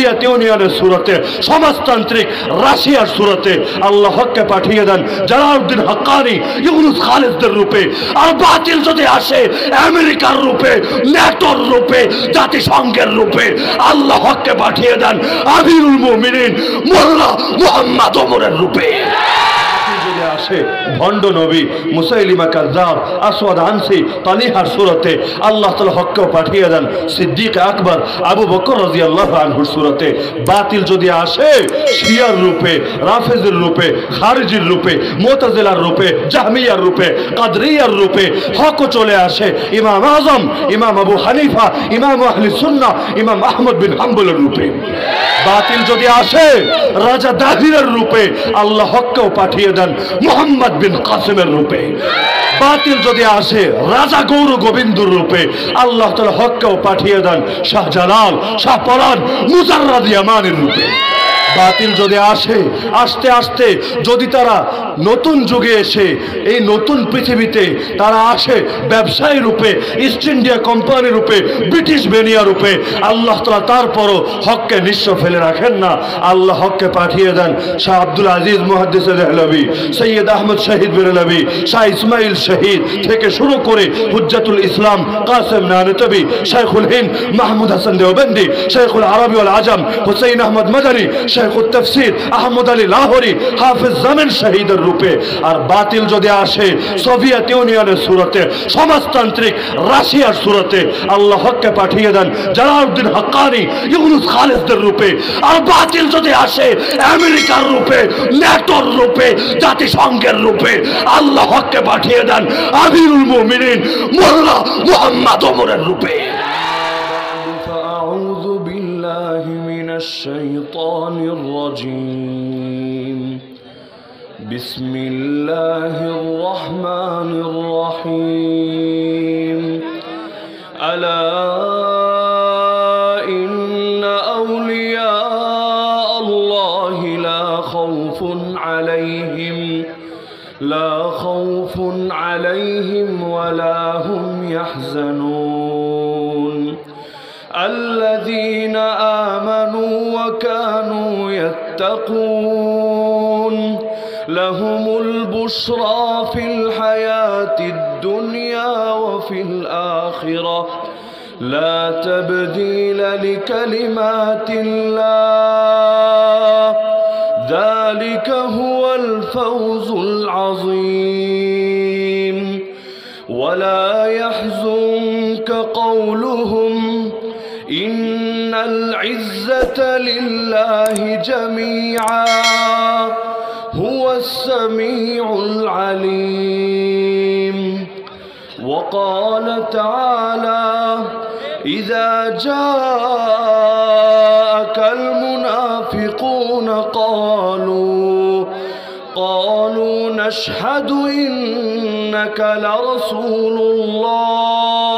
Soviet ইউনিয়নের সুরতে, সমাজতান্ত্রিক রাশিয়ার সুরতে আল্লাহ হককে পাঠিয়ে দেন জালালউদ্দিন হাক্কানি, ইউনুস খালিদদের রূপে। আর বাতিল যদি আসে আমেরিকার রূপে, ন্যাটোর রূপে, জাতিসংঘের রূপে, আল্লাহ হককে পাঠিয়ে দেন আমিরুল মুমিনিন মোল্লা মুহাম্মদ ওমরের রূপে। যদি আসে ভণ্ড নবী মুসাইলিমা কাযযাব, আসওয়াদ আনসি, তালিহার সুরতে আল্লাহ তাআলা হককে পাঠিয়ে দেন সিদ্দিক আকবর আবু বকর রাদিয়াল্লাহু আনহুর সুরতে। বাতিল যদি আসে শিয়ার রূপে, রাফেজের রূপে, খারিজির রূপে, মুতাজিলার রূপে, জাহমিয়ার রূপে, কাদরিয়ার রূপে, হক চলে আসে ইমাম আজম, ইমাম আবু হানিফা, ইমাম আহলে সুন্নাহ, ইমাম আহমদ বিন হাম্বলের রূপে। বাতিল যদি আসে রাজা দাহিরের রূপে, আল্লাহ হককেও পাঠিয়ে দেন মুহাম্মদ বিন কাসিমের রূপে। বাতিল যদি আসে রাজা গৌর গোবিন্দর রূপে, আল্লাহ তাআলা হককেও পাঠিয়ে দেন শাহজালাল, শাহপরান, মুজাররাদ ইয়ামানের রূপে। বাতিল যদি আসে আস্তে আস্তে যদি তারা নতুন যুগে এসে এই নতুন পৃথিবীতে তারা আসে ব্যবসায়ী রূপে, ইস্ট ইন্ডিয়া কোম্পানি রূপে, ব্রিটিশ বেনিয়া রূপে, আল্লাহ তাআলা তারপরও হককে নিঃস্ব ফেলে রাখেন না। আল্লাহ হককে পাঠিয়ে দেন শাহ আব্দুল আজিজ মুহাদ্দিস দেহলভী, সৈয়দ আহমদ শহীদ বেরেলভী, শাহ ইসমাইল শহীদ থেকে শুরু করে হুজ্জাতুল ইসলাম কাসেম নানতবী, শেখুল হিন্দ মাহমুদ হাসান দেওবন্দি, শেখুল আরবি ওয়াল আজম হুসাইন আহমদ মাদানী, শেখুল তাফসীর আহমদ আলী লাহোরী, হাফেজ জামিন শহীদের রূপে। আর বাতিল যদি আসে সোভিয়েত ইউনিয়নের সুরতে, সমাজতান্ত্রিক রাশিয়ার সুরতে, আল্লাহ হককে পাঠিয়ে দেন জালালউদ্দিন হাক্কানি, ইউনুস খালিদদের রূপে। আর বাতিল যদি আসে আমেরিকার রূপে, ন্যাটোর রূপে, জাতিসংঘের রূপে, আল্লাহ হককে পাঠিয়ে দেন আমিরুল মুমিনিন মোল্লা মুহাম্মদ ওমরের রূপে। আউযু বিল্লাহি মিনাশ শাইতানির রাজীম। বিসমিল্লাহির রহমানির রহিম। আলা ইন্না আউলিয়া আল্লাহি লা খাউফুন আলাইহিম ওয়ালা হুম ইয়াহজানুন। আল্লাযীনা আমানু ওয়া কানু ইয়াত্তাকুন লাহুমুল বুশরা ফিল হায়াতিদ দুনিয়া ওয়া ফিল আখিরাহ লা তাবদীলা লিকালিমাতিল্লাহ যালিকা হুয়াল ফাওজুল আযীম। ওয়ালা ইয়াহযুনকা কাওলুহুম ইন্নাল ইজ্জাতা লিল্লাহি জামিআ হুয়াস সামিউল আলীম। وقال تعالى إذا جاءك المنافقون قالوا نشهد إنك لرسول الله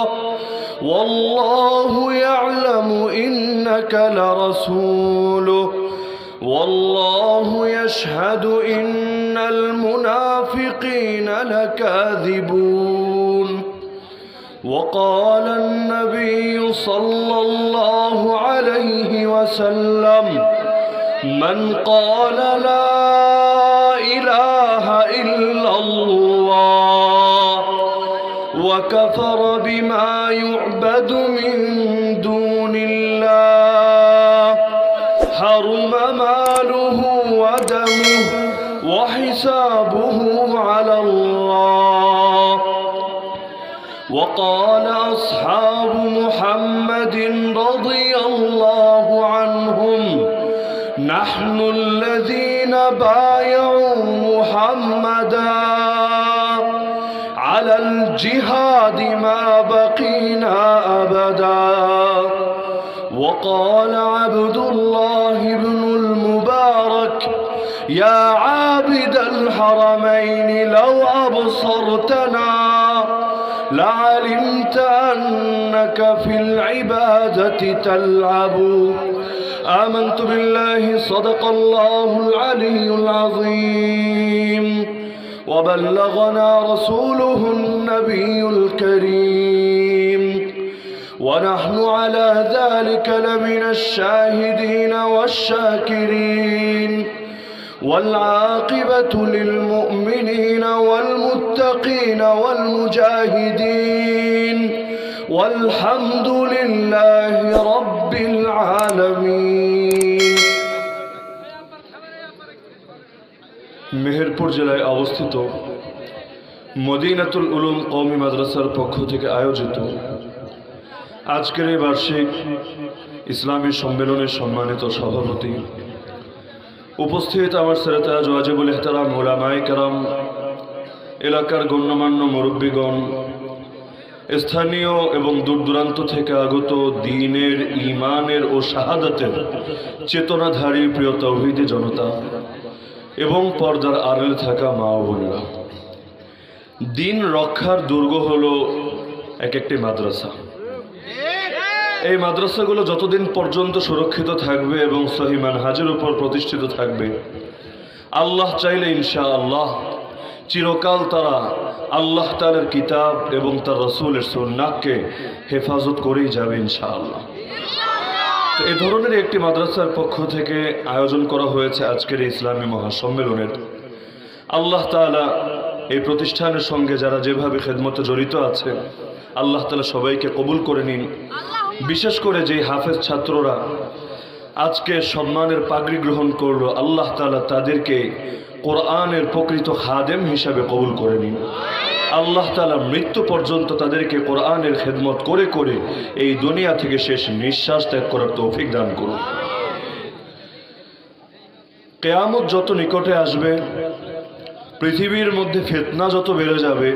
والله يعلم إنك لرسوله والله يشهد إن المنافقين لكاذبون. وقال النبي صلى الله عليه وسلم من قال لا إله إلا الله وكفر بما يعبد من دون الله حرم ماله ودمه وحسابه على الله. وقال أصحاب محمد رضي الله عنهم نحن الذين بايعوا محمدا على الجهاد ما بقينا أبدا. وقال عبد الله بن المبارك يا عابد الحرمين لو أبصرتنا لعلمت أنك في العبادة تلعب. آمنت بالله صدق الله العلي العظيم وبلغنا رسوله النبي الكريم ونحن على ذلك لمن الشاهدين والشاكرين والعاقبة للمؤمنين والمتقين والمجاهدين والحمد لله رب العالمين। মেহেরপুর জেলায় অবস্থিত মদিনাতুল উলুম কওমি মাদ্রাসার পক্ষ থেকে আয়োজিত আজকের এই বার্ষিক ইসলামী সম্মেলনের সম্মানিত সভাপতি, উপস্থিত আমার সেরাতাজ ওয়াজিবুল ইহতারাম উলামায়ে কেরাম, এলাকার গণ্যমান্য মুরব্বীগণ, স্থানীয় এবং দূর দূরান্ত থেকে আগত দ্বীনের, ঈমানের ও শাহাদাতের চেতনাধারী প্রিয় তাওহীদি জনতা এবং পর্দার আড়ালে থাকা মা ও বোনেরা, দ্বীন রক্ষার দুর্গ হলো এক একটি মাদ্রাসা। এই মাদ্রাসাগুলো যতদিন পর্যন্ত সুরক্ষিত থাকবে এবং সহি মানহাজের উপর প্রতিষ্ঠিত থাকবে, আল্লাহ চাইলে ইনশাআল্লাহ চিরকাল তারা আল্লাহ তাআলার কিতাব এবং তার রাসূলের সুন্নাহকে হেফাজত করেই যাবে ইনশাআল্লাহ। তো এই ধরনের একটি মাদ্রাসার পক্ষ থেকে আয়োজন করা হয়েছে আজকের ইসলামী মহাসম্মেলনের। আল্লাহ তাআলা এই প্রতিষ্ঠানের সঙ্গে যারা যেভাবে খেদমতে জড়িত আছে, আল্লাহ তাআলা সবাইকে কবুল করে নিন। বিশেষ করে যে হাফেজ ছাত্ররা আজকে সম্মানের পাগড়ি গ্রহণ করলো, আল্লাহ তাআলা তাদেরকে কোরআনের প্রকৃত খাদেম হিসাবে কবুল করে নিন। আল্লাহ তাআলা মৃত্যু পর্যন্ত তাদেরকে কোরআনের খেদমত করে করে এই দুনিয়া থেকে শেষ নিঃশ্বাস ত্যাগ করার তৌফিক দান করুন। কিয়ামত যত নিকটে আসবে, পৃথিবীর মধ্যে ফিতনা যত বেড়ে যাবে,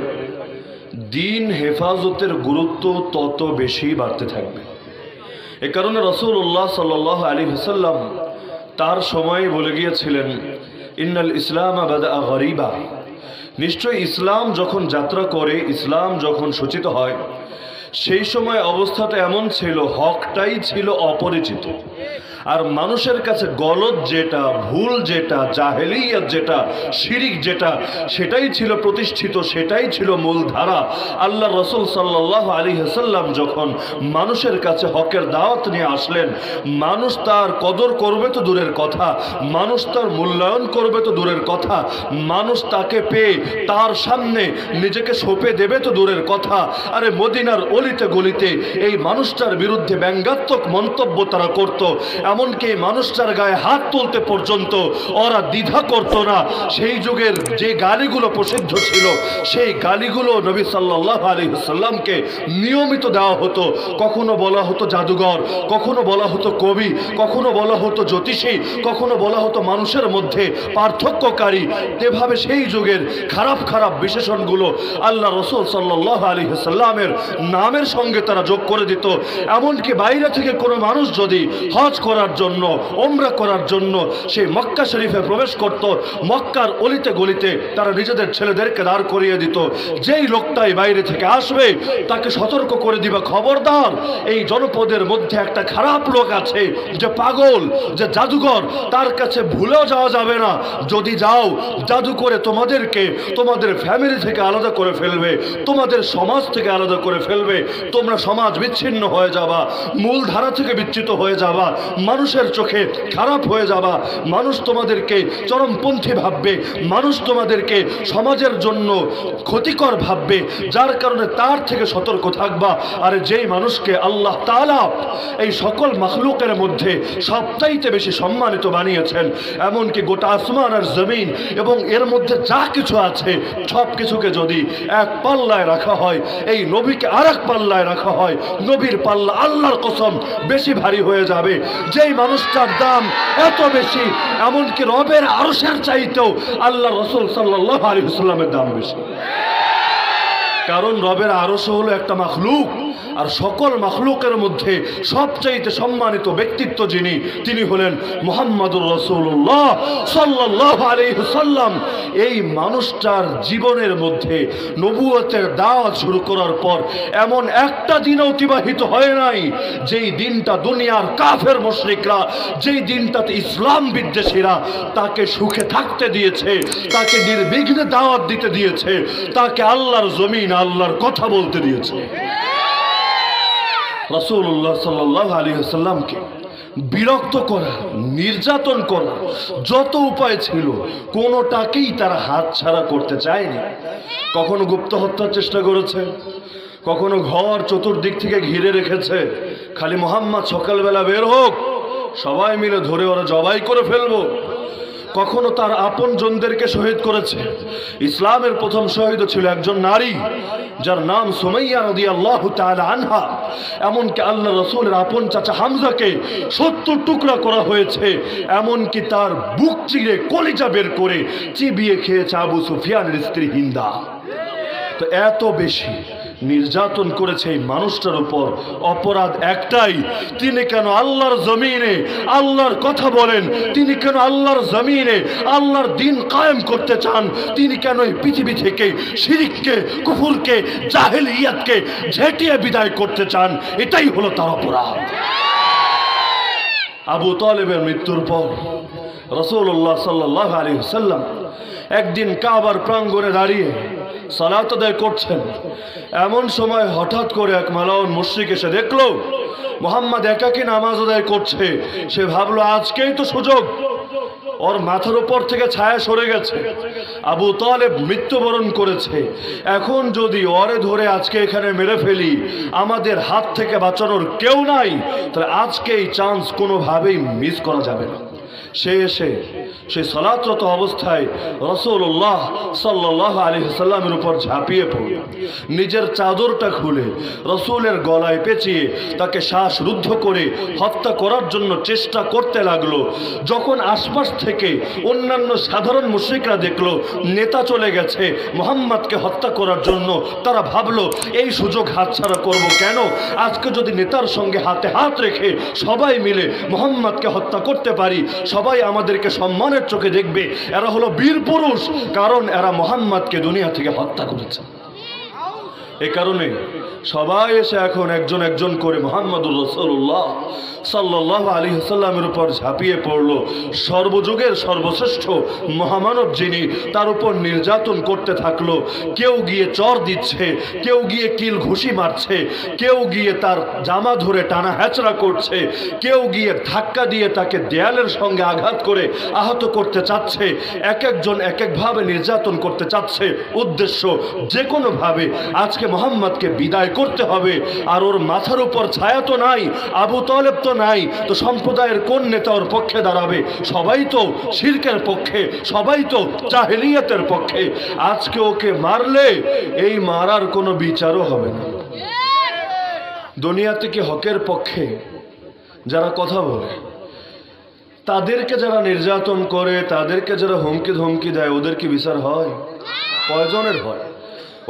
দ্বীন হেফাজতের গুরুত্ব তত বেশি বাড়তে থাকবে। এ কারণে রাসূলুল্লাহ সাল্লাল্লাহু আলাইহি ওয়াসাল্লাম তার সময় বলে গিয়েছিলেন, ইন্নাল ইসলাম বাদা গরিবা, নিশ্চয় ইসলাম যখন যাত্রা করে, ইসলাম যখন সূচিত হয়, সেই সময় অবস্থাটা এমন ছিল, হকটাই ছিল অপরিচিত, আর মানুষের কাছে গলত যেটা, ভুল যেটা, জাহেলিয়াত যেটা, শিরিক যেটা, সেটাই ছিল প্রতিষ্ঠিত, সেটাই ছিল মূলধারা। আল্লাহ রাসূল সাল্লাল্লাহু আলাইহি ওয়াসাল্লাম যখন মানুষের কাছে হকের দাওয়াত নিয়ে আসলেন, মানুষ তার কদর করবে তো দূরের কথা, মানুষ তার মূল্যায়ন করবে তো দূরের কথা, মানুষ তাকে পেয়ে তার সামনে নিজেকে সঁপে দেবে তো দূরের কথা। আরে মদিনার অলিতে গলিতে এই মানুষটার বিরুদ্ধে ব্যঙ্গাত্মক মন্তব্য তারা করত, এমনকি মানুষটার গায়ে হাত তুলতে পর্যন্ত ওরা দ্বিধা করতো না। সেই যুগের যে গালিগুলো প্রসিদ্ধ ছিল, সেই গালিগুলো নবী সাল্লাল্লাহু আলাইহি ওয়াসাল্লামকে নিয়মিত দেওয়া হতো। কখনো বলা হতো জাদুঘর, কখনো বলা হতো কবি, কখনো বলা হতো জ্যোতিষী, কখনো বলা হতো মানুষের মধ্যে পার্থক্যকারী। এভাবে সেই যুগের খারাপ খারাপ বিশেষণগুলো আল্লাহ রাসূল সাল্লাল্লাহু আলাইহি ওয়াসাল্লামের নামের সঙ্গে তারা যোগ করে দিত। এমনকি বাইরে থেকে কোনো মানুষ যদি হজ করার জন্য, উমরা করার জন্য সেই মক্কা শরীফে প্রবেশ করত, মক্কার অলিতে গলিতে তারা নিজেদের ছেলেদেরকে দাঁড় করিয়ে দিত। যেই লোকটাই বাইরে থেকে আসবে তাকে সতর্ক করে দিবা, খবরদার এই জনপদের মধ্যে একটা খারাপ লোক আছে, যে পাগল, যে জাদুঘর, তার কাছে ভুলেও যাওয়া যাবে না। যদি যাও, জাদু করে তোমাদেরকে তোমাদের ফ্যামিলি থেকে আলাদা করে ফেলবে, তোমাদের সমাজ থেকে আলাদা করে ফেলবে, তোমরা সমাজ বিচ্ছিন্ন হয়ে যাবা, মূল ধারা থেকে বিচ্যুত হয়ে যাবা, মানুষের চোখে খারাপ হয়ে যাবা, মানুষ তোমাদেরকে চরমপন্থী ভাববে, মানুষ তোমাদেরকে সমাজের জন্য ক্ষতিকর ভাববে, যার কারণে তার থেকে সতর্ক থাকবা। আর যেই মানুষকে আল্লাহ তাআলা এই সকল মাখলুকের মধ্যে সবচাইতে বেশি সম্মানিত বানিয়েছেন, এমনকি গোটা আসমান আর জমিন এবং এর মধ্যে যা কিছু আছে সব কিছুকে যদি এক পাল্লায় রাখা হয়, এই নবীকে আর এক পাল্লায় রাখা হয়, নবীর পাল্লা আল্লাহর কসম বেশি ভারী হয়ে যাবে। যেই মানুষটার দাম এত বেশি, এমনকি রবের আরশের চাইতেও আল্লাহ রাসূল সাল্লাল্লাহু আলাইহি ওয়াসাল্লামের দাম বেশি। কারণ রবের আরশ হলো একটা মাখলুক, আর সকল মাখলুকের মধ্যে সবচাইতে সম্মানিত ব্যক্তিত্ব যিনি, তিনি হলেন মুহাম্মদুর রাসূলুল্লাহ সাল্লাল্লাহু আলাইহি ওয়াসাল্লাম। এই মানুষটার জীবনের মধ্যে নবুয়তের দাওয়াত শুরু করার পর এমন একটা দিন অতিবাহিত হয় নাই যেই দিনটা দুনিয়ার কাফের মুশরিকরা, যেই দিনটাতে ইসলাম বিদ্বেষীরা তাকে সুখে থাকতে দিয়েছে, তাকে নির্বিঘ্নে দাওয়াত দিতে দিয়েছে, তাকে আল্লাহর জমিন, আল্লাহর কথা বলতে দিয়েছে। রাসূলুল্লাহ সাল্লাল্লাহু আলাইহি ওয়াসাল্লামকে বিরক্ত করা, নির্যাতন করা যত উপায় ছিল কোনোটাকেই তারা হাতছাড়া করতে চায়নি। কখনো গুপ্ত হত্যার চেষ্টা করেছে, কখনো ঘর চতুর্দিক থেকে ঘিরে রেখেছে, খালি মুহাম্মদ সকালবেলা বের হোক সবাই মিলে ধরে ওরা জবাই করে ফেলবো। কখনো তার আপন জনদেরকে শহীদ করেছে। ইসলামের প্রথম শহীদ ছিল একজন নারী যার নাম সুমাইয়া রাদিয়াল্লাহু তাআলা আনহা। এমনকি আল্লাহ রাসূলের আপন চাচা হামজাকে 70 টুকরা করা হয়েছে, এমনকি তার বুক চিরে কলিজা বের করে চিবিয়ে খেয়েছে আবু সুফিয়ানের স্ত্রী হিন্দা। তো এত বেশি নির্যাতন করেছে এই মানুষটার উপর। অপরাধ একটাই, তিনি কেন আল্লাহর জমিনে আল্লাহর কথা বলেন, তিনি কেন আল্লাহর জমিনে আল্লাহর দ্বীন কায়েম করতে চান, তিনি কেন এই পৃথিবী থেকে শিরককে, কুফরকে, জাহেলিয়াতকে ঝেঁটিয়ে বিদায় করতে চান, এটাই হলো তার অপরাধ। আবু তালেবের মৃত্যুর পর রাসূলুল্লাহ সাল্লাল্লাহু আলাইহি ওয়াসাল্লাম একদিন কাবার প্রাঙ্গণে দাঁড়িয়ে সালাত আদায় করছেন। এমন সময় হঠাৎ করে এক মালাউন মুশরিক এসে দেখলো মুহাম্মদ একাকী নামাজ আদায় করছে। সে ভাবলো আজকেই তো সুযোগ, ওর মাথার উপর থেকে ছায়া সরে গেছে, আবু তালেব মৃত্যুবরণ করেছে, এখন যদি ওরে ধরে আজকে এখানে মেরে ফেলি আমাদের হাত থেকে বাঁচানোর কেউ নাই, তাহলে আজকে এই চান্স কোনোভাবেই মিস করা যাবে না। সে এসে সে সালাতরত অবস্থায় রাসূলুল্লাহ সাল্লাল্লাহু আলাইহি ওয়াসাল্লামের উপর ঝাঁপিয়ে পড়ল, নিজের চাদরটা খুলে রাসূলের গলায় পেঁচিয়ে তাকে শ্বাসরুদ্ধ করে হত্যা করার জন্য চেষ্টা করতে লাগলো। যখন আশপাশ থেকে অন্যান্য সাধারণ মুশরিকরা দেখলো নেতা চলে গেছে মুহাম্মদকে হত্যা করার জন্য, তারা ভাবলো এই সুযোগ হাতছাড়া করব কেন, আজকে যদি নেতার সঙ্গে হাতে হাত রেখে সবাই মিলে মুহাম্মদকে হত্যা করতে পারি সবাই আমাদেরকে সম্মানের চোখে দেখবে, এরা হলো বীর পুরুষ, কারণ এরা মুহাম্মদকে দুনিয়া থেকে হত্যা করেছে। এ কারণে সবাই এসে এখন একজন একজন করে মুহাম্মদুর রাসূলুল্লাহ সাল্লাল্লাহু আলাইহি ওয়াসাল্লামের উপর ঝাঁপিয়ে পড়ল। সর্বযুগের সর্বশ্রেষ্ঠ মহামানব যিনি, তার উপর নির্যাতন করতে থাকলো। কেউ গিয়ে চর দিচ্ছে, কেউ গিয়ে কিল ঘুষি মারছে, কেউ গিয়ে তার জামা ধরে টানা হ্যাচড়া করছে, কেউ গিয়ে ধাক্কা দিয়ে তাকে দেয়ালের সঙ্গে আঘাত করে আহত করতে চাচ্ছে। এক একজন এক একভাবে নির্যাতন করতে চাচ্ছে, উদ্দেশ্য যে কোনোভাবে আজকে মুহাম্মদকে বিদায় করতে হবে। আর ওর মাথার উপর ছায়া তো নাই, আবু তালেব তো নাই, তো সম্প্রদায়ের কোন নেতা ওর পক্ষে দাঁড়াবে? সবাই তো শিরকের পক্ষে, সবাই তো জাহেলিয়াতের পক্ষে। আজকে ওকে মারলে এই মারার কোনো বিচারও হবে না। দুনিয়াতে কি হকের পক্ষে যারা কথা বলে, তাদেরকে যারা নির্যাতন করে, তাদেরকে যারা হুমকি ধমকি দেয়, ওদের কি বিচার হয়? কয়জনের হয়?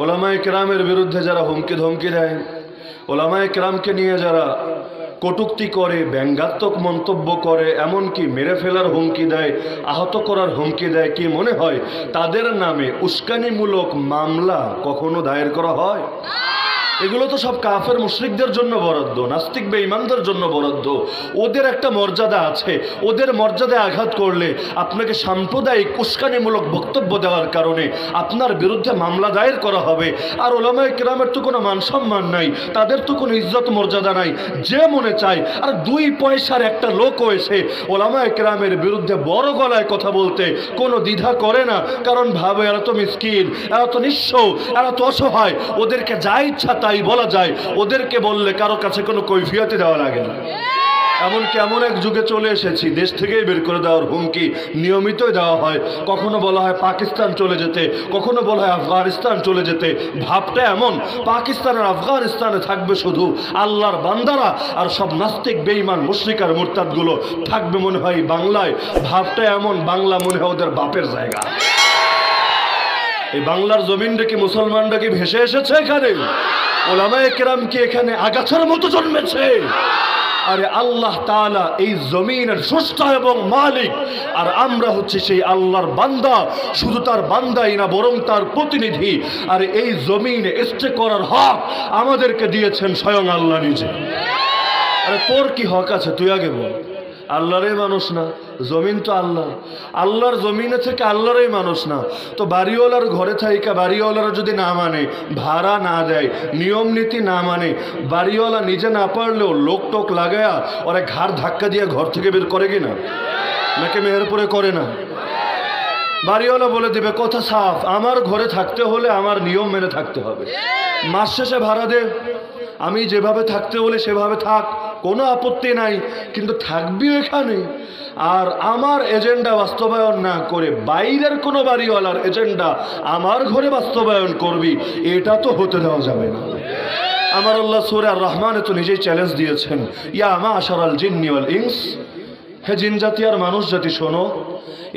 ওলামায়ে কেরামের বিরুদ্ধে যারা হুমকি ধমকি দেয়, ওলামায়ে কেরামকে নিয়ে যারা কটূক্তি করে, ব্যঙ্গাত্মক মন্তব্য করে, এমনকি মেরে ফেলার হুমকি দেয়, আহত করার হুমকি দেয়, কি মনে হয় তাদের নামে উস্কানিমূলক মামলা কখনো দায়ের করা হয়? এগুলো তো সব কাফের মুশরিকদের জন্য বরাদ্দ, নাস্তিক বেঈমানদের জন্য বরাদ্দ। ওদের একটা মর্যাদা আছে, ওদের মর্যাদায় আঘাত করলে আপনাকে সাম্প্রদায়িক উস্কানিমূলক বক্তব্য দেওয়ার কারণে আপনার বিরুদ্ধে মামলা দায়ের করা হবে। আর ওলামায়ে কেরামের তো কোনো মান সম্মান নাই, তাদের তো কোনো ইজ্জত মর্যাদা নাই, যে মনে চায়। আর 2 পয়সার একটা লোকও এসে ওলামায়ে কেরামের বিরুদ্ধে বড় গলায় কথা বলতে কোনো দ্বিধা করে না, কারণ ভাবে এরা তো মিসকিন, এরা তো নিঃস্ব, এরা তো অসহায়, ওদেরকে যা ইচ্ছা তাই বলা যায়, ওদেরকে বললে কারো কাছে কোনো কৈফিয়তই দেওয়া লাগে না। এমনকি এমন এক যুগে চলে এসেছি দেশ থেকেই বের করে দেওয়ার হুমকি নিয়মিতই দেওয়া হয়। কখনো বলা হয় পাকিস্তান চলে যেতে, কখনো বলা হয় আফগানিস্তান চলে যেতে। ভাবটা এমন, পাকিস্তান আর আফগানিস্তানে থাকবে শুধু আল্লাহর বান্দারা, আর সব নাস্তিক বেঈমান মুশরিক আর মুরতাদগুলো থাকবে মনে হয় বাংলায়। ভাবটা এমন, বাংলা মনে হয় ওদের বাপের জায়গা। এই বাংলার জমিনটা কি মুসলমানরা কি ভেসে এসেছে এখানে? ওলামায়ে কেরাম কি এখানে আগাছার মতো জন্মেছে? আরে আল্লাহ তাআলা এই জমিনের স্রষ্টা এবং মালিক, আর আমরা হচ্ছে সেই আল্লাহর বান্দা। শুধু তার বান্দাই না, বরং তার প্রতিনিধি। আর এই জমিনে স্টে করার হক আমাদেরকে দিয়েছেন স্বয়ং আল্লাহ নিজে। আরে তোর কি হক আছে তুই আগে বল। আল্লাহরই মানুষ না? জমিন তো আল্লাহ, আল্লাহর জমিনে থেকে আল্লাহরই মানুষ না? তো বাড়িওয়ালার ঘরে থাইকা বাড়িওয়ালারা যদি না মানে, ভাড়া না দেয়, নিয়ম নীতি না মানে, বাড়িওয়ালা নিজে না পারলেও লোক টোক লাগায়া ওরা ঘাড় ধাক্কা দিয়ে ঘর থেকে বের করে কিনা? নাকি মেহেরপুরে করে না? বাড়িওয়ালা বলে দিবে কথা সাফ, আমার ঘরে থাকতে হলে আমার নিয়ম মেনে থাকতে হবে। মাস শেষে ভাড়া দে, আমি যেভাবে থাকতে বলে সেভাবে থাক, কোনো আপত্তি নাই, কিন্তু থাকবি এখানে। আর আমার এজেন্ডা বাস্তবায়ন না করে বাইরের কোনো বাড়িওয়ালার এজেন্ডা আমার ঘরে বাস্তবায়ন করবি, এটা তো হতে দেওয়া যাবে না। আমার আল্লাহ সূরা আর রহমানে তো নিজেই চ্যালেঞ্জ দিয়েছেন, ইয়া মাশারাল জিন্নি ওয়াল ইনস, হে জিন জাতি আর মানুষ জাতি শোনো,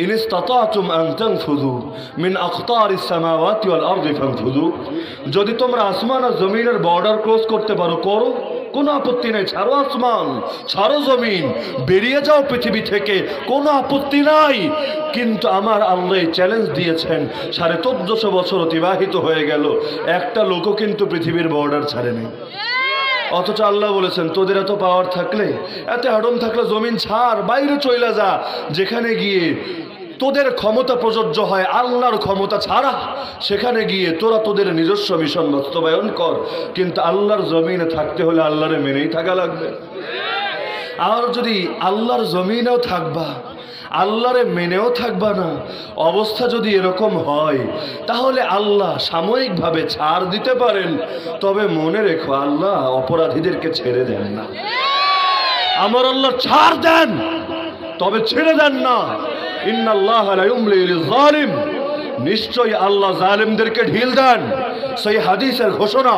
ইন ইসতাতাতুম আন তানফুযু মিন আকতারিস সামাওয়াতি ওয়াল আরদি ফানফুযু, যদি তোমরা আসমান আর জমিনের বর্ডার ক্রস করতে পারো করো, কোনো আপত্তি নাই। ছাড়ো আসমান, ছাড়ো জমিন, বেরিয়ে যাও পৃথিবী থেকে, কোনো আপত্তি নাই। কিন্তু আমার আল্লাহ চ্যালেঞ্জ দিয়েছেন, 1450 বছর অতিবাহিত হয়ে গেল, একটা লোকও কিন্তু পৃথিবীর বর্ডার ছাড়ে নেই। অথচ আল্লাহ বলেছেন তোদের এত পাওয়ার থাকলে, এত হাডম থাকলে জমিন ছাড়, বাইরে চইলা যা, যেখানে গিয়ে তোদের ক্ষমতা প্রযোজ্য হয় আল্লাহর ক্ষমতা ছাড়া, সেখানে গিয়ে তোরা তোদের নিজস্ব মিশন বাস্তবায়ন কর। কিন্তু আল্লাহর জমিনে থাকতে হলে আল্লাহরে মেনেই থাকা লাগবে। আর যদি আল্লাহর জমিনেও থাকবা, আল্লাহরে মেনেও থাকবা না, অবস্থা যদি এরকম হয়, তাহলে আল্লাহ সাময়িকভাবে ছাড় দিতে পারেন, তবে মনে রেখো আল্লাহ অপরাধীদেরকে ছেড়ে দেন না। আমার আল্লাহ ছাড় দেন, তবে ছেড়ে দেন না। ইন্নাল্লাহা লা ইউমলি লিয-যালিম, নিশ্চয়ই আল্লাহ জালিমদেরকে ঢিল দেন, সেই হাদিসের ঘোষণা।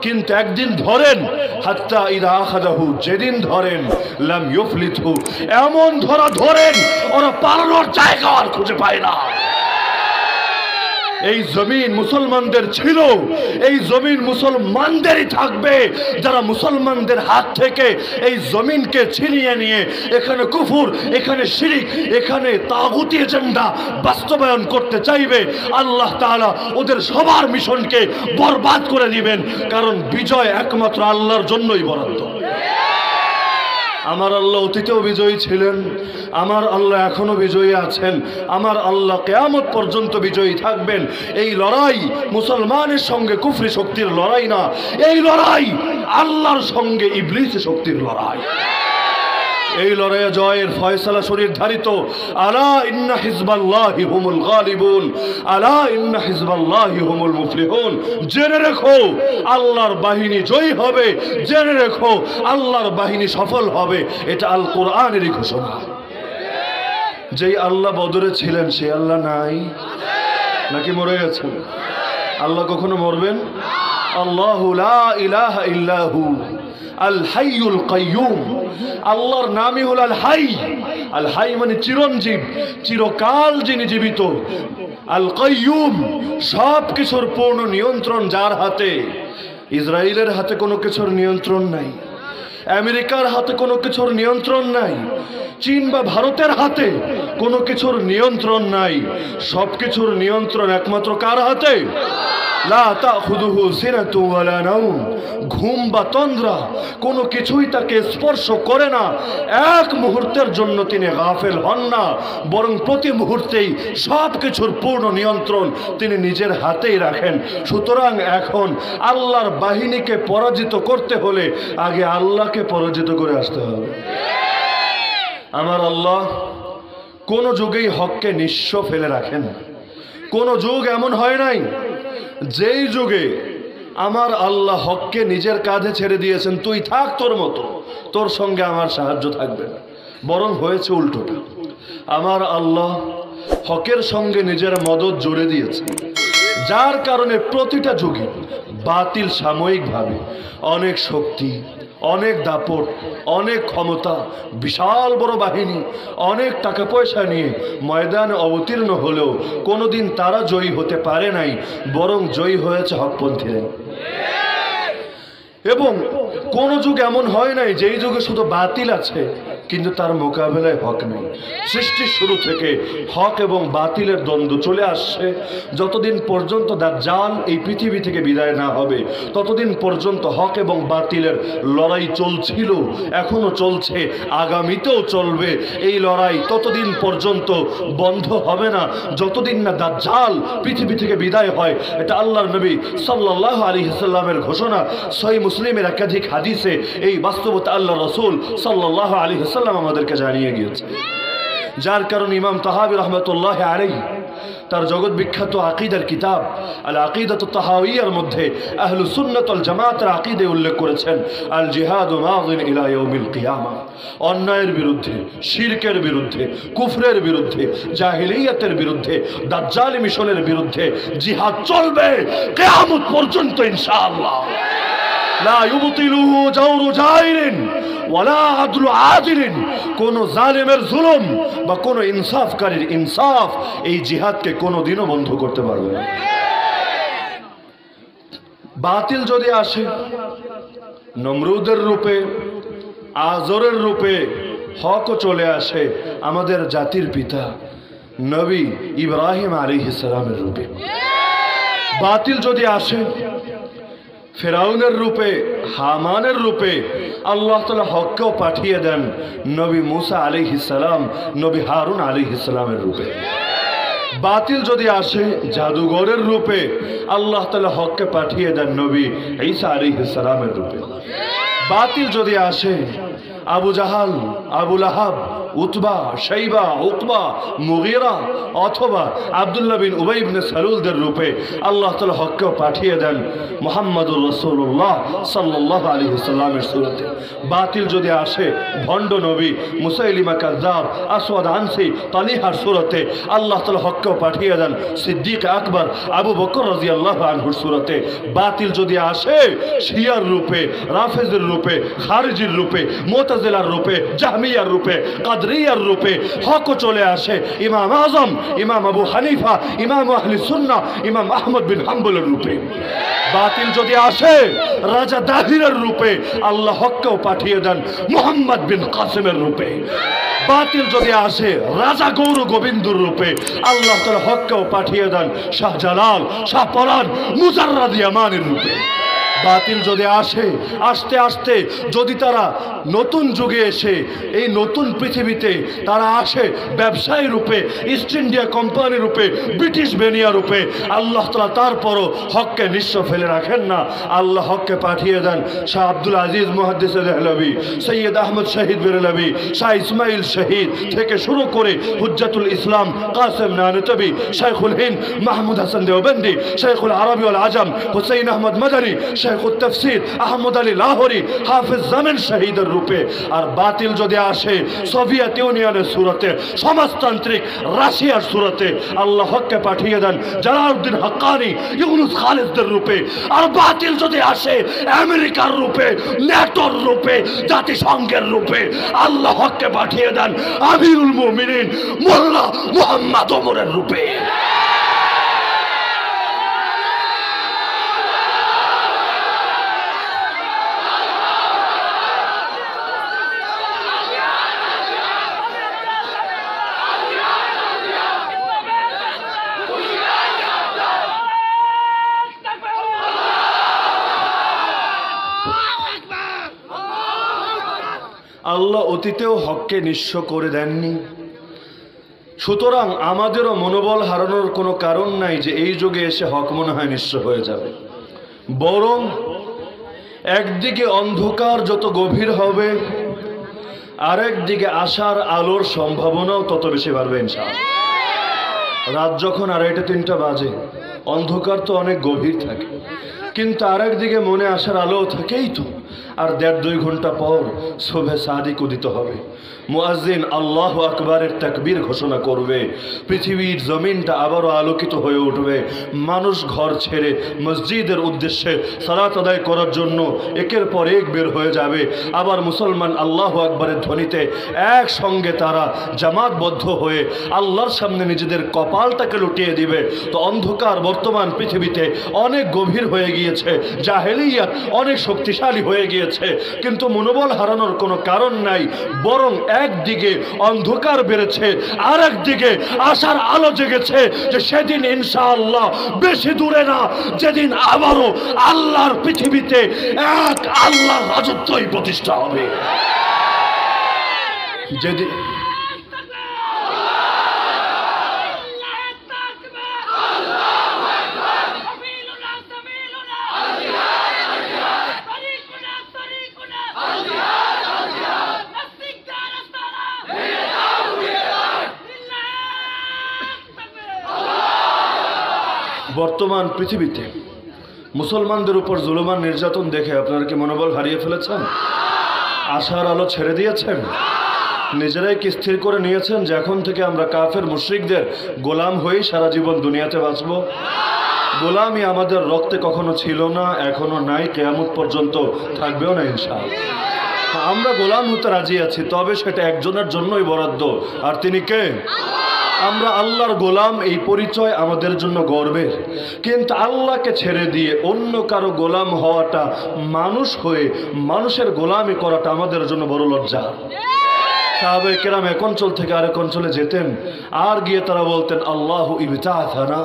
কিন্তু একদিন ধরেন, হাত্তা ইযা আখাযাহু, যেদিন ধরেন, লাম ইউফলিতহু, এমন ধরা ধরেন ওরা পালানোর জায়গা আর খুঁজে পায় না। এই জমিন মুসলমানদের ছিল, এই জমিন মুসলমানদেরই থাকবে, যারা মুসলমানদের হাত থেকে এই জমিনকে ছিনিয়ে নিয়ে এখানে কুফর, এখানে শিরিক, এখানে তাগুতি এজেন্ডা বাস্তবায়ন করতে চাইবে, আল্লাহ তাআলা ওদের সবার মিশনকে বরবাদ করে দিবেন। কারণ বিজয় একমাত্র আল্লাহর জন্যই বরাদ্দ। আমার আল্লাহ অতীতেও বিজয়ী ছিলেন, আমার আল্লাহ এখনো বিজয়ী আছেন, আমার আল্লাহ কিয়ামত পর্যন্ত বিজয়ী থাকবেন। এই লড়াই মুসলমানের সঙ্গে কুফরি শক্তির লড়াই না, এই লড়াই আল্লাহর সঙ্গে ইবলিস শক্তির লড়াই। এই লড়াইয়ে জয়ের ফয়সালা সুনির্ধারিত। আলা ইন্না হিজবাল্লাহি হুমুল গালিবুন, আলা ইন্না হিজবাল্লাহি হুমুল মুফলিহুন। জেনে রেখো আল্লাহর বাহিনী জয়ী হবে, জেনে রেখো আল্লাহর বাহিনী সফল হবে। এটা আল কোরআনেরই ঘোষণা। যেই আল্লাহ বদরে ছিলেন সেই আল্লাহ নাই নাকি মরে গেছেন? আল্লাহ কখনো মরবেন? আল্লাহু লা ইলাহা ইল্লাহু আল হাইয়ুল কাইয়ুম। আল্লাহর নামই হল আল হাই। আল হাই মানে চিরঞ্জীব, চিরকাল যিনি জীবিত। আল কাইয়ুম, সব কিছুর পূর্ণ নিয়ন্ত্রণ যার হাতে। ইসরায়েলের হাতে কোনো কিছুর নিয়ন্ত্রণ নাই, আমেরিকার হাতে কোনো কিছুর নিয়ন্ত্রণ নাই, চীন বা ভারতের হাতে কোনো কিছুর নিয়ন্ত্রণ নাই। সব কিছুর নিয়ন্ত্রণ একমাত্র কার হাতে? লা তাখুযুহু সিনাতুন ওয়ালা নাওম, ঘুম বা তন্দ্রা কোনো কিছুই তাকে স্পর্শ করে না। এক মুহূর্তের জন্য তিনি গাফেল হন না, বরং প্রতি মুহূর্তেই সব কিছুর পূর্ণ নিয়ন্ত্রণ তিনি নিজের হাতেই রাখেন। সুতরাং এখন আল্লাহর বাহিনীকে পরাজিত করতে হলে আগে আল্লাহকে পরাজিত করে আসতে হবে। আমার আল্লাহ কোনো যুগেই হককে নিঃস্ব ফেলে রাখেন। কোনো যুগ এমন হয় নাই যেই যুগে আমার আল্লাহ হককে নিজের কাঁধে ছেড়ে দিয়েছেন, তুই থাক তোর মতো, তোর সঙ্গে আমার সাহায্য থাকবে না। বরং হয়েছে উল্টোটা। আমার আল্লাহ হকের সঙ্গে নিজের মদত জুড়ে দিয়েছে, যার কারণে প্রতিটা যুগে বাতিল সাময়িকভাবে অনেক শক্তি, অনেক দাপট, অনেক ক্ষমতা, বিশাল বড় বাহিনী, অনেক টাকা পয়সা নিয়ে ময়দানে অবতীর্ণ হলেও কোনোদিন তারা জয়ী হতে পারে নাই, বরং জয়ী হয়েছে হকপন্থীরা। এবং কোন যুগ এমন হয় নাই যেই যুগে শুধু বাতিল আছে, কিন্তু তার মোকাবেলায় হক নেই। সৃষ্টির শুরু থেকে হক এবং বাতিলের দ্বন্দ্ব চলে আসছে। যতদিন পর্যন্ত দাজ্জাল এই পৃথিবী থেকে বিদায় না হবে ততদিন পর্যন্ত হক এবং বাতিলের লড়াই চলছিল, এখনো চলছে, আগামীতেও চলবে। এই লড়াই ততদিন পর্যন্ত বন্ধ হবে না যতদিন না দাজ্জাল পৃথিবী থেকে বিদায় হয়। এটা আল্লাহর নবী সাল্লাল্লাহু আলাইহি সাল্লামের ঘোষণা। সহিহ মুসলিমের একাধিক হাদিসে এই বাস্তবতা আল্লাহ রাসূল সাল্লাল্লাহু আলাইহি সাল্লাম আমাদেরকে জানিয়ে গিয়েছে। যার কারণে ইমাম তাহাবী রাহমাতুল্লাহি আলাইহি তার জগৎ বিখ্যাত আকীদার কিতাব আল আকীদাতু তাহাওয়িয়ার মধ্যে আহলুস সুন্নাত ওয়াল জামাতের আকীদায় উল্লেখ করেছেন আল জিহাদু মাযিন ইলা ইয়াউমিল কিয়ামা। অন্যায়ের বিরুদ্ধে, শিরকের বিরুদ্ধে, কুফরের বিরুদ্ধে, জাহিলিয়াতের বিরুদ্ধে, দাজ্জালি মিশনের বিরুদ্ধে জিহাদ চলবে কিয়ামত পর্যন্ত ইনশাআল্লাহ। লা ইউবতিলুহু জাওরু জাইরিন ওয়ালা আদলু আদিলিন। কোন জালেমের জুলুম বা কোন ইনসাফকারীর ইনসাফ এই জিহাদকে কোনোদিনও বন্ধ করতে পারবে না। বাতিল যদি আসে নমরুদের রূপে, আজরের রূপে, হকও চলে আসে আমাদের জাতির পিতা নবী ইব্রাহিম আলাইহিস সালামের রূপে। বাতিল যদি আসে ফেরাউনের রূপে, হামানের রূপে, আল্লাহ তাআলা হককেও পাঠিয়ে দেন নবী মুসা আলাইহিস সালাম, নবী হারুন আলাইহিস সালামের রূপে। বাতিল যদি আসে জাদুঘরের রূপে, আল্লাহ তাআলা হককে পাঠিয়ে দেন নবী ঈসা আলাইহিস সালামের রূপে। বাতিল যদি আসে আবু জাহাল, আবু লাহাব, উতবা, শাইবা, উকবা, মুগীরা অথবা আব্দুল্লাহ বিন উবাই ইবনে সালুলদের রূপে, আল্লাহ তাআলা হককেও পাঠিয়ে দেন মুহাম্মদুর রাসূলুল্লাহ সাল্লাল্লাহু আলাইহি ওয়াসাল্লামের সূরতে। বাতিল যদি আসে ভণ্ড নবী মুসাইলিমা কাযযাব, আসওয়াদ আনসি, তালিহার সূরতে, আল্লাহ তাআলা হককেও পাঠিয়ে দেন সিদ্দিক আকবর আবু বকর রাদিয়াল্লাহু আনহুর সূরতে। বাতিল যদি আসে শিয়ার রূপে, রাফেজের রূপে, খারিজির রূপে, মুতাজিলার রূপে, জাহমিয়ার রূপে, কাদরিয়ার রূপে, হকও চলে আসে ইমাম আজম, ইমাম আবু হানিফা, ইমাম আহলে সুন্নাহ, ইমাম আহমদ বিন হাম্বলের রূপে। বাতিল যদি আসে রাজা দাহিরের রূপে, আল্লাহ হককেও পাঠিয়ে দেন মুহাম্মদ বিন কাসিমের রূপে। বাতিল যদি আসে রাজা গৌর গোবিন্দর রূপে, আল্লাহ তাআলা হককেও পাঠিয়ে দেন শাহজালাল, শাহপরান, মুজাররাদ ইয়ামানের রূপে। বাতিল যদি আসে আস্তে আস্তে, যদি তারা নতুন যুগে এসে এই নতুন পৃথিবীতে তারা আসে ব্যবসায়ী রূপে, ইস্ট ইন্ডিয়া কোম্পানি রূপে, ব্রিটিশ বেনিয়া রূপে, আল্লাহ তাআলা তারপরও হককে নিঃস্ব ফেলে রাখেন না। আল্লাহ হককে পাঠিয়ে দেন শাহ আব্দুল আজিজ মুহাদ্দিস দেহলভী, সৈয়দ আহমদ শহীদ বেরলভী, শাহ ইসমাইল শহীদ থেকে শুরু করে হুজ্জাতুল ইসলাম কাসেম নানতবী, শেখুল হিন্দ মাহমুদ হাসান দেওবন্দি, শেখুল আরবি ওয়াল আজম হুসাইন আহমদ মাদানী, শেখুল তফসির আহমদ আলী লাহোরি, হাফিজ জামিন শহীদের রূপে। আর বাতিল যদি আসে সোভিয়েত ইউনিয়নের সূরতে, সমাজতান্ত্রিক রাশিয়ার সূরতে, আল্লাহ হককে পাঠিয়ে দেন জালালউদ্দিন হাক্কানি, ইউনুস খালিদদের রূপে। আর বাতিল যদি আসে আমেরিকার রূপে, ন্যাটোর রূপে, জাতিসংঘের রূপে, আল্লাহ হককে পাঠিয়ে দেন আমিরুল মুমিনিন মোল্লা মুহাম্মদ ওমরের রূপে। আল্লাহ অতীতেও হককে নিঃস্ব করে দেননি, সুতরাং আমাদেরও মনোবল হারানোর কোনো কারণ নাই যে এই যুগে এসে হক মনে হয় নিঃস্ব হয়ে যাবে। বরং একদিকে অন্ধকার যত গভীর হবে, আরেক দিকে আশার আলোর সম্ভাবনাও তত বেশি বাড়বে ইনশাআল্লাহ। রাত যখন 2:30-3টা বাজে, অন্ধকার তো অনেক গভীর থাকে, কিন্তু আরেক দিকে মনে আসার আলো থাকেই তো। আর 1.5-2 ঘন্টা পর সুবহে সাদিক উদিত হবে, মুয়াজ্জিন আল্লাহু আকবারের তাকবীর ঘোষণা করবে, পৃথিবীর জমিনটা আবারও আলোকিত হয়ে উঠবে। মানুষ ঘর ছেড়ে মসজিদের উদ্দেশ্যে সালাত আদায় করার জন্য একের পর এক বের হয়ে যাবে। আবার মুসলমান আল্লাহু আকবারের ধ্বনিতে একসঙ্গে তারা জামাতবদ্ধ হয়ে আল্লাহর সামনে নিজেদের কপালটাকে লুটিয়ে দিবে। তো অন্ধকার বর্তমান পৃথিবীতে অনেক গভীর হয়ে গিয়েছে, জাহেলিয়াত অনেক শক্তিশালী হয়ে হয়ে গিয়েছে, কিন্তু মনোবল হারানোর কোনো কারণ নাই, বরং একদিকে অন্ধকার বেড়েছে আর একদিকে আশার আলো জেগেছে যে সেদিন ইনশাআল্লাহ বেশি দূরে না, যেদিন আবারও আল্লাহর পৃথিবীতে এক আল্লাহর রাজত্বই প্রতিষ্ঠা হবে। যেদিন বর্তমান পৃথিবীতে মুসলমানদের উপর জুলুম আর নির্যাতন দেখে আপনারা কি মনোবল হারিয়ে ফেলেছেন? আশার আলো ছেড়ে দিয়েছেন? নিজেরাই কি স্থির করে নিয়েছেন যে এখন থেকে আমরা কাফের মুশরিকদের গোলাম হয়েই সারা জীবন দুনিয়াতে বাঁচব? গোলামি আমাদের রক্তে কখনো ছিল না, এখনো নাই, কিয়ামত পর্যন্ত থাকবেও না ইনশাআল্লাহ। আমরা গোলাম হতে রাজি আছি, তবে সেটা একজনের জন্যই বরাদ্দ, আর তিনি কে? আমরা আল্লাহর গোলাম, এই পরিচয় আমাদের জন্য গর্বের। কিন্তু আল্লাহকে ছেড়ে দিয়ে অন্য কারো গোলাম হওয়াটা, মানুষ হয়ে মানুষের গোলামি করাটা আমাদের জন্য বড় লজ্জা। সাহাবায়ে কেরাম এক অঞ্চল থেকে আরেক অঞ্চলে যেতেন, আর গিয়ে তারা বলতেন আল্লাহু ইবতাআসানা,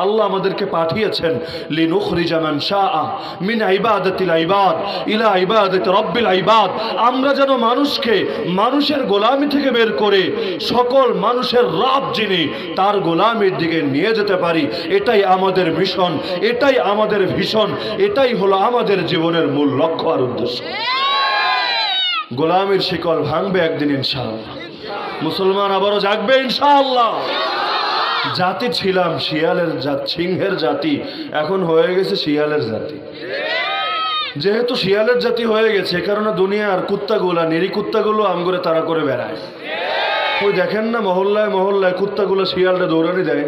আল্লাহ আমাদেরকে পাঠিয়েছেন লিনুখরিজা মান শাআ মিন ইবাদাতিল ইবাদ ইলা ইবাদাতি রাব্বিল ইবাদ, আমরা যেন মানুষকে মানুষের গোলামি থেকে বের করে সকল মানুষের রব যিনি তার গোলামির দিকে নিয়ে যেতে পারি। এটাই আমাদের মিশন, এটাই আমাদের ভিশন, এটাই হলো আমাদের জীবনের মূল লক্ষ্য আর উদ্দেশ্য। গোলামির শিকল ভাঙবে একদিন ইনশাআল্লাহ, মুসলমান আবারও জাগবে ইনশাআল্লাহ। জাতি ছিলাম শিয়ালের জাতি, সিংহের জাতি, এখন হয়ে গেছে শিয়ালের জাতি। যেহেতু শিয়ালের জাতি হয়ে গেছে, কারণে দুনিয়ার কুত্তাগুলা, নিরী কুত্তাগুলো আমগরে তারা করে বেড়ায়। ওই দেখেন না মহল্লায় মহল্লায় কুত্তাগুলো শিয়ালটা দৌড়ানি দেয়।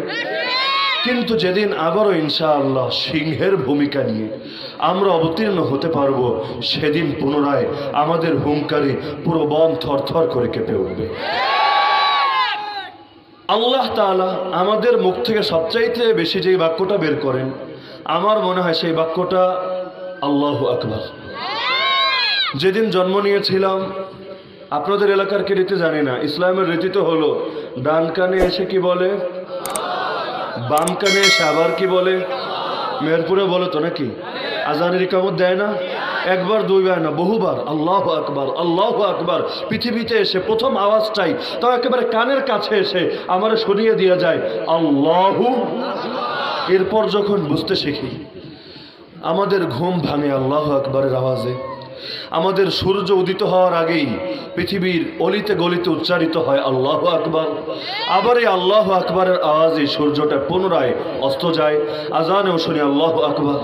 কিন্তু যেদিন আবারও ইনশাআল্লাহ সিংহের ভূমিকা নিয়ে আমরা অবতীর্ণ হতে পারবো, সেদিন পুনরায় আমাদের হুঙ্কারে পুরো বন থরথর করে কেঁপে উঠবে। আল্লাহ তাআলা আমাদের মুখ থেকে সবচাইতে বেশি যেই বাক্যটা বের করেন, আমার মনে হয় সেই বাক্যটা আল্লাহু আকবার। যেদিন জন্ম নিয়েছিলাম, আপনাদের এলাকার কি রীতি জানি না, ইসলামের রীতি তো হলো ডান কানে এসে কি বলে, বাম কানে এসে আবার কি বলে। মেহেরপুরে বলে তো নাকি, আজানের ইকামত দেয় না, একবার দুইবার না, বহুবার আল্লাহু আকবার আল্লাহু আকবার। পৃথিবীতে এসে প্রথম আওয়াজটাই তো একেবারে কানের কাছে এসে আমার শুনিয়ে দিয়ে যায় আল্লাহু। এরপর যখন বুঝতে শিখি, আমাদের ঘুম ভাঙে আল্লাহু আকবারের আওয়াজে। আমাদের সূর্য উদিত হওয়ার আগেই পৃথিবীর অলিতে গলিতে উচ্চারিত হয় আল্লাহু আকবার। আবার এই আল্লাহু আকবারের আওয়াজে সূর্যটা পুনরায় অস্ত যায়। আজানেও শুনি আল্লাহু আকবার,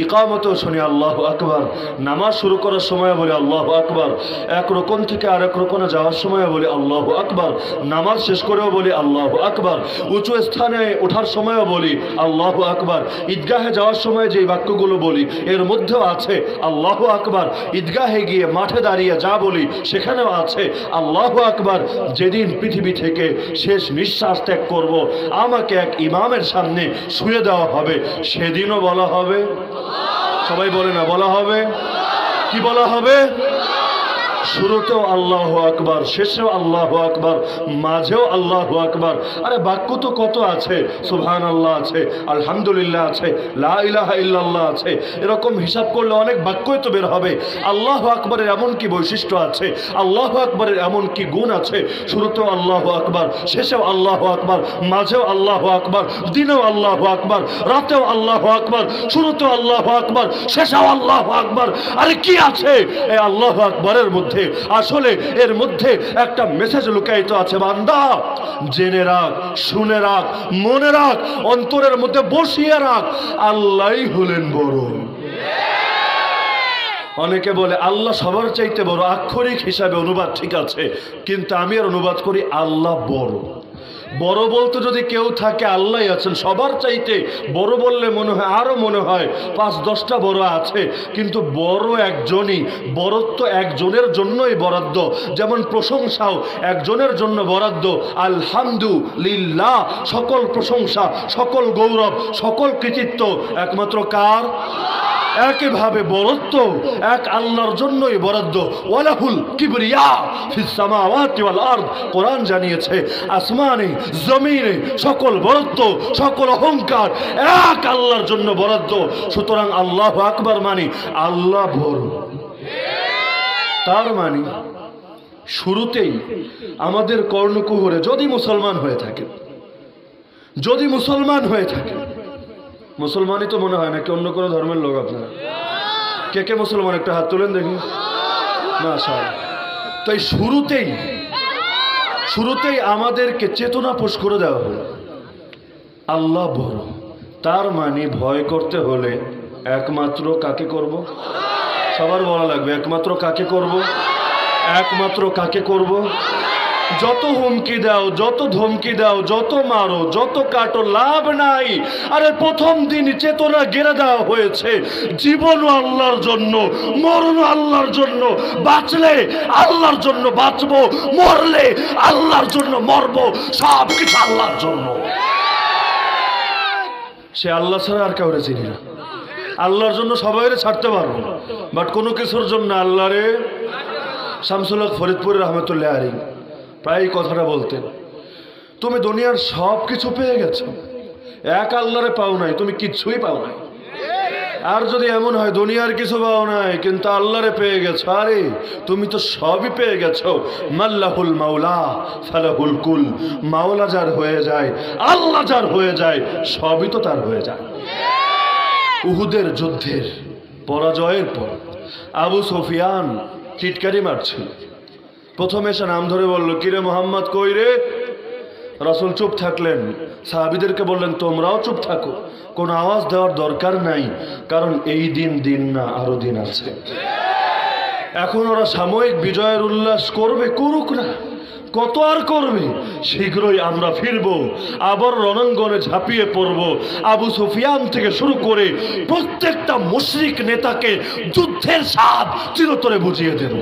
ইকামতেও শুনি আল্লাহু আকবার, নামাজ শুরু করার সময় বলি আল্লাহু আকবার, এক রোকন থেকে আরেক রোকনে যাওয়ার সময় বলি আল্লাহু আকবার, নামাজ শেষ করেও বলি আল্লাহু আকবার, উঁচু স্থানে ওঠার সময়ও বলি আল্লাহু আকবার, ঈদগাহে যাওয়ার সময় যে বাক্যগুলো বলি এর মধ্যেও আছে আল্লাহু আকবার। ঈদগাহে গিয়ে মাঠে দাঁড়িয়ে যা বলি সেখানেও আছে আল্লাহু আকবার। যেদিন পৃথিবী থেকে শেষ নিঃশ্বাস ত্যাগ করব, আমাকে এক ইমামের সামনে শুয়ে দেওয়া হবে, সেদিনও বলা হবে, সবাই বলে না, বলা হবে কি, বলা হবে শুরুতেও আল্লাহু আকবার, শেষেও আল্লাহু আকবার, মাঝেও আল্লাহু আকবার। আরে বাক্য তো কত আছে, সুবহানাল্লাহ আছে, আলহামদুলিল্লাহ আছে, লা ইলাহা ইল্লাল্লাহ আছে, এরকম হিসাব করলে অনেক বাক্যই তো বের হবে। আল্লাহু আকবারের এমন কি বৈশিষ্ট্য আছে, আল্লাহু আকবারের এমন কি গুণ আছে, শুরুতেও আল্লাহু আকবার, শেষেও আল্লাহু আকবার, মাঝেও আল্লাহু আকবার, দিনেও আল্লাহু আকবার, রাতেও আল্লাহু আকবার, শুরুতেও আল্লাহু আকবার, শেষেও আল্লাহু আকবার। আরে কি আছে এই আল্লাহু আকবারের মধ্যে? আসলে এর মধ্যে একটা মেসেজ লুকায়িত আছে। বান্দা জেনে রাখ, শুনে রাখ, মনে রাখ, অন্তরের মধ্যে বসিয়ে রাখ, আল্লাহই হলেন বড়। অনেকে বলে আল্লাহ সবার চাইতে বড়, আক্ষরিক হিসাবে অনুবাদ ঠিক আছে, কিন্তু আমি আর অনুবাদ করি আল্লাহ বড়। বড় বলতে যদি কেউ থাকে আল্লাহ আছেন, সবার চাইতে বড় বললে মনে হয় আরো মনে হয় ৫-১০টা বড় আছে, কিন্তু বড় একজনই, বড়ত্ব একজনের জন্যই বরাদ্দ। যেমন প্রশংসাও একজনের জন্য বরাদ্দ, আলহামদুলিল্লাহ, সকল প্রশংসা, সকল গৌরব, সকল কৃতিত্ব একমাত্র কার? একইভাবে বরত্ব এক আল্লাহর জন্যই বরাদ্দ। ওয়ালাহুল কিবরিয়া ফিস সামাওয়াতি ওয়াল আরদ, কোরআন জানিয়েছে আসমানে জমিনে সকল বরত্ব সকল অহংকার এক আল্লাহর জন্য বরাদ্দ। সুতরাং আল্লাহু আকবার মানে আল্লাহ বড়। তার মানে শুরুতেই আমাদের কর্ণকুহরে যদি মুসলমান হয়ে থাকে, যদি মুসলমান হয়ে থাকে, মুসলমানই তো মনে হয় নাকি অন্য কোনো ধর্মের লোক? আপনারা কে কে মুসলমান একটা হাত তুলেন দেখি। মাশাআল্লাহ। তো এই শুরুতেই আমাদেরকে চেতনা পোষ করে দেওয়া হলো আল্লাহ বড়। তার মানে ভয় করতে হলে একমাত্র কাকে করব? সবার বলা লাগবে একমাত্র কাকে করব? একমাত্র কাকে করব? যত হুমকি দাও, যত ধমকি দাও, যত মারো, যত কাটো, লাভ নাই। আরে প্রথম দিন চেতনা গেড়ে দেওয়া হয়েছে জীবনও আল্লাহর জন্য, মরণও আল্লাহর জন্য। বাঁচলে আল্লাহর জন্য বাঁচবো, মরলে আল্লাহর জন্য মরবো, সব কিছু আল্লাহর জন্য। সে আল্লাহ ছাড়া আর কাউরে চিনি না। আল্লাহর জন্য সবাইরে ছাড়তে পারবো, বাট কোনো কিছুর জন্য আল্লাহরে। শামসুল হক ফরিদপুর রহমতুল্লাহ আলাইহি প্রায় কথাটা বলতেন, তুমি দুনিয়ার সব কিছু পেয়ে গেছো, এক আল্লাহরে পাও নাই, তুমি কিচ্ছুই পাও নাই। আর যদি এমন হয় দুনিয়ার কিছু পাও নাই কিন্তু আল্লাহরে পেয়ে গেছো, আরে তুমি তো সবই পেয়ে গেছো। মাল্লাহুল মাওলা ফালাহুল কুল, মাওলা যার হয়ে যায়, আল্লাহ যার হয়ে যায়, সবই তো তার হয়ে যায়। উহুদের যুদ্ধের পরাজয়ের পর আবু সুফিয়ান টিটকারি মারছিল। প্রথমে সে নাম ধরে বলল, কিরে মোহাম্মদ কই রে? রাসূল চুপ থাকলেন। সাহাবীদেরকে বললেন, তোমরাও চুপ থাকো, কোনো আওয়াজ দেওয়ার দরকার নাই, কারণ এই দিন না, আরো দিন আছে। এখন ওরা সাময়িক বিজয়ের উল্লাস করবে, করুক না, কত আর করবে। শীঘ্রই আমরা ফিরবো, আবার রণাঙ্গনে ঝাঁপিয়ে পড়ব। আবু সুফিয়ান থেকে শুরু করে প্রত্যেকটা মুশরিক নেতাকে যুদ্ধের স্বাদ চিরতরে বুঝিয়ে দেব।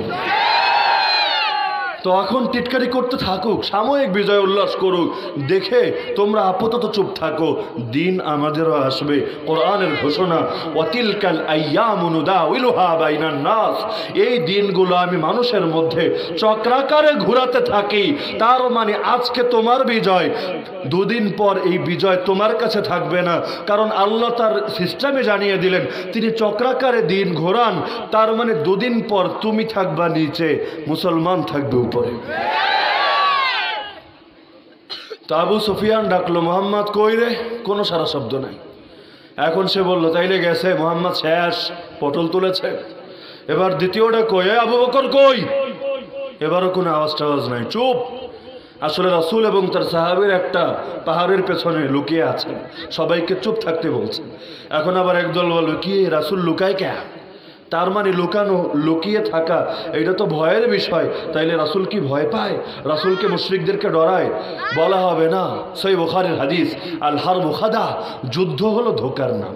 তো এখন টিটকারি করতে থাকুক, সাময়িক বিজয় উল্লাস করুক, দেখে তোমরা আপাতত চুপ থাকো, দিন আমাদেরও আসবে। কোরআনের ঘোষণা, ওয়াতিলকাল আইয়ামু নুদাউলুহা বাইনান নাস, এই দিনগুলো আমি মানুষের মধ্যে চক্রাকারে ঘোরাতে থাকি। তার মানে আজকে তোমার বিজয়, দুদিন পর এই বিজয় তোমার কাছে থাকবে না, কারণ আল্লাহ তার সিস্টেমে জানিয়ে দিলেন তিনি চক্রাকারে দিন ঘোরান। তার মানে দুদিন পর তুমি থাকবা নিচে, মুসলমান থাকবে উপরে। তো আবু সুফিয়ান ডাকলো, মোহাম্মদ কই রে? কোনো সারা শব্দ নাই। এখন সে বলল, তাইলে গেছে মোহাম্মদ, শেষ, পটল তুলেছে। এবার দ্বিতীয়টা কই? আবু বকর কই? এবারও কোনো আওয়াজ টাওয়াজ নাই, চুপ। আসলে রাসূল এবং তার সাহাবীর একটা পাহাড়ের পেছনে লুকিয়ে আছে, সবাইকে চুপ থাকতে বলছে। এখন আবার একদল বলবে, কি রাসূল লুকায় কে? তার মানে লুকানো, লুকিয়ে থাকা, এটা তো ভয়ের বিষয়। তাইলে রাসূল কি ভয় পায়? রাসূলকে মুশরিকদেরকে ডরায়? বলা হবে না। সহিহ বুখারীর হাদিস, আল হারবু খাদা, যুদ্ধ হলো ধোঁকার নাম।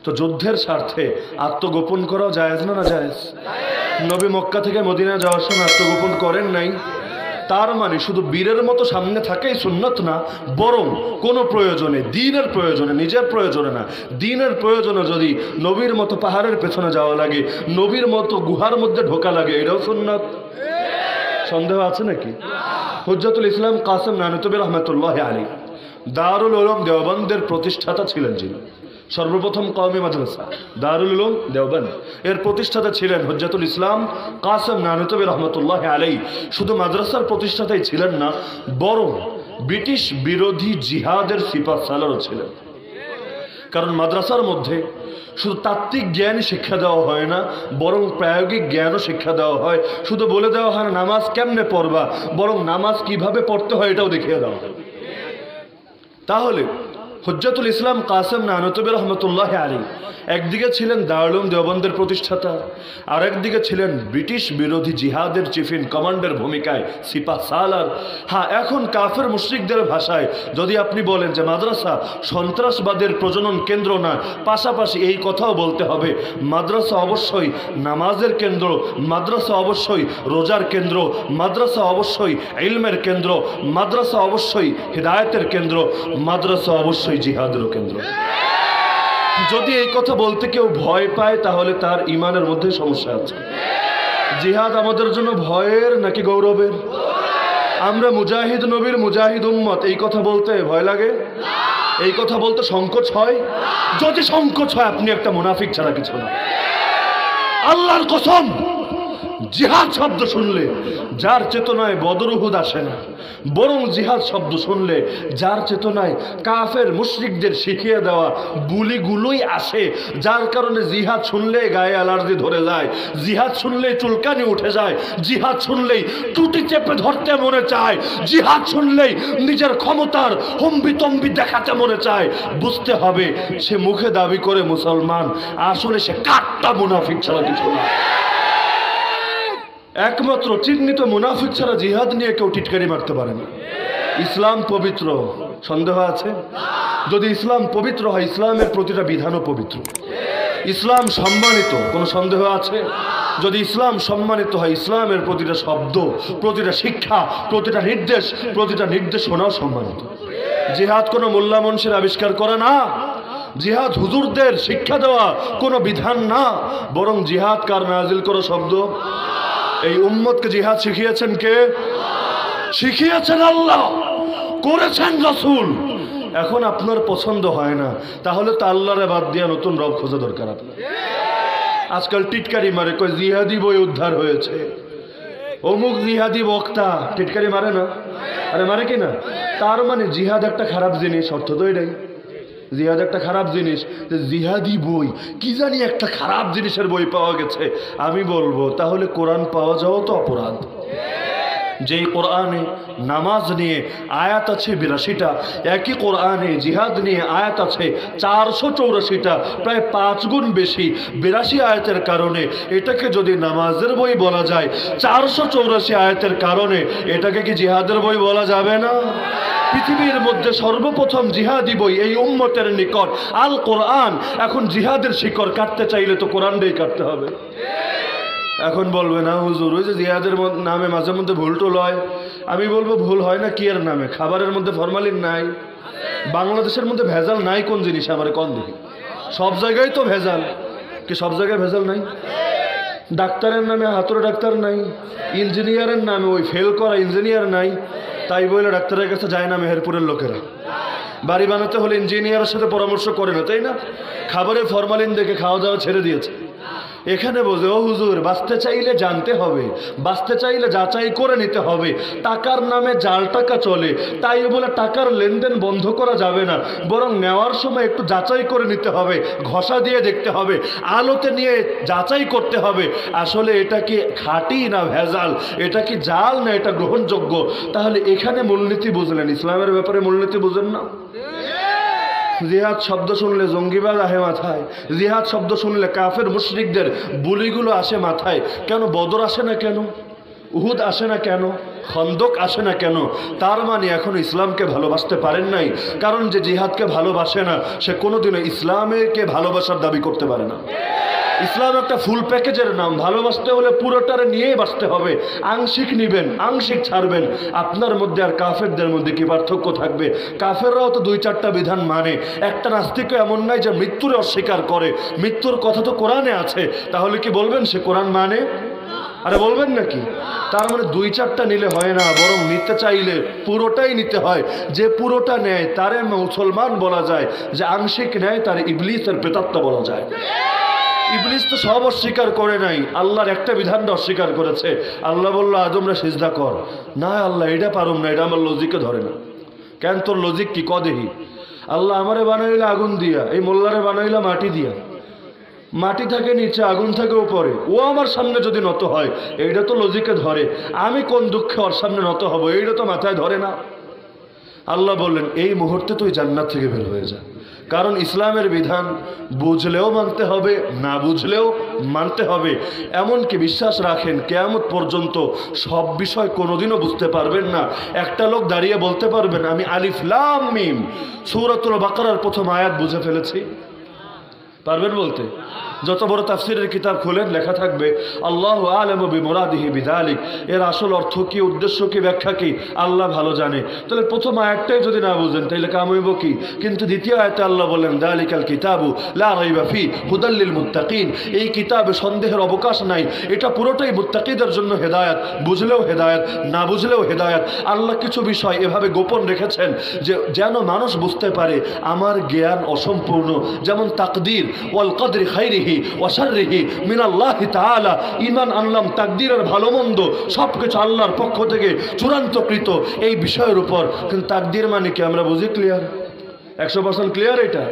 তো যুদ্ধের স্বার্থে আত্মগোপন করাও জায়েজ না? না জায়েজ? নবী মক্কা থেকে মদিনা যাওয়ার সময় আত্মগোপন করেন নাই। তার মানে শুধু বীরের মতো সামনে থাকাই সুন্নত না, বরং কোনো প্রয়োজনে, দিনের প্রয়োজনে, নিজের প্রয়োজনে না, দিনের প্রয়োজনে যদি নবীর মতো পাহাড়ের পেছনে যাওয়া লাগে, নবীর মতো গুহার মধ্যে ঢোকা লাগে, এটাও সুন্নত। সন্দেহ আছে নাকি? হুজ্জাতুল ইসলাম কাসেম নানুতুবি রহমতুল্লাহ আলী দারুল উলুম দেওবন্দের প্রতিষ্ঠাতা ছিলেন যিনি, সর্বপ্রথম কওমি মাদ্রাসা দারুল উলুম দেওবন্দ, এর প্রতিষ্ঠাতা ছিলেন হুজ্জাতুল ইসলাম কাসেম নানুতুবি রহমতুল্লাহ আলী। শুধু মাদ্রাসার প্রতিষ্ঠাতাই ছিলেন না, বরং ব্রিটিশ বিরোধী জিহাদের সিপাহসালারও ছিলেন। কারণ মাদ্রাসার মধ্যে শুধু তাত্ত্বিক জ্ঞান শিক্ষা দেওয়া হয় না, বরং প্রায়োগিক জ্ঞানও শিক্ষা দেওয়া হয়। শুধু বলে দেওয়া হয় না নামাজ কেমনে পড়বা, বরং নামাজ কিভাবে পড়তে হয় এটাও দেখিয়ে দেওয়া হয়। তাহলে হুজ্জাতুল ইসলাম কাসেম নানুতুবি রহমতুল্লাহ আলী একদিকে ছিলেন দারুল উলুম দেওবন্দের প্রতিষ্ঠাতা, আর একদিকে ছিলেন ব্রিটিশ বিরোধী জিহাদের চিফ ইন কমান্ডের ভূমিকায় সিপাহ সালার। হ্যাঁ, এখন কাফের মুশরিকদের ভাষায় যদি আপনি বলেন যে মাদ্রাসা সন্ত্রাসবাদের প্রজনন কেন্দ্র না, পাশাপাশি এই কথাও বলতে হবে মাদ্রাসা অবশ্যই নামাজের কেন্দ্র, মাদ্রাসা অবশ্যই রোজার কেন্দ্র, মাদ্রাসা অবশ্যই ইলমের কেন্দ্র, মাদ্রাসা অবশ্যই হিদায়াতের কেন্দ্র, মাদ্রাসা অবশ্যই জিহাদেরও কেন্দ্র। যদি এই কথা বলতে কেউ ভয় পায় তাহলে তার ইমানের মধ্যে সমস্যা আছে। জিহাদ আমাদের জন্য ভয়ের নাকি গৌরবের? আমরা মুজাহিদ নবীর মুজাহিদ উম্মত, এই কথা বলতে ভয় লাগে? এই কথা বলতে সংকোচ হয়? যদি সংকোচ হয় আপনি একটা মুনাফিক ছাড়া কিছু না। আল্লাহর কসম, জিহাদ শব্দ শুনলে যার চেতনায় বদর উহুদ আসে না, বরং জিহাদ শব্দ শুনলে যার চেতনায় কাফের মুশরিকদের শিখিয়ে দেওয়া গুলিগুলোই আসে, যার কারণে জিহাদ শুনলেই গায়ে অ্যালার্জি ধরে যায়, জিহাদ শুনলেই চুলকানি উঠে যায়, জিহাদ শুনলেই টুটি চেপে ধরতে মনে চায়, জিহাদ শুনলেই নিজের ক্ষমতার হম্বিতম্বি দেখাতে মনে চায়, বুঝতে হবে সে মুখে দাবি করে মুসলমান, আসলে সে কাট্টা মুনাফিক ছাড়া কিছু না। একমাত্র চিহ্নিত মুনাফিক ছাড়া জিহাদ নিয়ে কেউ টিটকারি মারতে পারে না। ইসলাম পবিত্র, সন্দেহ আছে? যদি ইসলাম পবিত্র হয়, ইসলামের প্রতিটা বিধানও পবিত্র। ইসলাম সম্মানিত, কোনো সন্দেহ আছে? যদি ইসলাম সম্মানিত হয়, ইসলামের প্রতিটা শব্দ, প্রতিটা শিক্ষা, প্রতিটা নির্দেশনাও সম্মানিত। জিহাদ কোনো মোল্লা মনসের আবিষ্কার করা না, জিহাদ হুজুরদের শিক্ষা দেওয়া কোনো বিধান না, বরং জিহাদ কার নাজিল করা শব্দ? এই উম্মতকে জিহাদ শিখিয়েছেন কে? শিখিয়েছেন আল্লাহ, করেছেন রাসূল। এখন আপনার পছন্দ হয় না, তাহলে তো আল্লাহরে বাদ দিয়ে নতুন রব খোঁজা দরকার আপনার। আজকাল টিটকারি মারে, কই জিহাদি বই উদ্ধার হয়েছে, অমুক জিহাদি বক্তা, টিটকারি মারে না? আরে মারে কি না? তার মানে জিহাদ একটা খারাপ জিনিস, অর্থ তো এটাই। জিহাদ একটা খারাপ জিনিস, জিহাদি বই কি জানি একটা খারাপ জিনিসের বই পাওয়া গেছে। আমি বলবো তাহলে কোরআন পাওয়া যাওয়া তো অপরাধ। যেই কোরআনে নামাজ নিয়ে আয়াত আছে ৮২টা, একই কোরআনে জিহাদ নিয়ে আয়াত আছে ৪৮৪টা, প্রায় ৫ গুণ বেশি। ৮২ আয়াতের কারণে এটাকে যদি নামাজের বই বলা যায়, ৪৮৪ আয়াতের কারণে এটাকে কি জিহাদের বই বলা যাবে না? পৃথিবীর মধ্যে সর্বপ্রথম জিহাদি বই এই উম্মতের নিকট আল কোরআন। এখন জিহাদের শিকড় কাটতে চাইলে তো কোরআনটাই কাটতে হবে। এখন বলবে না হুজুর, ওই যে জিহাদের নামে মাঝে মধ্যে ভুল টুল হয়। আমি বলবো ভুল হয় না কি এর নামে? খাবারের মধ্যে ফরমালিন নাই? বাংলাদেশের মধ্যে ভেজাল নাই কোন জিনিস? আমার কোন দেখি? সব জায়গায় তো ভেজাল। কি সব জায়গায় ভেজাল নাই? ডাক্তারের নামে হাতুড়ে ডাক্তার নাই, ইঞ্জিনিয়ারের নামে ওই ফেল করা ইঞ্জিনিয়ার নাই, তাই বলে ডাক্তারের কাছে যায় না মেহেরপুরের লোকেরা। বাড়ি বানাতে হলে ইঞ্জিনিয়ারের সাথে পরামর্শ করে না, তাই না? খাবারে ফরমালিন দেখে খাওয়া দাওয়া ছেড়ে দিয়েছে। এখানে বোঝে, ও হুজুর, বাঁচতে চাইলে জানতে হবে, বাঁচতে চাইলে যাচাই করে নিতে হবে। টাকার নামে জাল টাকা চলে, তাই বলে টাকার লেনদেন বন্ধ করা যাবে না, বরং নেওয়ার সময় একটু যাচাই করে নিতে হবে, ঘষা দিয়ে দেখতে হবে, আলোতে নিয়ে যাচাই করতে হবে আসলে এটা কি খাঁটি না ভেজাল, এটা কি জাল না এটা গ্রহণযোগ্য। তাহলে এখানে মূলনীতি বুঝলেন, ইসলামের ব্যাপারে মূলনীতি বুঝেন না? জিহাদ শব্দ শুনলে জঙ্গিবাদ আসে মাথায়, জিহাদ শব্দ শুনলে কাফের মুশরিকদের বুলিগুলো আসে মাথায়। কেন বদর আসে না? কেন উহুদ আসে না? কেন খন্দক আসে না? কেন? তার মানে এখন ইসলামকে ভালোবাসতে পারেন নাই। কারণ যে জিহাদকে ভালোবাসে না সে কোনোদিনও ইসলামকে ভালোবাসার দাবি করতে পারে না। ইসলাম একটা ফুল প্যাকেজের নাম, ভালোবাসতে হলে পুরোটারে নিয়েই বাঁচতে হবে। আংশিক নিবেন, আংশিক ছাড়বেন। আপনার মধ্যে আর কাফেরদের মধ্যে কি পার্থক্য থাকবে? কাফেররাও তো ২-৪টা বিধান মানে। একটা নাস্তিকও এমন নাই যে মৃত্যুরে অস্বীকার করে, মৃত্যুর কথা তো কোরআনে আছে, তাহলে কি বলবেন সে কোরআন মানে? আরে বলবেন নাকি? তার মানে ২-৪টা নিলে হয় না, বরং নিতে চাইলে পুরোটাই নিতে হয়। যে পুরোটা নেয় তারে মুসলমান বলা যায়, যে আংশিক নেয় তার ইবলিসের প্রেতাত্মা বলা যায়। ইবলিস তো সব অস্বীকার করে নাই, আল্লাহর একটা বিধানটা অস্বীকার করেছে। আল্লাহ বলল আদমরা সিজদা কর, না আল্লাহ এটা পারুম না, এটা আমার লজিকে ধরে না। কেন তোর লজিক কি কদেহি? আল্লাহ আমারে বানাইলে আগুন দিয়া, এই মোল্লারে বানাইলা মাটি দিয়া, মাটি থাকে নিচে, আগুন থাকে উপরে, ও আমার সামনে যদি নত হয় এইটা তো লজিকে ধরে, আমি কোন দুঃখে ওর সামনে নত হব এইটা তো মাথায় ধরে না। আল্লাহ বললেন এই মুহূর্তে তুই জান্নাত থেকে বের হয়ে যা। কারণ ইসলামের বিধান বুঝলেও মানতে হবে, না বুঝলেও মানতে হবে। এমনকি বিশ্বাস রাখেন কিয়ামত পর্যন্ত সব বিষয় কোনোদিনও বুঝতে পারবেন না। একটা লোক দাঁড়িয়ে বলতে পারবেন আমি আলিফ লাম মিম সূরাতুল বাকারার প্রথম আয়াত বুঝে ফেলেছি, পারবেন বলতে? যত বড় তাফসীরের কিতাব খোলেন লেখা থাকবে আল্লাহু আ'লামু বিমুরাদিহি বিযালিক, এর আসল অর্থ কি, উদ্দেশ্য কি, ব্যাখ্যা কি আল্লাহ ভালো জানে। তাহলে প্রথম আয়াতটাই যদি না বুঝেন তাহলে কাম হইব কি? কিন্তু দ্বিতীয় আয়াতে আল্লাহ বলেন যালিকাল কিতাবু লা রাইবা ফি হুদাল লিল মুত্তাকিন, এই কিতাবে সন্দেহের অবকাশ নাই, এটা পুরোটাই মুত্তাকিদের জন্য হেদায়েত, বুঝলেও হেদায়েত, না বুঝলেও হেদায়েত। আল্লাহ কিছু বিষয় এভাবে গোপন রেখেছেন যে যেন মানুষ বুঝতে পারে আমার জ্ঞান অসম্পূর্ণ। যেমন তাকদীর, ওয়াল কদরি খাইরিহি ওয়া শাররিহি মিনাল্লাহি তাআলা, ঈমান আনলাম তাকদীরের ভালো মন্দ সবকিছু আল্লাহর পক্ষ থেকে চূড়ান্তকৃত এই বিষয়ের উপর। কিন্তু তাকদীর মানে কি আমরা বুঝি? ক্লিয়ার, 100% ক্লিয়ার এটা?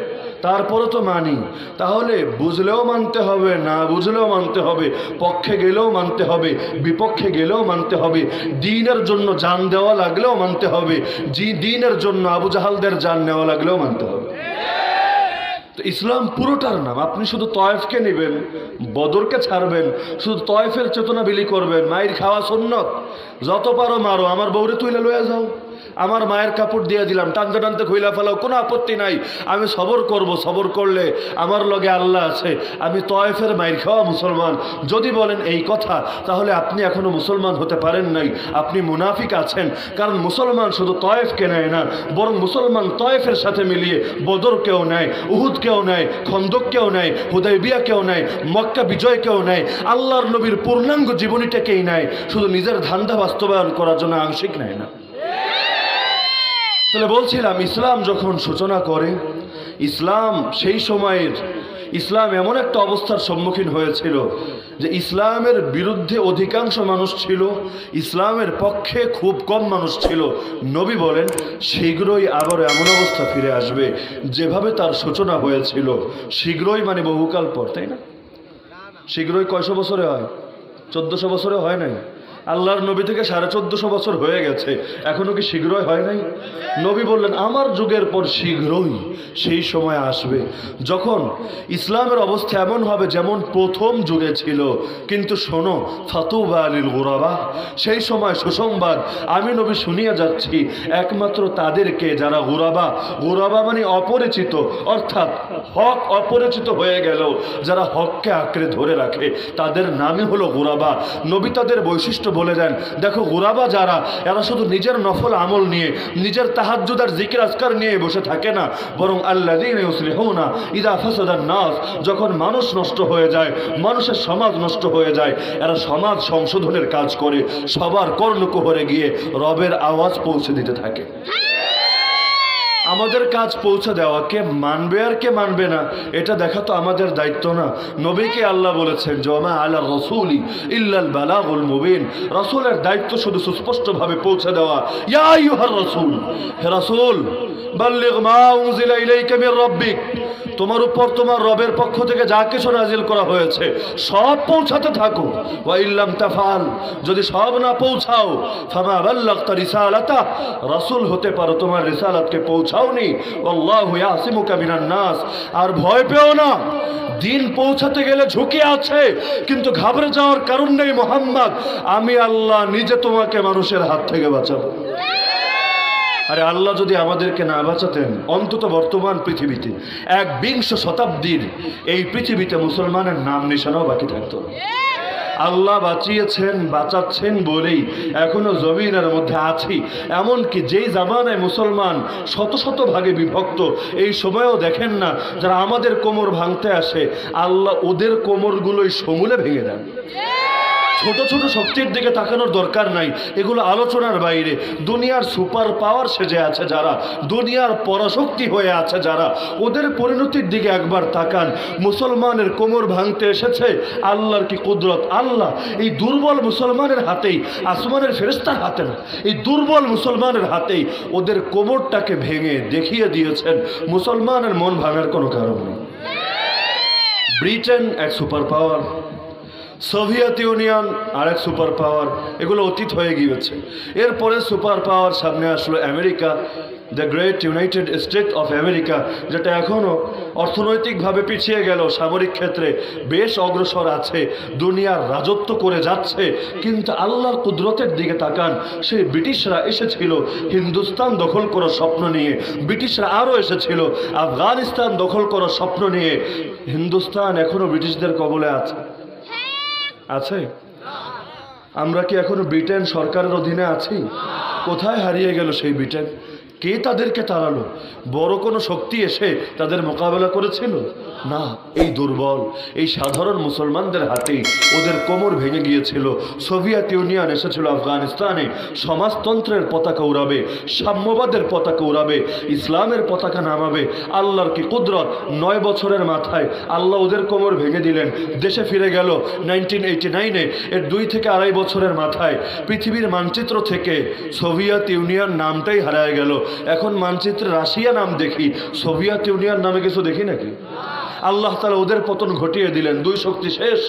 তারপরে তো মানি। তাহলে বুঝলেও মানতে হবে, না বুঝলেও মানতে হবে, পক্ষে গেলেও মানতে হবে, বিপক্ষে গেলেও মানতে হবে, দ্বীনের জন্য জান দেওয়া লাগলেও মানতে হবে, দ্বীনের জন্য আবু জাহালদের জান নেওয়া লাগলেও মানতে হবে। তো ইসলাম পুরোটার নাম। আপনি শুধু তয়েফকে নেবেন, বদরকে ছাড়বেন, শুধু তয়েফের চেতনা বিলি করবেন, মায়ের খাওয়া সুন্নত, যত পারো মারো, আমার বউরে তুইলে লয়ে যাও, আমার মায়ের কাপড় দিয়ে দিলাম, টানতে টানতে খুইলা ফেলাও, কোনো আপত্তি নাই, আমি সবর করব, সবর করলে আমার লগে আল্লাহ আছে, আমি তয়েফের মায়ের খাওয়া মুসলমান। যদি বলেন এই কথা তাহলে আপনি এখনো মুসলমান হতে পারেন নাই, আপনি মুনাফিক আছেন। কারণ মুসলমান শুধু তয়েফকে নেয় না, বরং মুসলমান তয়েফের সাথে মিলিয়ে বদরকেও নেয়, উহুদকেও নেয়, খন্দককেও নেয়, হুদাইবিয়াকেও নেয়, মক্কা বিজয়কেও নেয়, আল্লাহর নবীর পূর্ণাঙ্গ জীবনীটাকেই নেয়, শুধু নিজের ধান্দা বাস্তবায়ন করার জন্য আংশিক নেয় না। তাহলে বলছিলাম, ইসলাম যখন সূচনা করে, ইসলাম সেই সময়ের ইসলাম এমন একটা অবস্থার সম্মুখীন হয়েছিল যে ইসলামের বিরুদ্ধে অধিকাংশ মানুষ ছিল, ইসলামের পক্ষে খুব কম মানুষ ছিল। নবী বলেন শীঘ্রই আবার এমন অবস্থা ফিরে আসবে যেভাবে তার সূচনা হয়েছিল। শীঘ্রই মানে বহুকাল পর, তাই না? শীঘ্রই কয়শো বছরে হয়? 1400 বছরে হয় নাই? আল্লাহর নবী থেকে 1450 বছর হয়ে গেছে, এখনো কি শীঘ্রই হয় নাই? নবী বললেন আমার যুগের পর শীঘ্রই সেই সময় আসবে যখন ইসলামের অবস্থা এমন হবে যেমন প্রথম যুগে ছিল। কিন্তু শোনো, ফাতুবা লিল গুরাবা, সেই সময় সুসংবাদ আমি নবী শুনিয়ে যাচ্ছি একমাত্র তাদেরকে যারা গুরাবা, গুরাবা মানে অপরিচিত, অর্থাৎ হক অপরিচিত হয়ে গেল, যারা হককে আঁকড়ে ধরে রাখে তাদের নামই হলো গুরাবা। নবী তাদের বৈশিষ্ট্য বলে দেন, দেখো গুরাবা যারা, এরা শুধু নিজের নফল আমল নিয়ে, নিজের তাহাজ্জুদ আর জিকির আজকার নিয়ে বসে থাকে না, বরং আল্লাযীনা ইউসলিহুনা ইযা ফাসাদান নাস, যখন মানুষ নষ্ট হয়ে যায়, মানুষের সমাজ নষ্ট হয়ে যায়, এরা সমাজ সংশোধনের কাজ করে, সবার কর্ণকুহরে গিয়ে রবের আওয়াজ পৌঁছে দিতে থাকে। আমাদের কাজ পৌঁছে দেওয়া, কে মানবে আর কে মানবে না এটা দেখা তো আমাদের দায়িত্ব না। নবীকে আল্লাহ বলেছেন জমা আলা রাসূলি ইল্লাল বালাগুল মুবিন, রাসূলের দায়িত্ব শুধু সুস্পষ্টভাবে পৌঁছে দেওয়া। ইয়া আইয়ুহার রাসূল, হে রাসূল, বাল্লিগ মা উনজিলা ইলাইকা মির রাব্বিক, তোমার উপর তোমার রবের পক্ষ থেকে যা কিছু নাজিল করা হয়েছে সব পৌঁছাতে থাকো। ওয়া ইল্লাম তাফআল, যদি সব না পৌঁছাও, ফামা বাল্লাগতা রিসালাতা, রাসূল হতে পারো তোমার রিসালাতকে পৌঁছাওনি। আল্লাহু ইয়াসিমুকা মিনান নাস, আর ভয় পেও না, দিন পৌঁছাতে গেলে ঝুঁকি আছে, কিন্তু ঘাবড়ে যাওয়ার কারণ নেই মুহাম্মদ, আমি আল্লাহ নিজে তোমাকে মানুষের হাত থেকে বাঁচাবো। আরে আল্লাহ যদি আমাদেরকে না বাঁচাতেন, অন্তত বর্তমান পৃথিবীতে 21 শতাব্দীর এই পৃথিবীতে মুসলমানের নাম নিশানাও বাকি থাকতো। আল্লাহ বাঁচিয়েছেন, বাঁচাচ্ছেন বলেই এখনো জমিনের মধ্যে আছি। এমনকি যেই জামানায় মুসলমান শত শত ভাগে বিভক্ত, এই সময়েও দেখেন না যারা আমাদের কোমর ভাঙতে আসে, আল্লাহ ওদের কোমরগুলোই সমূলে ভেঙে দেন। ছোট ছোট শক্তির দিকে তাকানোর দরকার নাই, এগুলো আলোচনার বাইরে। দুনিয়ার সুপার পাওয়ার সেজে আছে যারা, দুনিয়ার পরাশক্তি হয়ে আছে যারা, ওদের পরিণতির দিকে একবার তাকান। মুসলমানের কোমর ভাঙতে এসেছে, আল্লাহর কি কুদরত! আল্লাহ এই দুর্বল মুসলমানের হাতেই, আসমানের ফেরেশতার হাতে না, এই দুর্বল মুসলমানের হাতেই ওদের কোমরটাকে ভেঙে দেখিয়ে দিয়েছেন মুসলমানের মন ভাঙার কোনো কারণ নেই। ব্রিটেন এক সুপার পাওয়ার, সোভিয়েত ইউনিয়ন আরেক সুপার পাওয়ার, এগুলো অতীত হয়ে গিয়েছে। এরপরে সুপার পাওয়ার সামনে আসলো America, the great United state of America, যেটা এখনও অর্থনৈতিকভাবে পিছিয়ে গেল, সামরিক ক্ষেত্রে বেশ অগ্রসর আছে, দুনিয়ার রাজত্ব করে যাচ্ছে। কিন্তু আল্লাহর কুদরতের দিকে তাকান, সেই ব্রিটিশরা এসেছিল হিন্দুস্তান দখল করার স্বপ্ন নিয়ে, ব্রিটিশরা আরও এসেছিল আফগানিস্তান দখল করার স্বপ্ন নিয়ে। হিন্দুস্তান এখনও ব্রিটিশদের কবলে আছে। আছে? আমরা কি এখনো ব্রিটেন সরকারের অধীনে আছি? কোথায় হারিয়ে গেল সেই ব্রিটেন? কে তাদেরকে তাড়ালো? বড় কোনো শক্তি এসে তাদের মোকাবেলা করেছিল? না, এই দুর্বল, এই সাধারণ মুসলমানদের হাতেই ওদের কোমর ভেঙে গিয়েছিল। সোভিয়েত ইউনিয়ন এসেছিল আফগানিস্তানে, সমাজতন্ত্রের পতাকা উড়াবে, সাম্যবাদের পতাকা উড়াবে, ইসলামের পতাকা নামাবে। আল্লাহর কি কুদরত! 9 বছরের মাথায় আল্লাহ ওদের কোমর ভেঙে দিলেন, দেশে ফিরে গেল 1989-এ। এর 2 থেকে 2.5 বছরের মাথায় পৃথিবীর মানচিত্র থেকে সোভিয়েত ইউনিয়ন নামটাই হারায় গেল। এখন মানচিত্রে রাশিয়া নাম দেখি, সোভিয়েত ইউনিয়ন নামে কিছু দেখি নাকি? আল্লাহ তাআলা ওদের পতন ঘটিয়ে দিলেন। 2 শক্তি শেষ।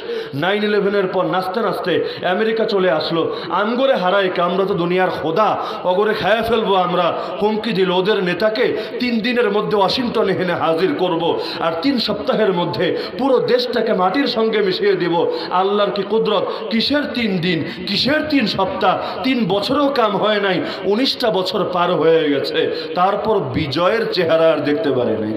9/11-এর পর নাচতে নাচতে আমেরিকা চলে আসলো। আমগরে হারাই কে, আমরা তো দুনিয়ার খোদা, অগরে খায়া ফেলবো আমরা। হুমকি দিল ওদের নেতাকে 3 দিনের মধ্যে ওয়াশিংটনে এনে হাজির করব, আর 3 সপ্তাহের মধ্যে পুরো দেশটাকে মাটির সঙ্গে মিশিয়ে দিব। আল্লাহর কি কুদরত! কিসের 3 দিন, কিসের 3 সপ্তাহ? 3 বছরেও কাম হয় নাই, 19টা বছর পার হয়ে গেছে, তারপর বিজয়ের চেহারা আর দেখতে পারেনি।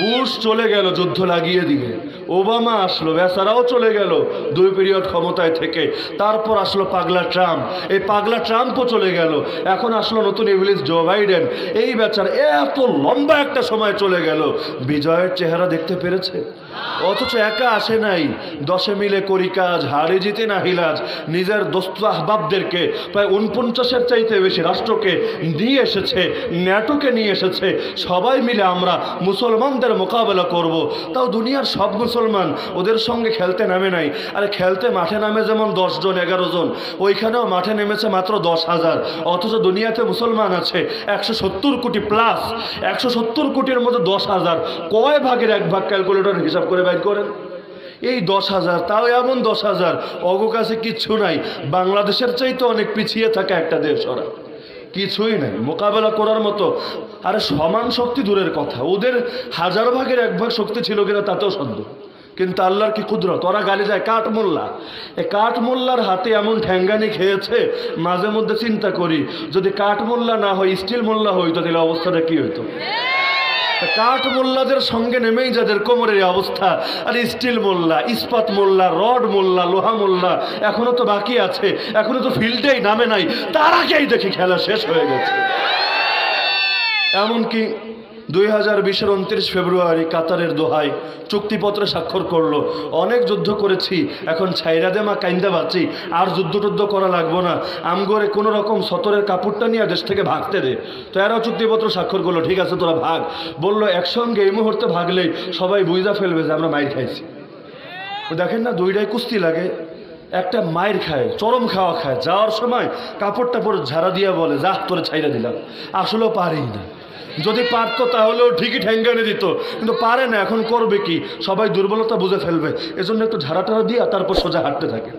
বুশ চলে গেল, যুদ্ধ লাগিয়ে দিলে। ওবামা আসলো, বেচারাও চলে গেল 2 পিরিয়ড ক্ষমতায় থেকে। তারপর আসলো পাগলা ট্রাম্প, এই পাগলা ট্রাম্পও চলে গেল। এখন আসলো নতুন ইবলিস জো বাইডেন। এই বেচারা এত লম্বা একটা সময় চলে গেল, বিজয়ের চেহারা দেখতে পেরেছে? অথচ একা আসে নাই, 10 মিলে করি কাজ, হারে জিতে না হিলাজ। নিজের দোস্ত আহবাবদেরকে, প্রায় 49-এর চাইতে বেশি রাষ্ট্রকে নিয়ে এসেছে, ন্যাটোকে নিয়ে এসেছে। সবাই মিলে আমরা মুসলমানদের মোকাবেলা করব। তাও দুনিয়ার সব মুসলমান ওদের সঙ্গে খেলতে নামে নাই। আরে খেলতে মাঠে নামে যেমন 10 জন 11 জন, ওইখানেও মাঠে নেমেছে মাত্র 10,000। অথচ দুনিয়াতে মুসলমান আছে 170 কোটি প্লাস। 170 কোটির মধ্যে 10,000, কয় ভাগের 1 ভাগ ক্যালকুলেটর হিসাব করে বাইর করেন। এই 10,000, তাও এমন 10,000 অগো কাছে কিচ্ছু নাই। বাংলাদেশের চাইতে অনেক পিছিয়ে থাকে একটা দেশ, ওরা কিছুই নাই মোকাবেলা করার মতো। আরে সমান শক্তি দূরের কথা, ওদের 1000 ভাগের 1 ভাগ শক্তি ছিল কিনা তাতেও সন্দেহ। কিন্তু আল্লাহর কি কুদরত! ওরা গালি যায় কাঠমোল্লা। এই কাঠমোল্লার হাতে এমন ঠ্যাঙ্গানি খেয়েছে, মাঝে মধ্যে চিন্তা করি যদি কাঠমোল্লা না হয় স্টিল মোল্লা হইতো, তাহলে অবস্থাটা কি হইতো? কাঠ মোল্লাদের সঙ্গে নেমেই যাদের কোমরের অবস্থা, আর স্টিল মোল্লা, ইস্পাত মোল্লা, রড মোল্লা, লোহা মোল্লা এখনো তো বাকি আছে, এখনো তো ফিল্ডেই নামে নাই, তার আগেই দেখি খেলা শেষ হয়ে গেছে। এমনকি 2020-এর 29 ফেব্রুয়ারি কাতারের দোহায় চুক্তিপত্রে স্বাক্ষর করলো। অনেক যুদ্ধ করেছি, এখন ছাইরা দে মা কাইন্দা বাঁচি, আর যুদ্ধ করা লাগবো না, আমগরে কোনো রকম সতরের কাপড়টা নিয়ে দেশ থেকে ভাগতে দে। তো এরাও চুক্তিপত্র স্বাক্ষর করলো, ঠিক আছে তোরা ভাগ। বললো একসঙ্গে এই মুহূর্তে ভাগলেই সবাই বুঝা ফেলবে যে আমরা মাইর খাইছি। দেখেন না, 2টাই কুস্তি লাগে, একটা মায়ের খায়, চরম খাওয়া খায়। যাওয়ার সময় কাপড়টা পরে ঝাড়া দিয়া বলে যা তোরে ছাইরা দিলাম। আসলেও পারেই না, যদি পারতো তাহলেও ঠিকই ঠ্যাঙ্গানে দিত, কিন্তু পারে না। এখন করবে কি? সবাই দুর্বলতা বুঝে ফেলবে, এজন্য একটু ঝাড়াটারা দিয়া তারপর সোজা হাঁটতে থাকে।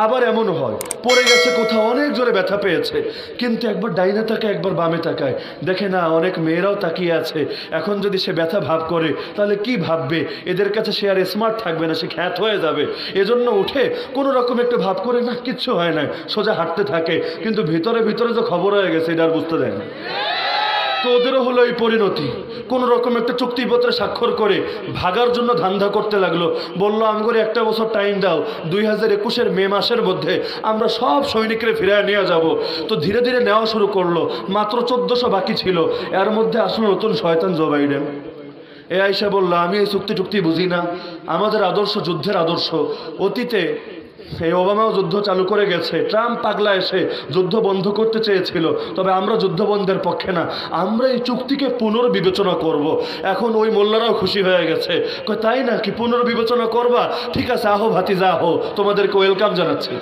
আবার এমনও হয় পড়ে গেছে কোথাও, অনেক জোরে ব্যথা পেয়েছে, কিন্তু একবার ডাইনে তাকায় একবার বামে তাকায়, দেখে না অনেক মেয়েরাও তাকিয়ে আছে। এখন যদি সে ব্যথা ভাব করে তাহলে কি ভাববে? এদের কাছে সে আর স্মার্ট থাকবে না, সে খ্যাত হয়ে যাবে। এজন্য উঠে কোনো রকম একটু ভাব করে না কিচ্ছু হয় না, সোজা হাঁটতে থাকে। কিন্তু ভিতরে ভিতরে যে খবর হয়ে গেছে এটা আর বুঝতে দেয় না। তো ওদেরও হলো এই পরিণতি। কোনো রকম একটা চুক্তিপত্রে স্বাক্ষর করে ভাগার জন্য ধান্দা করতে লাগলো। বললো আমগরে 1 বছর টাইম দাও, 2021-এর মে মাসের মধ্যে আমরা সব সৈনিকরে ফিরিয়ে নিয়ে যাব। তো ধীরে ধীরে নেওয়া শুরু করলো, মাত্র 1400 বাকি ছিল। এর মধ্যে আসলো নতুন শয়তান জো বাইডেন। এ আইসা বললো আমি এই চুক্তি বুঝি না, আমাদের আদর্শ যুদ্ধের আদর্শ। অতীতে এই ওবামাও যুদ্ধ চালু করে গেছে, ট্রাম্প পাগলা এসে যুদ্ধ বন্ধ করতে চেয়েছিল, তবে আমরা যুদ্ধ বন্ধের পক্ষে না, আমরা এই চুক্তিকে পুনর্বিবেচনা করব। এখন ওই মোল্লারাও খুশি হয়ে গেছে, তাই না কি পুনর্বিবেচনা করবা? ঠিক আছে, আহো ভাতিজা আহো, তোমাদেরকে ওয়েলকাম জানাচ্ছি।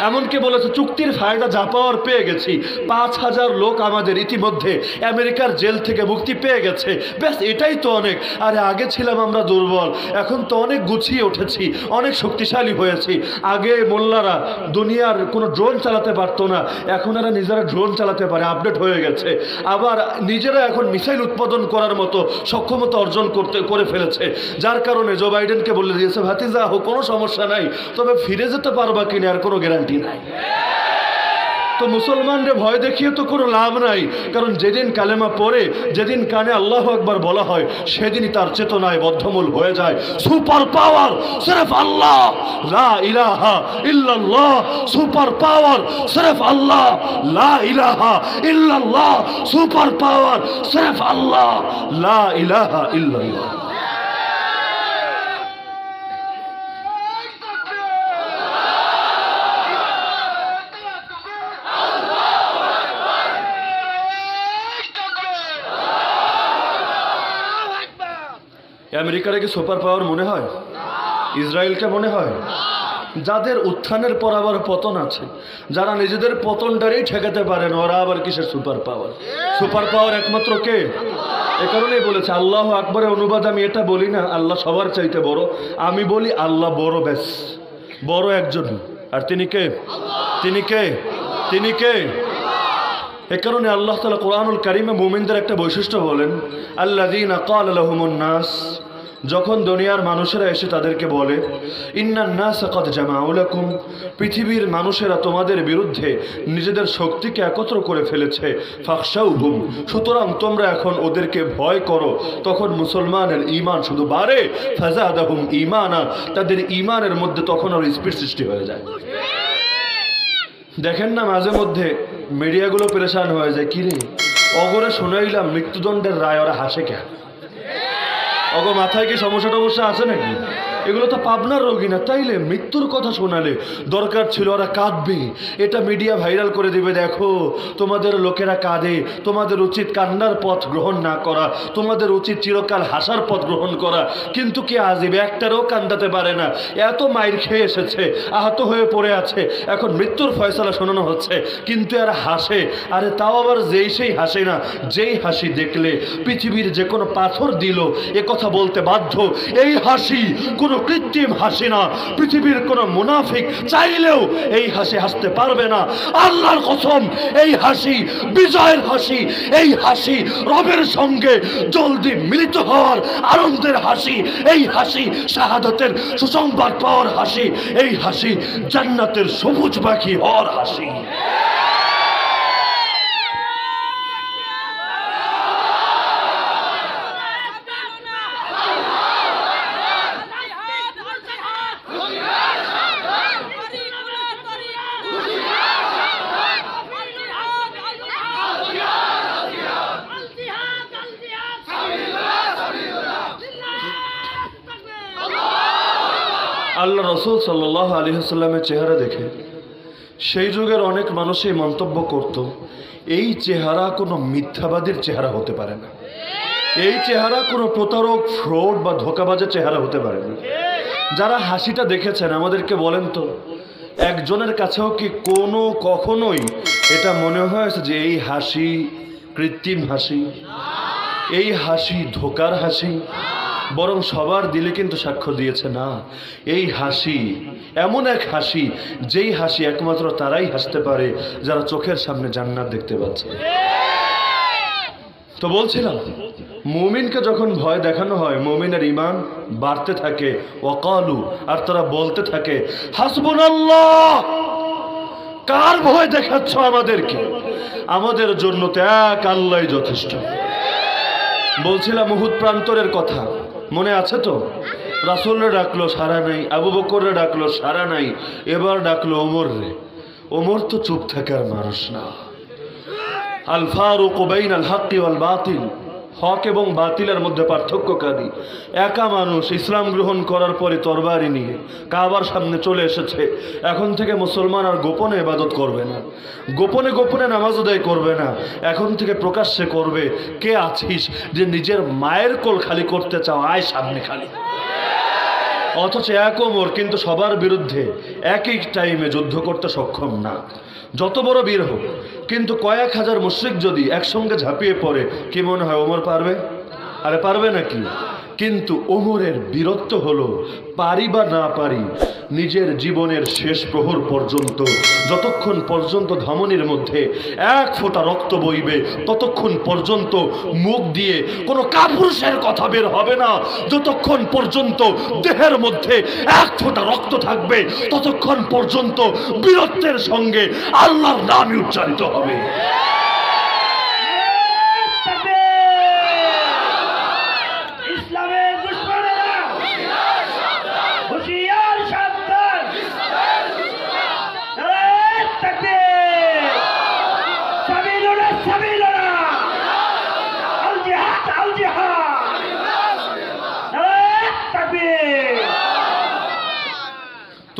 এমনকি বলেছে চুক্তির ফায়দা যা পাওয়ার পেয়ে গেছি, 5,000 লোক আমাদের ইতিমধ্যে আমেরিকার জেল থেকে মুক্তি পেয়ে গেছে, ব্যাস এটাই তো অনেক। আরে আগে ছিলাম আমরা দুর্বল, এখন তো অনেক গুছিয়ে উঠেছি, অনেক শক্তিশালী হয়েছি। আগে মোল্লারা দুনিয়ার কোনো ড্রোন চালাতে পারতো না, এখন এরা নিজেরা ড্রোন চালাতে পারে, আপডেট হয়ে গেছে। আবার নিজেরা এখন মিসাইল উৎপাদন করার মতো সক্ষমতা অর্জন করে ফেলেছে, যার কারণে জো বাইডেনকে বলে দিয়েছে ভাতিজা হোক কোনো সমস্যা নাই, তবে ফিরে যেতে পারবা কিনা আর কোনো গ্যারান্টি নাই। তো মুসলমানদের ভয় দেখিয়ে তো কোনো লাভ নাই, কারণ যেদিন কালেমা পড়ে, যেদিন কানে আল্লাহ আকবার বলা হয়, সেদিনই তার চেতনায় বদ্ধমূল হয়ে যায়। সুপার পাওয়ার সির্ফ আল্লাহ, লা ইলাহা ইল্লাল্লাহ। সুপার পাওয়ার সির্ফ আল্লাহ, লা ইলাহা ইল্লাল্লাহ। সুপার পাওয়ার সির্ফ আল্লাহ, লা ইলাহা ইল্লাল্লাহ। আমেরিকার কি সুপার পাওয়ার মনে হয়? ইসরায়েলকে মনে হয়? যাদের উত্থানের পর আবার পতন আছে, যারা নিজেদের পতনটারই ঠেকাতে পারেন, ওরা আবার কিসের সুপার পাওয়ার? সুপার পাওয়ার একমাত্র কে? এ কারণেই বলেছে আল্লাহ আকবরের অনুবাদ আমি এটা বলি না আল্লাহ সবার চাইতে বড়, আমি বলি আল্লাহ বড়, ব্যাস বড় একজন। আর তিনি কে? তিনি কে? তিনি কে? এ কারণে আল্লাহ তাআলা কোরআনুল কারীমে মুমিনদের একটা বৈশিষ্ট্য বলেন, আল্লাযীনা ক্বালা লাহুমুন নাস, যখন দুনিয়ার মানুষেরা এসে তাদেরকে বলে ইন্নান নাস ক্বাদ জামাউ লাকুম, পৃথিবীর মানুষেরা তোমাদের বিরুদ্ধে নিজেদের শক্তিকে একত্র করে ফেলেছে, ফাখশাউহুম, সুতরাং তোমরা এখন ওদেরকে ভয় করো। তখন মুসলমানের ঈমান শুধু বাড়ে, ফাযাদাহুম ঈমানা, তাদের ঈমানের মধ্যে তখন আর স্পিড সৃষ্টি হয়ে যায়। দেখেন না মাঝে মধ্যে মিডিয়াগুলো পেরেশান হয়ে যায়, কিরে অগরে শোনাইলাম মৃত্যুদণ্ডের রায়, ওরা হাসে কেন? অগ মাথায় কি সমস্যা টমস্যা আছে নাকি? এগুলো তো পাবনার রোগী না, তাইলে মৃত্যুর কথা শোনালে দরকার ছিল ওরা কাঁদবে, এটা মিডিয়া ভাইরাল করে দিবে, দেখো তোমাদের লোকেরা কাঁদে, তোমাদের উচিত কান্নার পথ গ্রহণ না করা, তোমাদের উচিত চিরকাল হাসার পথ গ্রহণ করা। কিন্তু কি আজিব, একটারও কান্দাতে পারে না, এত মাইর খেয়ে এসেছে, আহত হয়ে পড়ে আছে, এখন মৃত্যুর ফয়সালা শোনানো হচ্ছে, কিন্তু এরা হাসে। আরে তাও আবার যেই সেই হাসে না, যেই হাসি দেখলে পৃথিবীর যে কোনো পাথর দিল এ কথা বলতে বাধ্য। এই হাসি কোনো কৃত্রিম হাসি না, পৃথিবীর কোনো মুনাফিক চাইলেও এই হাসি হাসতে পারবে না। আল্লাহর কসম, এই হাসি বিজয়ের হাসি, এই হাসি রবের সঙ্গে জলদি মিলিত হওয়ার আনন্দের হাসি, এই হাসি শাহাদাতের সুসংবাদ পাওয়ার হাসি, এই হাসি জান্নাতের সবুজ পাখি হওয়ার হাসি। আল্লাহ রসুল সাল্লাল্লাহু আলাইহি ওয়াসাল্লামের চেহারা দেখে সেই যুগের অনেক মানুষই মন্তব্য করত, এই চেহারা কোনো মিথ্যাবাদীর চেহারা হতে পারে না, এই চেহারা কোনো প্রতারক, ফ্রড বা ধোঁকাবাজের চেহারা হতে পারে না। যারা হাসিটা দেখেছেন আমাদেরকে বলেন তো, একজনের কাছেও কি কখনোই এটা মনে হয়েছে যে এই হাসি কৃত্রিম হাসি, এই হাসি ধোঁকার হাসি? বরং সবার দিলে কিন্তু সাক্ষ্য দিয়েছে না, এই হাসি এমন এক হাসি, যেই হাসি একমাত্র তারাই হাসতে পারে যারা চোখের সামনে জান্নাত দেখতে পাচ্ছে। তো বলছিলাম, মুমিনকে যখন ভয় দেখানো হয় মুমিনের ঈমান বাড়তে থাকে, ওয়াকালু, আর তারা বলতে থাকে হাসবুনাল্লাহ। কার ভয় দেখাচ্ছ আমাদেরকে? আমাদের জন্য তো এক আল্লাহই যথেষ্ট। বলছিলাম উহুদ প্রান্তরের কথা, মনে আছে তো? রাসূলরে ডাকলো সারা নাই, আবু বকররে ডাকলো সারা নাই, এবার ডাকলো ওমর রে। ওমর তো চুপ থাকার মানুষ না। আল ফারুক বাইনাল হক ওয়াল বাতিল, হক এবং বাতিলের মধ্যে পার্থক্যকারী। একা মানুষ ইসলাম গ্রহণ করার পরে তরবারি নিয়ে কাবার সামনে চলে এসেছে। এখন থেকে মুসলমান আর গোপনে ইবাদত করবে না, গোপনে গোপনে নামাজ আদায় করবে না, এখন থেকে প্রকাশ্যে করবে। কে আছিস যে নিজের মায়ের কোল খালি করতে চাও? আয় সামনে খালি। অথচ এক ওমর কিন্তু সবার বিরুদ্ধে একই টাইমে যুদ্ধ করতে সক্ষম না। যত বড় বীর হোক, কিন্তু কয়েক হাজার মুশরিক যদি একসঙ্গে ঝাঁপিয়ে পড়ে, কি মনে হয় ওমর পারবে? আরে পারবে নাকি? কিন্তু ওমরের বীরত্ব হলো, পারি বা না পারি, নিজের জীবনের শেষ প্রহর পর্যন্ত, যতক্ষণ পর্যন্ত ধমনীর মধ্যে এক ফোঁটা রক্ত বইবে, ততক্ষণ পর্যন্ত মুখ দিয়ে কোনো কাপুরুষের কথা বের হবে না। যতক্ষণ পর্যন্ত দেহের মধ্যে এক ফোঁটা রক্ত থাকবে, ততক্ষণ পর্যন্ত বীরত্বের সঙ্গে আল্লাহর নামই উচ্চারিত হবে।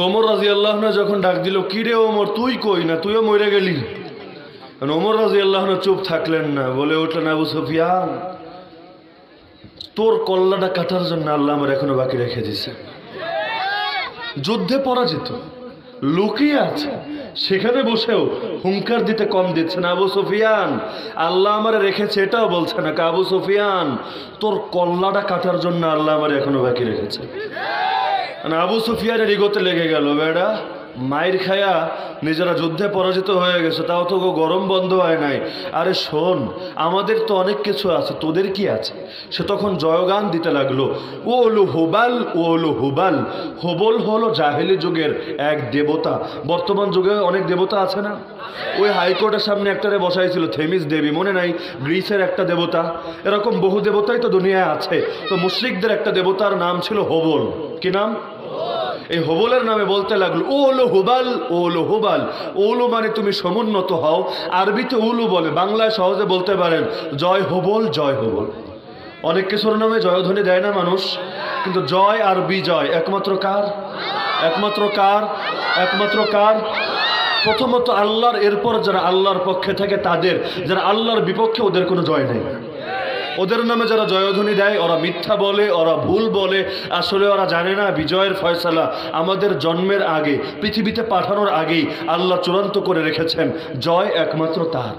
ওমর রাদিয়াল্লাহু আনহু যখন ডাক দিল, কি রে ওমর, তুই কই না, তুইও মরে গেলি? ওমর রাদিয়াল্লাহু আনহু চুপ থাকলেন না, বলে উঠলেন, আবু সুফিয়ান, তোর কল্লাটা কাটার জন্য আল্লাহ আমার এখনো বাকি রেখে দিয়েছে। যুদ্ধে পরাজিত, লুকিয়ে আছে, সেখানে বসেও হুঙ্কার দিতে কম দিচ্ছে না। আবু সুফিয়ান, আল্লাহ আমার রেখেছে এটাও বলছে না। আবু সুফিয়ান, তোর কল্লাটা কাটার জন্য আল্লাহ আমার এখনো বাকি রেখেছে। আবু সুফিয়ানের ইগোতে লেগে গেল, বেড়া মায়ের খায়া নিজেরা যুদ্ধে পরাজিত হয়ে গেছে, তাও তো গরম বন্ধ হয় নাই। আরে শোন, আমাদের তো অনেক কিছু আছে, তোদের কি আছে? সে তখন জয়গান দিতে লাগলো, ও হলো হুবাল, ও হলো হুবাল। হুবল হলো জাহেলি যুগের এক দেবতা, বর্তমান যুগে অনেক দেবতা আছে না? ওই হাইকোর্টের সামনে একটারে বসাইছিল থেমিস দেবী, মনে নাই? গ্রিসের একটা দেবতা। এরকম বহু দেবতাই তো দুনিয়ায় আছে। তো মুশরিকদের একটা দেবতার নাম ছিল হুবল। কি নাম? এই হুবলের নামে বলতে লাগলো, ও হলো হুবাল, ও হলো হুবাল। ওলু মানে তুমি সমুন্নত হও, আরবিতে উলু বলে, বাংলায় সহজে বলতে পারেন জয় হুবল, জয় হুবল। অনেক কিছুর নামে জয়ধ্বনি দেয় না মানুষ, কিন্তু জয় আর বিজয় একমাত্র কার? একমাত্র কার? একমাত্র কার? প্রথমত আল্লাহর, এরপর যারা আল্লাহর পক্ষে থাকে তাদের, যারা আল্লাহর বিপক্ষে ওদের কোনো জয় নেই। ওদের নামে যারা জয়ধ্বনি দেয় ওরা মিথ্যা বলে, ওরা ভুল বলে। আসলে ওরা জানে না বিজয়ের ফয়সালা আমাদের জন্মের আগে, পৃথিবীতে পাঠানোর আগেই আল্লাহ চূড়ান্ত করে রেখেছেন, জয় একমাত্র তার।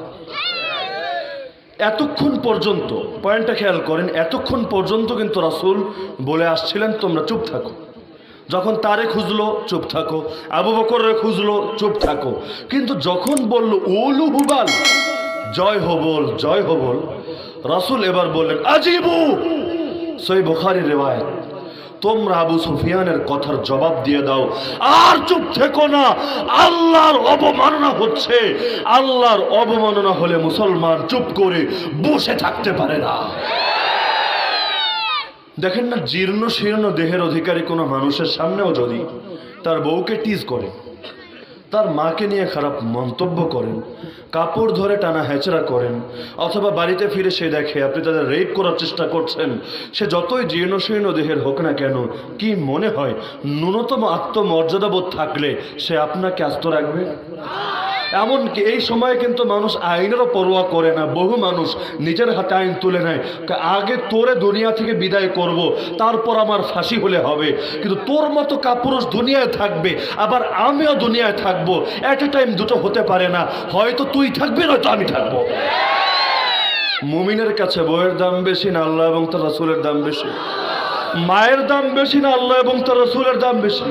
এতক্ষণ পর্যন্ত, পয়েন্টটা খেয়াল করেন, এতক্ষণ পর্যন্ত কিন্তু রাসূল বলে আসছিলেন তোমরা চুপ থাকো। যখন তারে খুঁজলো, চুপ থাকো। আবু বকরে খুঁজলো, চুপ থাকো। কিন্তু যখন বলল উলু হুবাল, জয় হবল, জয় হবল, রাসূল এবার বললেন আজিবু, সহিহ বুখারীর রিওয়ায়াত, তোমরা আবু সুফিয়ানের কথার জবাব দিয়ে দাও, আর চুপ থেকো না। আল্লাহর অবমাননা হচ্ছে। আল্লাহর অবমাননা হলে মুসলমান চুপ করে বসে থাকতে পারে না। দেখেন না, জীর্ণ শীর্ণ দেহের অধিকারী কোনো মানুষের সামনেও যদি তার বউকে টিজ করে, তার মাকে নিয়ে খারাপ মন্তব্য করেন, কাপড় ধরে টানা হেঁচড়া করেন, অথবা বাড়িতে ফিরে সে দেখে আপনি তাদের রেপ করার চেষ্টা করছেন, সে যতই জীর্ণ শীর্ণ দেহের হোক না কেন, কি মনে হয় ন্যূনতম আত্মমর্যাদাবোধ থাকলে সে আপনাকে আস্ত রাখবে? এমনকি এই সময়ে কিন্তু মানুষ আইনেরও পরোয়া করে না। বহু মানুষ নিজের হাতে আইন তুলে নেয়, আগে তোরে দুনিয়া থেকে বিদায় করব, তারপর আমার ফাঁসি হলে হবে। কিন্তু তোর মতো কাপুরুষ দুনিয়ায় থাকবে, আবার আমিও দুনিয়ায় থাকবো, এট এ টাইম দুটো হতে পারে না। হয়তো তুই থাকবি, নয়তো আমি থাকবো। মুমিনের কাছে বউয়ের দাম বেশি না আল্লাহ এবং তার রাসূলের দাম বেশি? মায়ের দাম বেশি না আল্লাহ এবং তার রাসূলের দাম বেশি?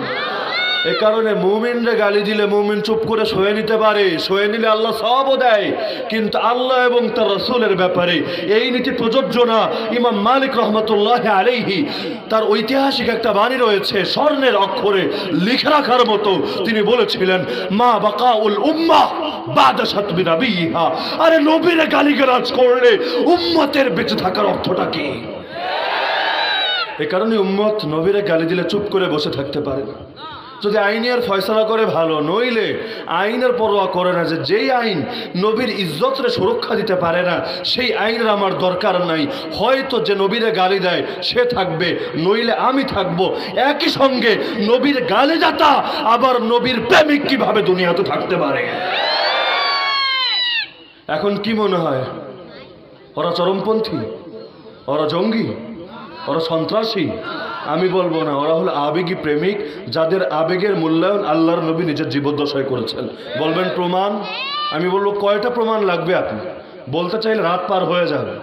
এ কারণে মুমিনরে গালি দিলে মুমিন চুপ করে সয়ে নিতে পারে, সয়ে নিলে আল্লাহ সওয়াবও দেয়। কিন্তু আল্লাহ এবং তার রাসূলের ব্যাপারে এই নীতি প্রযোজ্য না। ইমাম মালিক রাহমাতুল্লাহ আলাইহি তার ঐতিহাসিক একটা বাণী রয়েছে, স্বর্ণের অক্ষরে লিখে রাখার মতো। তিনি বলেছিলেন, মা বাকাউল উম্মাহ বাদা শাতমি নাবিয়্যিহা। আরে নবীরে গালিগালাজ করলে উম্মতের বেঁচে থাকার অর্থটা কি? এ কারণে উম্মত নবীরে গালি দিলে চুপ করে বসে থাকতে পারে না। যদি আইনের ফয়সালা করে ভালো, নইলে আইনের পরোয়া করে না। যে যেই আইন নবীর ইজ্জতরে সুরক্ষা দিতে পারে না, সেই আইনের আমার দরকার নাই। হয়তো যে নবীরে গালি দেয় সে থাকবে, নইলে আমি থাকবো। একই সঙ্গে নবীর গালি দাতা আবার নবীর প্রেমিক কিভাবে দুনিয়াতে থাকতে পারে? এখন কি মনে হয় ওরা চরমপন্থী, ওরা জঙ্গি, ওরা সন্ত্রাসী? আমি বলবো না, ওরা হলো আবেগী প্রেমিক, যাদের আবেগের মূল্যায়ন আল্লাহর নবী নিজের জীবদ্দশায় করেছেন। বলবেন প্রমাণ? আমি বলবো কয়টা প্রমাণ লাগবে? আপনি বলতে চাইলে রাত পার হয়ে যাবে।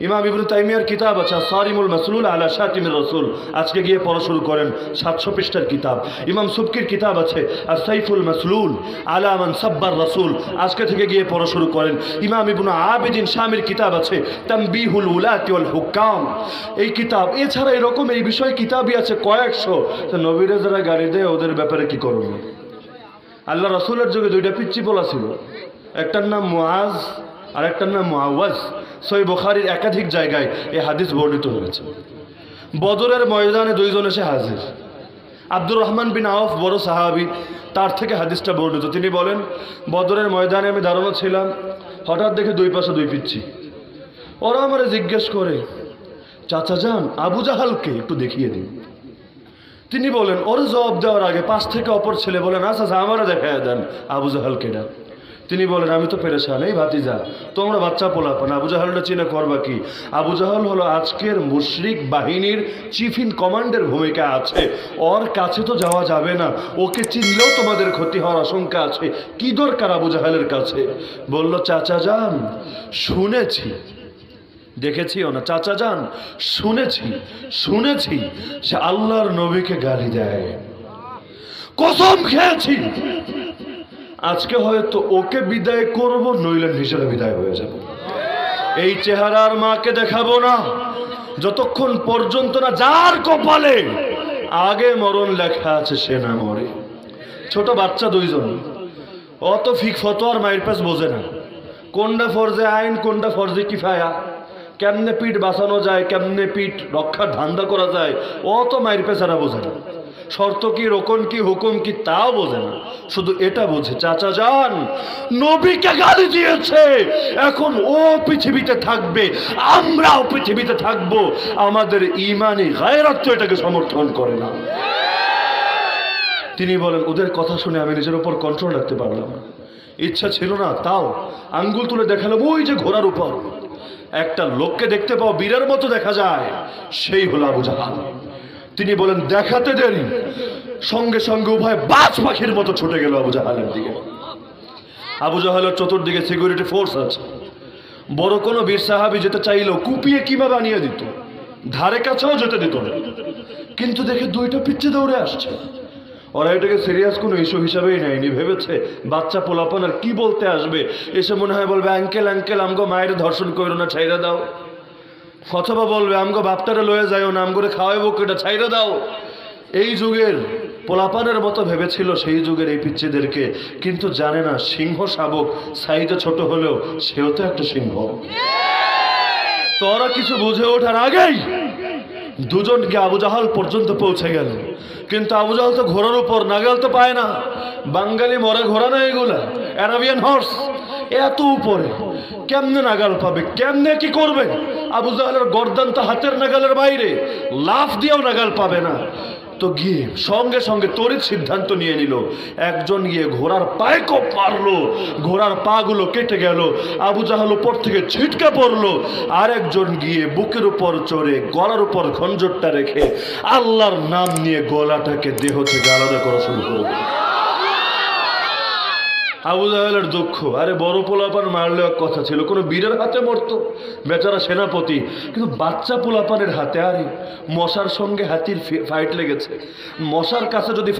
ইমাম ইবনে তাইমিয়ার কিতাব আছে সারিমুল মাসলুল আলা শাতিমির রাসূল, আজকে গিয়ে পড়া শুরু করেন, 700 পৃষ্ঠার কিতাব। ইমাম সুবকির কিতাব আছে আর-সাইফুল মাসলুল আলা মান সাব্বার রাসূল, আজকে থেকে গিয়ে পড়া শুরু করেন। ইমাম ইবনে আবিদিন শামির কিতাব আছে তানবিহুল উলাতি ওয়াল হুকাম, এই কিতাব। এছাড়া এরকম এই বিষয়ে কিতাবই আছে কয়েকশো। তো নবীরা যারা গালি দেয় ওদের ব্যাপারে কি করবে? আল্লাহ রাসূলের যুগে দুইটা পিচ্চি পোলা ছিল, একটার নাম মুআজ আর একটার নাম মুআওয়াজ। সহিহ বুখারীর একাধিক জায়গায় এই হাদিস বর্ণিত হয়েছে। বদরের ময়দানে দুইজন এসে হাজির। আব্দুর রহমান বিন আওফ বড় সাহাবী, তার থেকে হাদিসটা বর্ণিত। তিনি বলেন, বদরের ময়দানে আমি দাঁড়ানো ছিলাম, হঠাৎ দেখে দুই পাশে দুই পিচ্চি। ওরা আমারে জিজ্ঞেস করে, চাচা যান আবু জাহালকে একটু দেখিয়ে দিন। তিনি বলেন, ওর জবাব দেওয়ার আগে পাশ থেকে অপর ছেলে বলেন, আচ্ছা আমারে দেখাইয়া দেন আবু জাহালকে না। তিনি বলেন, আমি তো পেরেশান, এই ভাতিজা তোমরা বাচ্চা পোলাপান, আবু জাহালটা চিনে করবা কি? আবু জাহাল হলো আজকের মুশরিক বাহিনীর চিফ ইন কমান্ডের ভূমিকা আছে, ওর কাছে তো যাওয়া যাবে না, ওকে চিনলেও তোমাদের ক্ষতি হওয়ার আশঙ্কা আছে, কি দরকার আবু জাহালের কাছে? বলল, চাচা যান শুনেছি, দেখেছিও না, চাচা যান শুনেছি সে আল্লাহর নবীকে গালি দেয়, কসম খেয়েছি আজকে হয়তো ওকে বিদায় করব, নইলে নিজেরা বিদায় হয়ে যাব। এই চেহারার মাকে দেখাবো না যতক্ষণ পর্যন্ত না যার কপালে আগে মরণ লেখা আছে সে না মরে। ছোট বাচ্চা দুইজন, অত ফিক ফতোয়ার মায়ের পাশ বোঝে না, কোনটা ফরজে আইন কোনটা ফরজে কিফায়া, কেমনে পিঠ বাঁচানো যায়, কেমনে পিঠ রক্ষার ধান্দা করা যায়, অত মায়ের পেছারা বোঝে না। শর্ত কি, রোকন কি, হুকুম কি, তাও বোঝে না, শুধু এটা বোঝে চাচা যান নবীকে গালি দিয়েছে, এখন ও পৃথিবীতে থাকবে, আমরাও পৃথিবীতে থাকবো, আমাদের ইমানি গায়রাত তো এটাকে সমর্থন করে না। তিনি বলেন, ওদের কথা শুনে আমি নিজের উপর কন্ট্রোল রাখতে পারলাম না, ইচ্ছা ছিল না, তাও আঙ্গুল তুলে দেখালাম, ওই যে ঘোড়ার উপর একটা লোককে দেখতে পাও, বীরের মতো দেখা যায়, সেই হলো আবু জাহাল। তিনি বলেন, দেখাতে দেরি, সঙ্গে সঙ্গে উভয় বাজ পাখির মতো ছুটে গেল আবু জাহালের দিকে। আবু জাহালের চতুর্দিকে সিকিউরিটি ফোর্স আছে, বড় কোনো বীর সাহাবী যেতে চাইলেও কুপিয়ে কিভাবে বানিয়ে দিত, ধারে কাছেও যেতে দিত না। কিন্তু দেখে দুইটা পিচ্ছে দৌড়ে আসছে, ওরা এটাকে সিরিয়াস কোনো ইস্যু হিসাবেই নেয়নি, ভেবেছে বাচ্চা পোলাপান আর কি বলতে আসবে, এসে মনে হয় বলবে, আঙ্কেল আঙ্কেল আমগো মায়ের ধর্ষণ করো না, ছাইরা দাও, অথবা বলবে আমগো বাপটারে লয়ে যাও না, আমগরে খাওয়াইবো কেটা, ছাইরা দাও। এই যুগের পোলাপানের মতো ভেবেছিল সেই যুগের এই পিচ্চিদেরকে, কিন্তু জানে না সিংহ শাবক সাইজে ছোট হলেও সেও তো একটা সিংহ। তো ওরা কিছু বুঝে ওঠার আগেই দুজনকে আবু জাহাল পর্যন্ত পৌঁছে গেল। কিন্তু আবু জাহাল তো ঘোড়ার উপর, নাগাল তো পায় না, বাঙালি মরা ঘোড়া না এগুলা, অ্যারাবিয়ান হর্স, এত উপরে কেমনে নাগাল পাবে, কেমনে কি করবে? আবু জাহালের গর্দান তো হাতের নাগালের বাইরে, লাফ দিয়েও নাগাল পাবে না। তো গিয়ে সঙ্গে সঙ্গে তড়িৎ সিদ্ধান্ত নিয়ে নিল, একজন গিয়ে ঘোড়ার পায়ে কোপ মারলো, ঘোড়ার পা গুলো কেটে গেল, আবু জাহাল উপর থেকে ছিটকে পড়লো, আর একজন গিয়ে বুকের উপর চড়ে গলার উপর খঞ্জরটা রেখে আল্লাহর নাম নিয়ে গলাটাকে দেহ থেকে আলাদা করা শুরু করলো। আবু জাহেলের দুঃখ, আরে বড় পোলাপান মারলে এক কথা ছিল, কোনো বীরের হাতে মরতো, বেচারা সেনাপতি, কিন্তু বাচ্চা পোলাপানের হাতে। আরে মশার সঙ্গে হাতির ফাইট লেগেছে, মশার কাছে যদি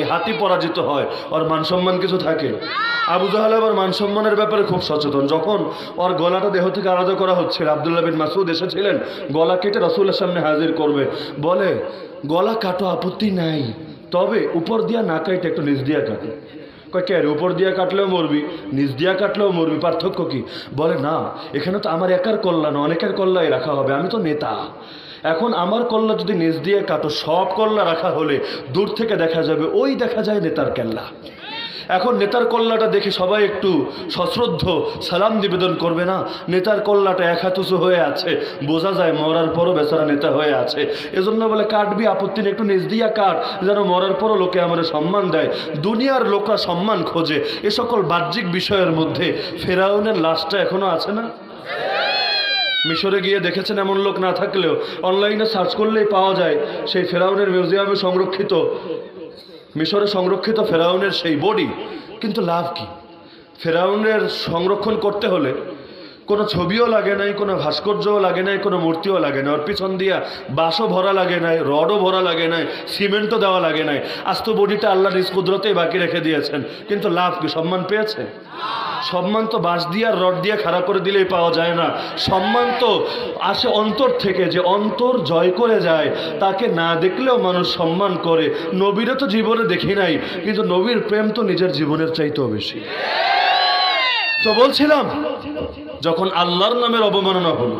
হাতি পরাজিত হয় ওর মান সম্মান কিছু থাকে? আবু জাহেল আবার মান সম্মানের ব্যাপারে খুব সচেতন। যখন ওর গলাটা দেহ থেকে আলাদা করা হচ্ছিল, আব্দুল্লাহ বিন মাসউদ এসেছিলেন গলা কেটে রাসূলের সামনে হাজির করবে, বলে গলা কাটো আপত্তি নাই, তবে উপর দিয়া না কাটে একটু নিচ দিয়া কাটে। কয়, উপর দিয়া কাটলেও মরবি, নিচ দিয়া কাটলেও মরবি, পার্থক্য কি? বলে, না এখানে তো আমার একার কল্যাণ, অনেকের কল্যাণ রাখা হবে, আমি তো নেতা, এখন আমার কল্লা যদি নিচ দিয়ে কাটো, সব কল্লা রাখা হলে দূর থেকে দেখা যাবে ওই দেখা যায় নেতার কেল্লা। এখন নেতার কল্লাটা দেখে সবাই একটু সশ্রদ্ধ সালাম নিবেদন করবে না? নেতার কল্লাটা এক হাত উঁচু হয়ে আছে, বোঝা যায় মরার পরও বেচারা নেতা হয়ে আছে, এজন্য বলে কাটবি আপত্তি নেই, একটু নিচ দিয়া কাট, যেন মরার পরও লোকে আমার সম্মান দেয়। দুনিয়ার লোকরা সম্মান খোঁজে, এ সকল বাহ্যিক বিষয়ের মধ্যে ফেরাউনের লাশটা এখনো আছে না? মিশরে গিয়ে দেখেছেন এমন লোক না থাকলেও অনলাইনে সার্চ করলেই পাওয়া যায় সেই ফেরাউনের মিউজিয়ামে সংরক্ষিত, মিশরে সংরক্ষিত ফেরাউনের সেই বডি। কিন্তু লাভ কি? ফেরাউনের সংরক্ষণ করতে হলে কোনো ছবিও লাগে নাই, কোনো ভাস্কর্যও লাগে নাই, কোনো মূর্তিও লাগে না, ওর পিছন দিয়া বাঁশও ভরা লাগে নাই, রডও ভরা লাগে নাই, সিমেন্টও দেওয়া লাগে নাই। আস্ত বডিটা আল্লাহ নিজ কুদরতেই বাকি রেখে দিয়েছেন। কিন্তু লাভ কি? সম্মান পেয়েছে? সম্মান তো বাঁশ দিয়ে আর রড দিয়ে খাড়া করে দিলেই পাওয়া যায় না। সম্মান তো আসে অন্তর থেকে, যে অন্তর জয় করে যায় তাকে না দেখলেও মানুষ সম্মান করে। নবীরা তো জীবনে দেখি নাই, কিন্তু নবীর প্রেম তো নিজের জীবনের চাইতেও বেশি। তো বলছিলাম, যখন আল্লাহর নামের অবমাননা হলো,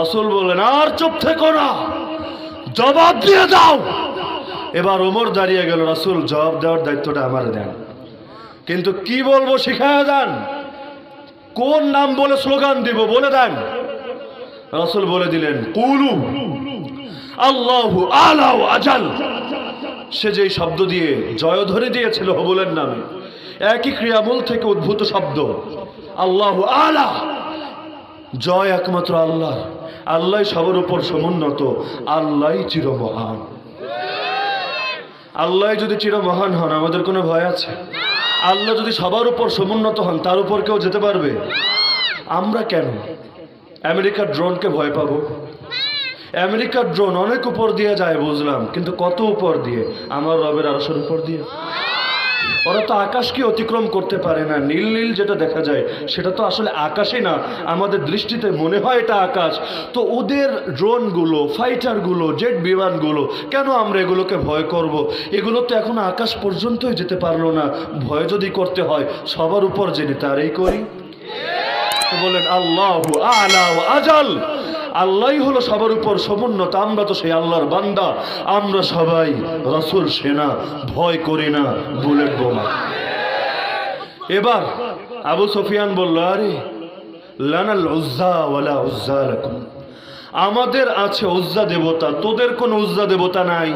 রাসূল বললেন আর চুপ থেকো না, জবাব দিয়ে দাও। এবার ওমর দাঁড়িয়ে গেল, রাসূল জবাব দেওয়ার দায়িত্বটা আমার দেন, কিন্তু কি বলবো শিখায়া দেন, কোন নাম বলে স্লোগান দিব বলে দেন। রাসূল বলে দিলেন কুলু আল্লাহু আলা ওয়া আজাল। সে যেই শব্দ দিয়ে জয়ধ্বনি দিয়েছিল হবুলের নামে, একই ক্রিয়ামূল থেকে উদ্ভূত শব্দ আল্লাহু আলা, জয় একমাত্র আল্লাহ, আল্লাহ সবার উপর সমুন্নত, আল্লাহ চিরমহান। আল্লাহ যদি চিরমহান হন আমাদের কোনো ভয় আছে? আল্লাহ যদি সবার উপর সমুন্নত হন তার উপর কেউ যেতে পারবে? আমরা কেন আমেরিকার ড্রোনকে ভয় পাবো? আমেরিকার ড্রোন অনেক উপর দিয়ে যায় বুঝলাম, কিন্তু কত উপর দিয়ে? আমার রবের আরশের উপর দিয়ে। ওরা তো আকাশকে অতিক্রম করতে পারে না। নীল নীল যেটা দেখা যায় সেটা তো আসলে আকাশে না, আমাদের দৃষ্টিতে মনে হয় এটা আকাশ। তো ওদের ড্রোনগুলো, ফাইটারগুলো, জেট বিমানগুলো, কেন আমরা এগুলোকে ভয় করব? এগুলো তো এখন আকাশ পর্যন্তই যেতে পারলো না। ভয় যদি করতে হয় সবার উপর জেনে তারই করি। তো বলেন আল্লাহু আ'লা ওয়া আজাল, আল্লাহই হলো সবার উপর সমুন্নত। আমরা তো সেই আল্লাহর বান্দা, আমরা সবাই রাসূল সেনা, ভয় করি না বুলেট বোমা। এবার আবু সুফিয়ান বলল, আরে লানাল উজ্জা ওয়ালা উজ্জা লাকুম, আমাদের আছে উজ্জা দেবতা, তোদের কোনো উজ্জা দেবতা নাই।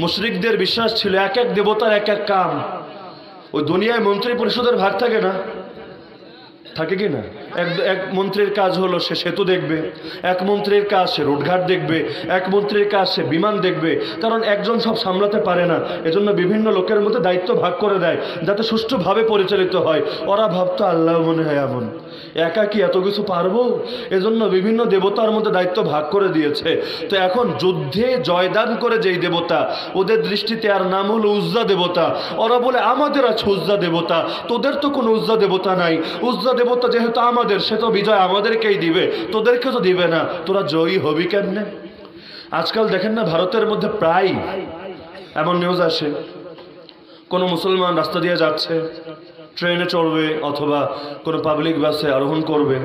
মুশরিকদের বিশ্বাস ছিল এক এক দেবতার এক এক কাম। ওই দুনিয়ায় মন্ত্রী পরিষদের ভাগ থাকে না, থাকে কি না? এক মন্ত্রীর কাজ হলো সে সেতু দেখবে, এক মন্ত্রীর কাজ সে রোডঘাট দেখবে, এক মন্ত্রীর কাজ সে বিমান দেখবে। কারণ একজন সব সামলাতে পারে না, এজন্য বিভিন্ন লোকের মধ্যে দায়িত্ব ভাগ করে দেয় যাতে সুষ্ঠুভাবে পরিচালিত হয়। ওরা ভাবতো আল্লাহ মনে হয় এমন, একা কি এত কিছু পারবো? এজন্য বিভিন্ন দেবতার মধ্যে দায়িত্ব ভাগ করে দিয়েছে। তো এখন যুদ্ধে জয়দান করে যেই দেবতা, ওদের দৃষ্টিতে আর নাম হলো উজ্জা দেবতা। ওরা বলে আমাদের আছে উজ্জা দেবতা, তোদের তো কোনো উজ্জা দেবতা নাই। উজ্জা দেবতা যেহেতু আমাদের, সে তো বিজয় আমাদেরকেই দিবে, তোদেরকে তো দিবে না, তোরা জয়ী হবি কেমনে? আজকাল দেখেন না ভারতের মধ্যে প্রায় এমন নিউজ আসে, কোনো মুসলমান রাস্তা দিয়ে যাচ্ছে, ট্রেনে চড়বে অথবা কোনো পাবলিক বাসে আরোহণ করবে,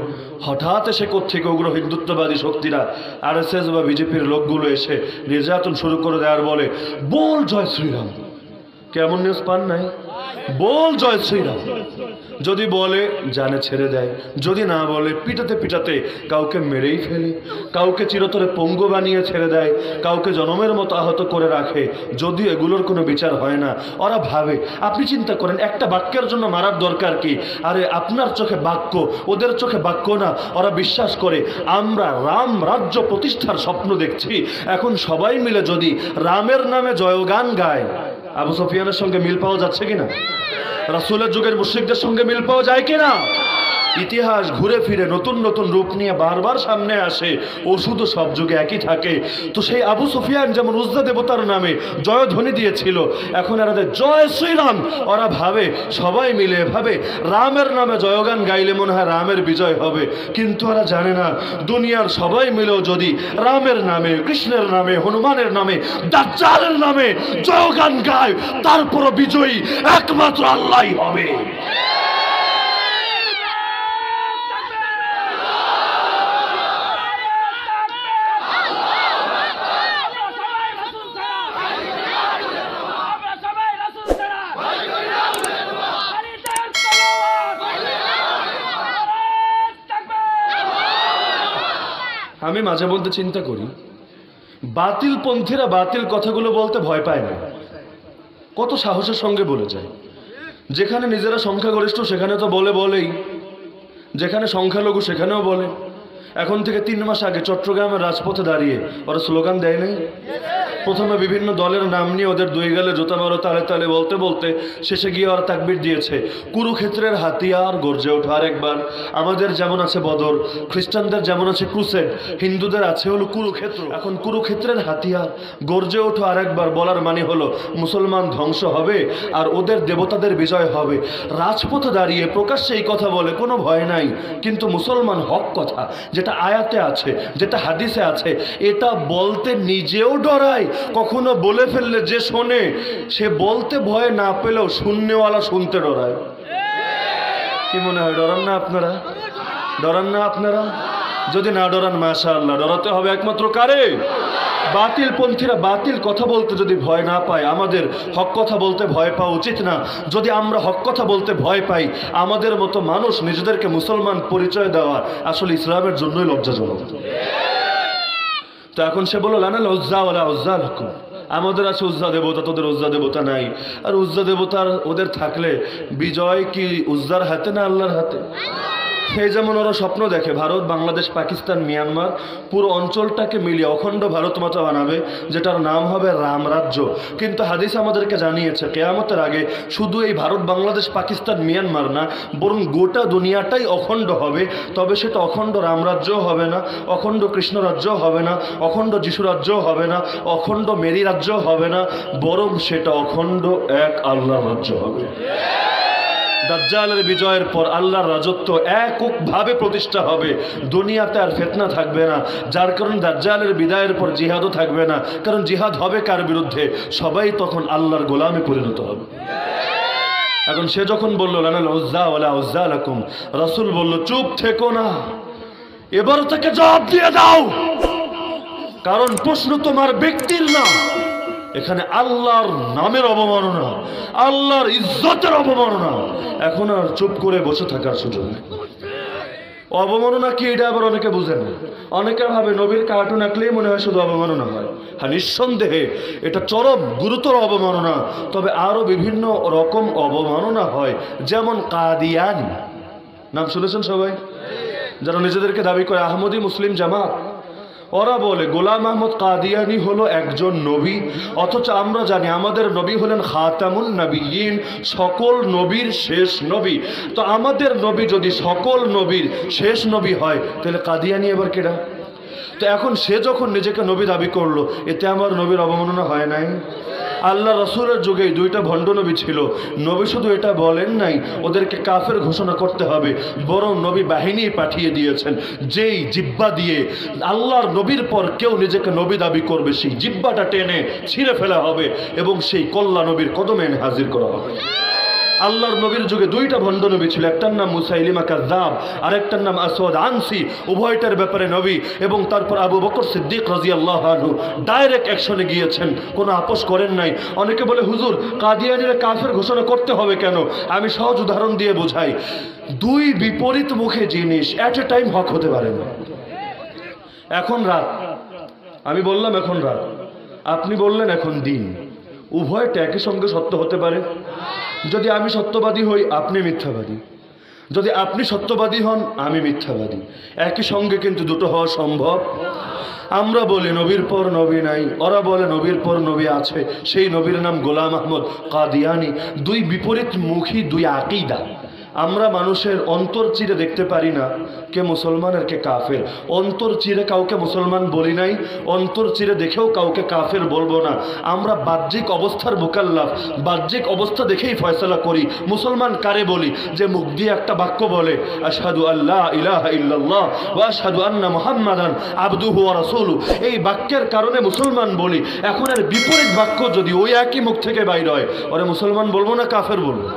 হঠাৎ এসে কোত্থেকে উগ্র হিন্দুত্ববাদী শক্তিরা, আরএসএস বা বিজেপির লোকগুলো এসে নির্যাতন শুরু করে দেয় আর বলে বল জয় শ্রীরাম। কেমন নিউজ পান নাই? বল জয় শ্রীরাম। যদি বলে জানে ছেড়ে দেয়, যদি না বলে পিটাতে পিটাতে কাউকে মেরেই ফেলে, কাউকে চিরতরে পঙ্গু বানিয়ে ছেড়ে দেয়, কাউকে জনমের মতো আহত করে রাখে। যদিও এগুলোর কোনো বিচার হয় না। ওরা ভাবে, আপনি চিন্তা করেন একটা বাক্যের জন্য মারার দরকার কি? আরে আপনার চোখে বাক্য, ওদের চোখে বাক্য না। ওরা বিশ্বাস করে আমরা রাম রাজ্য প্রতিষ্ঠার স্বপ্ন দেখছি। এখন সবাই মিলে যদি রামের নামে জয়গান গায়, আবু সুফিয়ানের সঙ্গে মিল পাওয়া যাচ্ছে কিনা? রাসূলের যুগের মুশরিকদের সঙ্গে মিল পাওয়া যায় কিনা? ইতিহাস ঘুরে ফিরে নতুন নতুন রূপ নিয়ে বারবার সামনে আসে, ওষুধ সব যুগে একই থাকে। তো সেই আবু সুফিয়ান যেমন উজ্জা দেবতার নামে জয়ধ্বনি দিয়েছিল, এখন এরা জয় শ্রীরাম। ওরা ভাবে সবাই মিলে ভাবে রামের নামে জয়গান গাইলে মনে হয় রামের বিজয় হবে। কিন্তু ওরা জানে না দুনিয়ার সবাই মিলেও যদি রামের নামে, কৃষ্ণের নামে, হনুমানের নামে, দাজ্জালের নামে জয়গান গায়, তারপরও বিজয়ী একমাত্র আল্লাহই হবে। আমি মাঝে মধ্যে চিন্তা করি, বাতিল পন্থীরা বাতিল কথাগুলো বলতে ভয় পায় না, কত সাহসের সঙ্গে বলে যায়। যেখানে নিজেরা সংখ্যাগরিষ্ঠ সেখানে তো বলেই, যেখানে সংখ্যালঘু সেখানেও বলে। এখন থেকে 3 মাস আগে চট্টগ্রামের রাজপথে দাঁড়িয়ে ওরা স্লোগান দেয় নাই? প্রথমে বিভিন্ন দলের নাম নিয়ে ওদের দুই গালে জুতা মারো তালে তালে বলতে বলতে শেষে গিয়ে ওরা তাকবীর দিয়েছে। কুরুক্ষেত্রের হাতিয়ার গর্জে ওঠে আরেকবার। আমাদের যেমন আছে বদর, খ্রিস্টানদের যেমন আছে ক্রুসেড, হিন্দুদের আছে হলো কুরুক্ষেত্র। এখন কুরুক্ষেত্রের হাতিয়ার গর্জে ওঠে আরেকবার, বলার মানে হলো মুসলমান ধ্বংস হবে আর ওদের দেবতাদের বিজয় হবে। রাজপথে দাঁড়িয়ে প্রকাশ্যে এই কথা বলে, কোনো ভয় নাই, কিন্তু মুসলমান হক কথা যেটা আয়াতে আছে, যেটা হাদিসে আছে, এটা বলতে নিজেও ডরায়। কখনো বলে ফেললে যে শোনে সে বলতে ভয় না পেলেও শুননেওয়ালা শুনতে ডরায়। কি মনে হয়, ডরান না আপনারা? ডরান না আপনারা? যদি না ডরান মাশাআল্লাহ, ডরাতে হবে একমাত্র কারে? বাতিল পন্থীরা বাতিল কথা বলতে যদি ভয় না পায়, আমাদের হক কথা বলতে ভয় পাওয়া উচিত না। যদি আমরা হক কথা বলতে ভয় পাই, আমাদের মতো মানুষ নিজেদেরকে মুসলমান পরিচয় দেওয়া আসলে ইসলামের জন্যই লজ্জাজনক। তো এখন সে বলল লানা উজ্জা ওয়ালা উজ্জা লাকুম, আমাদের আছে উজ্জা দেবতা, তোদের উজ্জা দেবতা নাই। আর উজ্জা দেবতার ওদের থাকলে বিজয় কি উজ্জার হাতে না আল্লাহর হাতে? সেই যেমন ওরা স্বপ্ন দেখে ভারত, বাংলাদেশ, পাকিস্তান, মিয়ানমার পুরো অঞ্চলটাকে মিলিয়ে অখণ্ড ভারত মাতা বানাবে, যেটার নাম হবে রাম রাজ্য। কিন্তু হাদিস আমাদেরকে জানিয়েছে কিয়ামতের আগে শুধু এই ভারত, বাংলাদেশ, পাকিস্তান, মিয়ানমার না, বরং গোটা দুনিয়াটাই অখণ্ড হবে। তবে সেটা অখণ্ড রামরাজ্যও হবে না, অখণ্ড কৃষ্ণ রাজ্যও হবে না, অখণ্ড যিশু রাজ্যও হবে না, অখণ্ড মেরি রাজ্যও হবে না, বরং সেটা অখণ্ড এক আল্লাহর রাজ্য হবে। দাজ্জালের বিজয়ের পর আল্লাহর রাজত্ব এককভাবে প্রতিষ্ঠা হবে, দুনিয়াতে আর ফিতনা থাকবে না। যার কারণে দাজ্জালের বিদায়ের পর জিহাদও থাকবে না, কারণ জিহাদ হবে কার বিরুদ্ধে? সবাই তখন আল্লাহর গোলামে পরিণত হবে। এখন সে যখন বলল লানাল উজ্জা ওয়ালা উজ্জা লাকুম, রাসূল বলল চুপ থেকো না, এবার থেকে জবাব দিয়ে দাও, কারণ প্রশ্ন তোমার ব্যক্তির না, এখানে আল্লাহর নামের অবমাননা, আল্লাহর ইজ্জতের অবমাননা। এখন আর চুপ করে বসে থাকার সুযোগ নেই। অবমাননা কি এটা আবার অনেকে বুঝেন না। অনেকে ভাবে নবীর কার্টুন আঁকলেই মনে হয় শুধু অবমাননা হয়। হ্যাঁ, নিঃসন্দেহে এটা চরম গুরুতর অবমাননা, তবে আরো বিভিন্ন রকম অবমাননা হয়। যেমন কাদিয়ানি, নাম শুনেছেন সবাই? যারা নিজেদেরকে দাবি করে আহমদি মুসলিম জামাত, ওরা বলে গোলাম আহমদ কাদিয়ানি হলো একজন নবী, অথচ আমরা জানি আমাদের নবী হলেন খাতামুন নবিয়্যিন, সকল নবীর শেষ নবী। তো আমাদের নবী যদি সকল নবীর শেষ নবী হয়, তাহলে কাদিয়ানি এবার কেডা? তো এখন সে যখন নিজেকে নবী দাবি করলো, এতে আমার নবীর অবমাননা হয় নাই? আল্লাহ রসুলের যুগে 2টা ভণ্ড নবী ছিল। নবী শুধু এটা বলেন নাই ওদেরকে কাফের ঘোষণা করতে হবে, বরং নবী বাহিনী পাঠিয়ে দিয়েছেন, যেই জিব্বা দিয়ে আল্লাহর নবীর পর কেউ নিজেকে নবী দাবি করবে, সেই জিব্বাটা টেনে ছিঁড়ে ফেলা হবে এবং সেই কল্লা নবীর কদমে এনে হাজির করা হবে। আল্লাহর নবীর যুগে 2টা ভণ্ড নবী ছিল, একটার নাম মুসাইলিমা কাযযাব, আরেকটার নাম আসওয়াদ আনসি। উভয়টার ব্যাপারে নবী এবং তারপর আবু বকর সিদ্দিক রাদিয়াল্লাহু আনহু ডাইরেক্ট অ্যাকশনে গিয়েছেন, কোনো আপোষ করেন নাই। অনেকে বলে হুজুর কাদিয়ানীরা কাফের ঘোষণা করতে হবে কেন? আমি সহজ উদাহরণ দিয়ে বোঝাই। 2 বিপরীত মুখে জিনিস এট এ টাইম হক হতে পারে না। এখন রাত, আমি বললাম এখন রাত, আপনি বললেন এখন দিন, উভয়টা একই সঙ্গে সত্য হতে পারে? যদি আমি সত্যবাদী হই, আপনি মিথ্যাবাদী। যদি আপনি সত্যবাদী হন, আমি মিথ্যাবাদী। একই সঙ্গে কিন্তু দুটো হওয়া সম্ভব? আমরা বলি নবীর পর নবী নাই, ওরা বলে নবীর পর নবী আছে, সেই নবীর নাম গোলাম আহমদ কাদিয়ানি। 2 বিপরীত মুখী 2 আকীদা। আমরা মানুষের অন্তর চিরে দেখতে পারি না কে মুসলমান আর কে কাফের। অন্তর চিরে কাউকে মুসলমান বলি নাই, অন্তর চিরে দেখেও কাউকে কাফের বলবো না। আমরা বাহ্যিক অবস্থার মুকাল্লাফ, বাহ্যিক অবস্থা দেখেই ফয়সালা করি। মুসলমান কারে বলি? যে মুখ দিয়ে একটা বাক্য বলে আশহাদু আল্লা ইলাহা ইল্লাল্লাহ ওয়া আশহাদু আন্না মুহাম্মাদান আবদুহু ওয়া রাসূলুহু, এই বাক্যের কারণে মুসলমান বলি। এখন এর বিপরীত বাক্য যদি ওই একই মুখ থেকে বাইর হয়, ওরে মুসলমান বলবো না কাফের বলবো?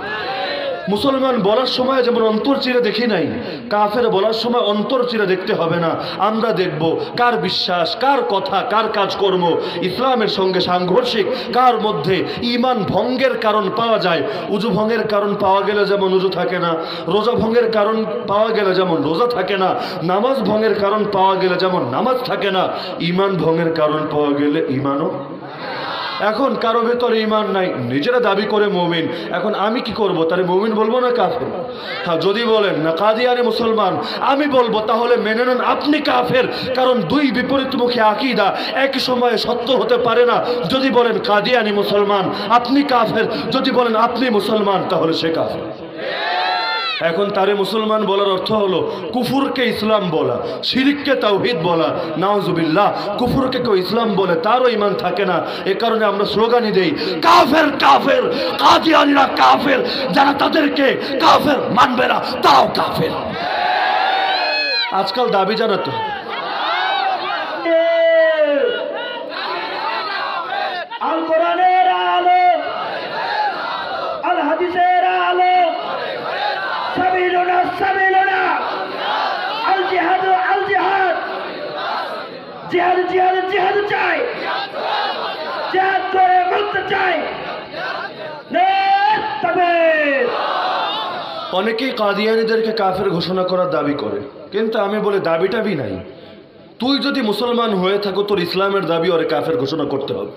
মুসলমান বলার সময় যেমন অন্তর চিরে দেখি নাই, কাফের বলার সময় অন্তর চিরে দেখতে হবে না। আমরা দেখব কার বিশ্বাস, কার কথা, কার কাজকর্ম ইসলামের সঙ্গে সাংঘর্ষিক, কার মধ্যে ঈমান ভঙ্গের কারণ পাওয়া যায়। উজু ভঙ্গের কারণ পাওয়া গেলে যেমন উজু থাকে না, রোজা ভঙ্গের কারণ পাওয়া গেলে যেমন রোজা থাকে না, নামাজ ভঙ্গের কারণ পাওয়া গেলে যেমন নামাজ থাকে না, ঈমান ভঙ্গের কারণ পাওয়া গেলে ঈমানও। এখন কারো ভেতরে ঈমান নাই, নিজেরা দাবি করে মুমিন, এখন আমি কি করব? তারে মুমিন বলবো না কাফের? হ্যাঁ, যদি বলেন না কাদিয়ানি মুসলমান, আমি বলবো তাহলে মেনে নেন আপনি কাফের, কারণ দুই বিপরীতমুখী আকীদা একই সময়ে সত্য হতে পারে না। যদি বলেন কাদিয়ানি মুসলমান, আপনি কাফের, যদি বলেন আপনি মুসলমান, তাহলে সে কাফের। এখন তারে মুসলমান বলার অর্থ হলো কুফুরকে ইসলাম বলা, শিরিককে তাওহীদ বলা। নাউজুবিল্লাহ, কুফুরকে কেউ ইসলাম বলে তারও ঈমান থাকে না। এ কারণে আমরা স্লোগানই দেই কাফের কাফের, কাদিয়ানীরা কাফের, যারা তাদেরকে কাফের মানবে না তারাও কাফের। আজকাল দাবি জানাতো আল কোরআনের আলো, আল হাদিসের আলো, সাবিলুনা সাবিলুনা, আল জিহাদ আল জিহাদ, জিহাদ জিহাদ জিহাদ চাই, জিহাদ করে মুক্ত চাই। তাকবীর। অনেকেই কাদিয়ানীদেরকে কাফের ঘোষণা করার দাবি করে, কিন্তু আমি বলি দাবিটাবি নাই। তুই যদি মুসলমান হয়ে থাকো, তোর ইসলামের দাবি ওরে কাফের ঘোষণা করতে হবে।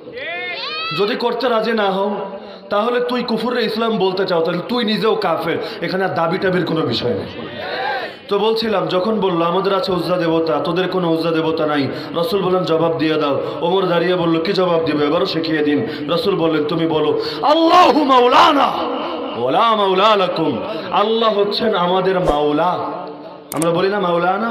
যদি করতে রাজি না হও, তাহলে তুই কুফুরে ইসলাম বলতে চাও, তাহলে তুই নিজেও কাফের। এখানে আর দাবি টাবির কোনো বিষয় নেই। তো বলছিলাম, যখন বললো আমাদের আছে উজ্জা দেবতা, তোদের কোনো উজ্জা দেবতা নাই, রসুল বললেন জবাব দিয়ে দাও। ওমর দাঁড়িয়ে বললো কি জবাব দিবে, এবারও শিখিয়ে দিন। রসুল বললেন তুমি বলো আল্লাহু মাওলানা ওয়ালা মাওলা লাকুম, আল্লাহ হচ্ছেন আমাদের মাওলা। আমরা বলি না মাওলানা,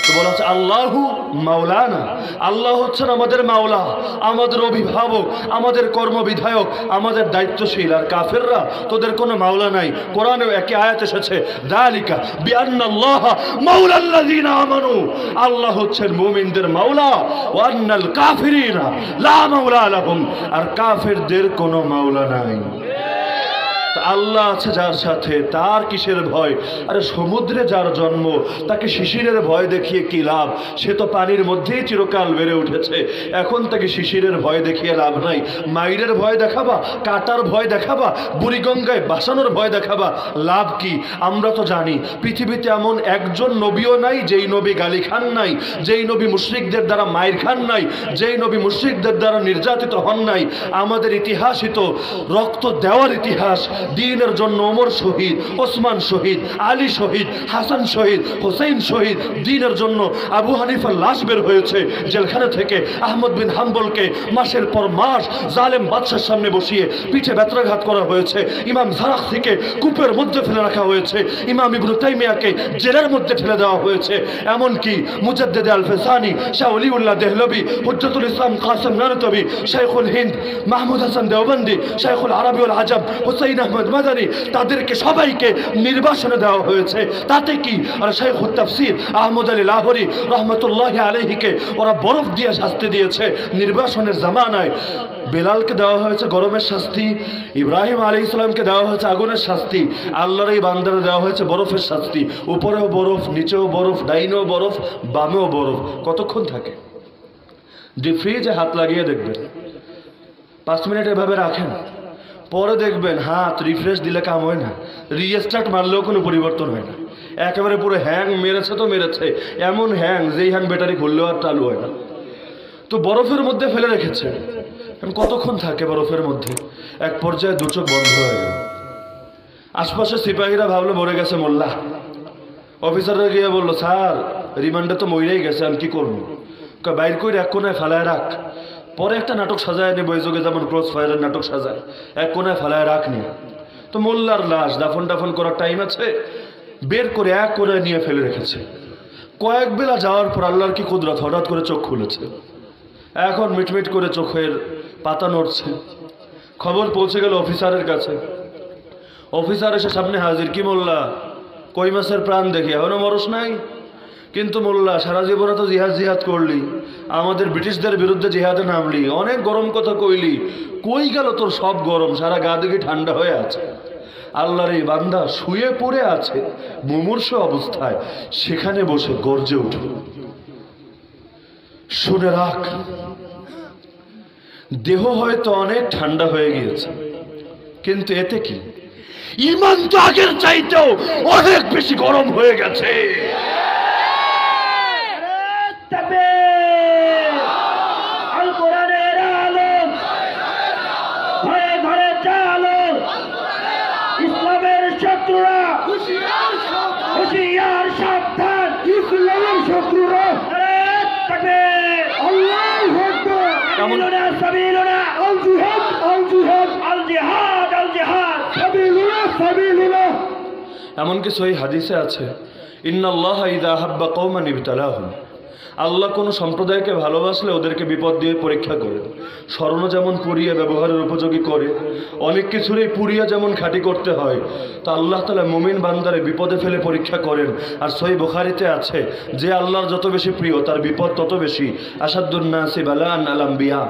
তো বলা হচ্ছে আল্লাহু মাওলানা, আল্লাহ হচ্ছেন আমাদের মাওলা, আমাদের অভিভাবক, আমাদের কর্মবিধায়ক, আমাদের দায়িত্বশীল। আর কাফেররা তোদের কোনো মাওলা নাই। কোরআনেও একই আয়াত এসেছে যালিকা বিআন্নাল্লাহা মাওলাল্লাযীনা আমানু, আল্লাহ হচ্ছেন মুমিনদের মাওলা, ওয়া আন্নাল কাফিরিনা লা মাওলা লাহুম, আর কাফেরদের কোনো মাওলা নাই। আল্লাহ আছে যার সাথে, তার কিসের ভয়? আরে সমুদ্রে যার জন্ম, তাকে শিশিরের ভয় দেখিয়ে কি লাভ? সে তো পানির মধ্যেই চিরকাল বেড়ে উঠেছে। এখন তাকে শিশিরের ভয় দেখিয়ে লাভ নাই। মাইরের ভয় দেখাবা, কাটার ভয় দেখাবা, বুড়িগঙ্গায় বাসানোর ভয় দেখাবা, লাভ কি? আমরা তো জানি পৃথিবীতে এমন একজন নবীও নাই যেই নবী গালি খান নাই, যেই নবী মুশরিকদের দ্বারা মায়ের খান নাই, যেই নবী মুশরিকদের দ্বারা নির্যাতিত হন নাই। আমাদের ইতিহাসই তো রক্ত দেওয়ার ইতিহাস। দ্বীনের জন্য ওমর শহীদ, ওসমান শহীদ, আলী শহীদ, হাসান শহীদ, হোসেন শহীদ। দ্বীনের জন্য আবু হানিফার লাশ বের হয়েছে জেলখানা থেকে। আহমদ বিন হাম্বলকে মাসের পর মাস জালেম বাদশার সামনে বসিয়ে পিঠে বেত্রাঘাত করা হয়েছে। ইমাম জারাখসিকে কূপের মধ্যে ফেলে রাখা হয়েছে। ইমাম ইবনে তাইমিয়াকে জেলের মধ্যে ফেলে দেওয়া হয়েছে। এমনকি মুজাদ্দিদ আল ফিসানি, শাহ ওলিউল্লাহ দেহলভী, হুজ্জতুল ইসলাম কাসেম নানতবী, শাইখুল হিন্দ মাহমুদ হাসান দেওবন্দি, শাইখুল আরবি ওয়াল আজম হুসাইন আহমদ মাদানী, তাদেরকে সবাইকে নির্বাসনে দেওয়া হয়েছে। তাতে কি? আর শাইখুত তাফসীর আহমদ আলী লাহোরী রহমতুল্লাহি আলাইহিকে ওরা বরফ দিয়ে শাস্তি দিয়েছে নির্বাসনের জামানায়। বেলালকে দেওয়া হয়েছে গরমের শাস্তি, ইব্রাহিম আলাইহিস সালামকে দেওয়া হয়েছে আগুনের শাস্তি, আল্লাহর এই বান্দারে দেওয়া হয়েছে বরফের শাস্তি। উপরেও বরফ, নিচেও বরফ, ডাইনেও বরফ, বামেও বরফ। কতক্ষণ থাকে? ডিপ ফ্রিজে হাত লাগিয়ে দেখবেন, 5 মিনিট এভাবে রাখেন, পরে দেখবেন হাত রিফ্রেশ দিলে কাম হয় না, রিস্টার্ট মারলেও কোনো পরিবর্তন হয় না। একেবারে পুরো হ্যাং মেরেছে তো মেরেছে, এমন হ্যাং যেই হ্যাং ব্যাটারি খুললেও আর চালু হয় না। তো বরফের মধ্যে ফেলে রেখেছে, কতক্ষণ থাকে বরফের মধ্যে? এক পর্যায়ে দু চোখ বন্ধ হয়ে গেল। আশপাশে সিপাহীরা ভাবলো মরে গেছে মোল্লা। অফিসাররা গিয়ে বললো স্যার রিমান্ডে তো মরেই গেছে, আমি কি করবো? বাইর করে এক কোনায় ফালায় রাখ, পরে একটা নাটক সাজায় নেবো, এই যুগে যেমন ক্রস ফায়ারের নাটক সাজায়, এক কোনায় ফালায় রাখ নিয়ে। তো মোল্লার লাশ দাফন টাফন করার টাইম আছে, বের করে এক কোনায় নিয়ে ফেলে রেখেছে। কয়েক বেলা যাওয়ার পর আল্লাহর কি কুদরত, হঠাৎ করে চোখ খুলেছে। এখন মিটমিট করে চোখের পাতা নড়ছে। খবর পৌঁছে গেল অফিসারের কাছে। অফিসার এসে সামনে হাজির। কি মোল্লা, কই মাসের প্রাণ দেখি এখনো মরস নাই? কিন্তু মোল্লা সারা জীবনে তো জিহাদ করলি, আমাদের ব্রিটিশদের বিরুদ্ধে জিহাদে নামলি, অনেক গরম কথা কইলি, কই গেল তোর সব গরম? সারা গা দেখি ঠান্ডা হয়ে আছে। আল্লাহর এই বান্দা শুয়ে পড়ে আছে মুমূর্ষ অবস্থায়, সেখানে বসে গর্জে উঠল, শুনে রাখ, দেহ হয়তো অনেক ঠান্ডা হয়ে গিয়েছে, কিন্তু এতে কি? ঈমান তো আগের চাইতেও অনেক বেশি গরম হয়ে গেছে। আল কোরআনের আলো, سبيلنا سبيلنا الجهاد الجهاد الجهاد الجهاد سبيلنا سبيلنا এমনকি সহিহ হাদিসে আছে ইন্নাল্লাহা ইযা হাব্বা কওমান ইবতালাহুম, আল্লাহ কোনো সম্প্রদায়কে ভালোবাসলে ওদেরকে বিপদ দিয়ে পরীক্ষা করে। স্বর্ণ যেমন পুড়িয়ে ব্যবহারের উপযোগী করে, অনেক কিছুরই পুড়িয়ে যেমন খাঁটি করতে হয়, তো আল্লাহ তাআলা মুমিন বান্দারে বিপদে ফেলে পরীক্ষা করেন। আর সহিহ বুখারীতে আছে যে আল্লাহর যত বেশি প্রিয় তার বিপদ তত বেশি। আসাদুন নাসি বালাআন আল আম্বিয়া,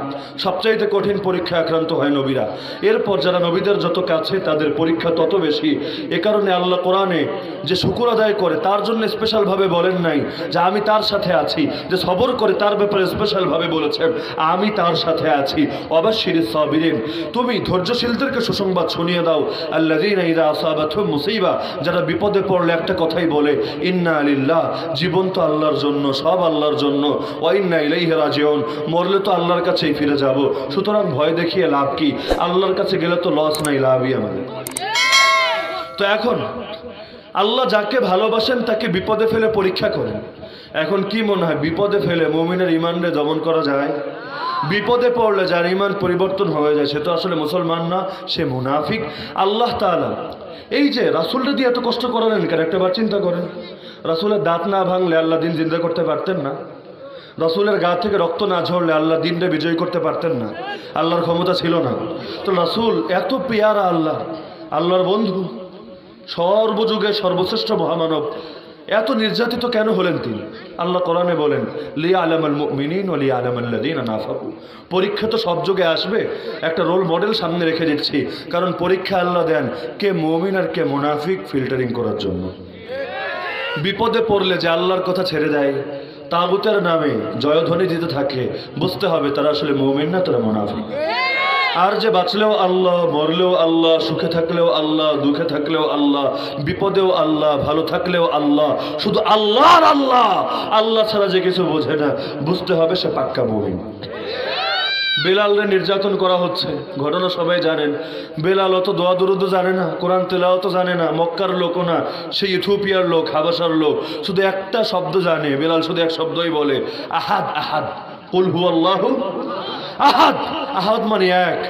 সবচাইতে কঠিন পরীক্ষা আক্রান্ত হয় নবীরা, এরপর যারা নবীদের যত কাছে তাদের পরীক্ষা তত বেশি। এ কারণে আল্লাহ কোরআনে যে শুকর আদায় করে তার জন্য স্পেশালভাবে বলেন নাই যে আমি তার সাথে আছি, যে সবর করে তার ব্যাপারে স্পেশালভাবে বলেছেন আমি তার সাথে আছি। অবাশশিরিস সাবিরিন, তুমি ধৈর্যশীলদেরকে সুসংবাদ শুনিয়ে দাও। আল্লাযীনা ইযা আসাবাতহুম মুসিবা, যারা বিপদে পড়লে একটা কথাই বলে ইন্না লিল্লাহ, জীবন তো আল্লাহর জন্য, সব আল্লাহর জন্য, ওয়া ইন্না ইলাইহি রাজিউন, মরলে তো আল্লাহর কাছেই ফিরে যাব। সুতরাং ভয় দেখিয়ে লাভ কি? আল্লাহর কাছে গেলে তো লস নাই, লাভই আমাদের। তো এখন আল্লাহ যাকে ভালোবাসেন তাকে বিপদে ফেলে পরীক্ষা করেন। এখন কি মনে হয় বিপদে ফেলে মুমিনের ঈমানকে দমন করা যায়? বিপদে পড়লে যার ঈমান পরিবর্তন হয়ে যায় সে তো আসলে মুসলমান না, সে মুনাফিক। আল্লাহ তাআলা এই যে রাসূলকে দিয়ে এত কষ্ট করালেন কেন? একটা বার চিন্তা করেন, রাসূলের দাঁত না ভাঙলে আল্লাহ দিন জিন্দা করতে পারতেন না? রাসূলের গা থেকে রক্ত না ঝরলে আল্লাহ দিনটা বিজয় করতে পারতেন না? আল্লাহর ক্ষমতা ছিল না? তো রাসূল এত পেয়ারা আল্লাহ, আল্লাহর বন্ধু, সর্বযুগে সর্বশ্রেষ্ঠ মহামানব, এত নির্যাতিত কেন হলেন তিনি? আল্লাহ কোরআনে বলেন লিয়ালামাল মুমিনিন ওয়া লিয়ালামাল্লাযীনা নাফাকু, পরীক্ষা তো সব যুগে আসবে, একটা রোল মডেল সামনে রেখে দিচ্ছি, কারণ পরীক্ষা আল্লাহ দেন কে মুমিন আর কে মুনাফিক ফিল্টারিং করার জন্য। বিপদে পড়লে যে আল্লাহর কথা ছেড়ে দেয়, তাগুতের নামে জয়ধ্বনি দিতে থাকে, বুঝতে হবে তারা আসলে মুমিন না, তারা মুনাফিক। আর যে বাঁচলেও আল্লাহ, মরলেও আল্লাহ, সুখে থাকলেও আল্লাহ, দুঃখে থাকলেও আল্লাহ, বিপদেও আল্লাহ, ভালো থাকলেও আল্লাহ, শুধু আল্লাহ আর আল্লাহ, আল্লাহ ছাড়া যে কিছু বোঝে না, বুঝতে হবে সে পাক্কা মুমিন। বেলালরে নির্যাতন করা হচ্ছে, ঘটনা সবাই জানেন। বেলাল অত দোয়া দুরুদ জানে না, কোরআন তেলাওয়াত জানে না, মক্কার লোকও না, সেই ইথিওপিয়ার লোক, হাবাসার লোক, শুধু একটা শব্দ জানে। বেলাল শুধু এক শব্দই বলে আহাদ আহাদ, কুল হুয়াল্লাহু আহাদ। আহাদ মানে এক,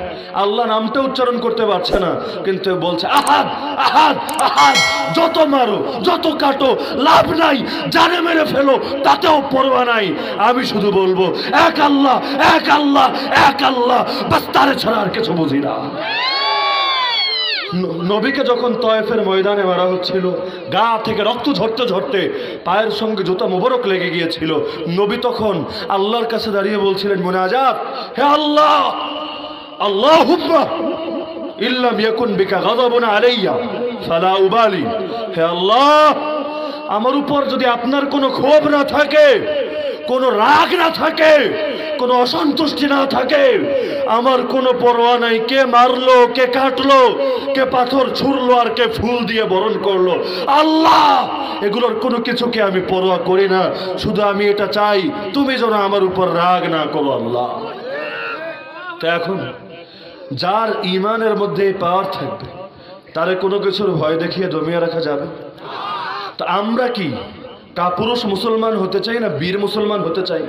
আল্লাহ নামটা উচ্চারণ করতে পারছে না, কিন্তু বলছে আহাদ আহাদ আহাদ। যত মারো, যত কাটো, লাভ নাই, জানে মেরে ফেলো, তাতেও পরোয়া নাই। আমি শুধু বলবো এক আল্লাহ, এক আল্লাহ, এক আল্লাহ, বাস, তারে ছাড়া আর কিছু বুঝি না। নবীকে যখন তয়েফের ময়দানে মারা হচ্ছিল, গা থেকে রক্ত ঝরতে ঝরতে পায়ের সঙ্গে জুতা মুবারক লেগে গিয়েছিল, নবী তখন আল্লাহর কাছে দাঁড়িয়ে বলছিলেন মুনাজাত, হে আল্লাহ, আল্লাহুম্মা ইল্লাম ইয়াকুন বিকা গাযাবুন আলাইয়া ফালা উবালি, হে আল্লাহ, আমার উপর যদি আপনার কোনো ক্ষোভ না থাকে, কোনো রাগ না থাকে, কোনো অসন্তুষ্টি না থাকে, আমার কোনো পরোয়া নাই কে মারলো, কে কাটলো, কে পাথর ছুড়লো, আর কে ফুল দিয়ে বরণ করলো। আল্লাহ, এগুলোর কোনো কিছুকে আমি পরোয়া করি না, শুধু আমি এটা চাই তুমি যেন আমার উপর রাগ না করো আল্লাহ। তো এখন যার ঈমানের মধ্যে এই পাওয়ার থাকবে, তারে কোনো কিছুর ভয় দেখিয়ে দমিয়ে রাখা যাবে? তো আমরা কি কাপুরুষ মুসলমান হতে চাই না বীর মুসলমান হতে চাই?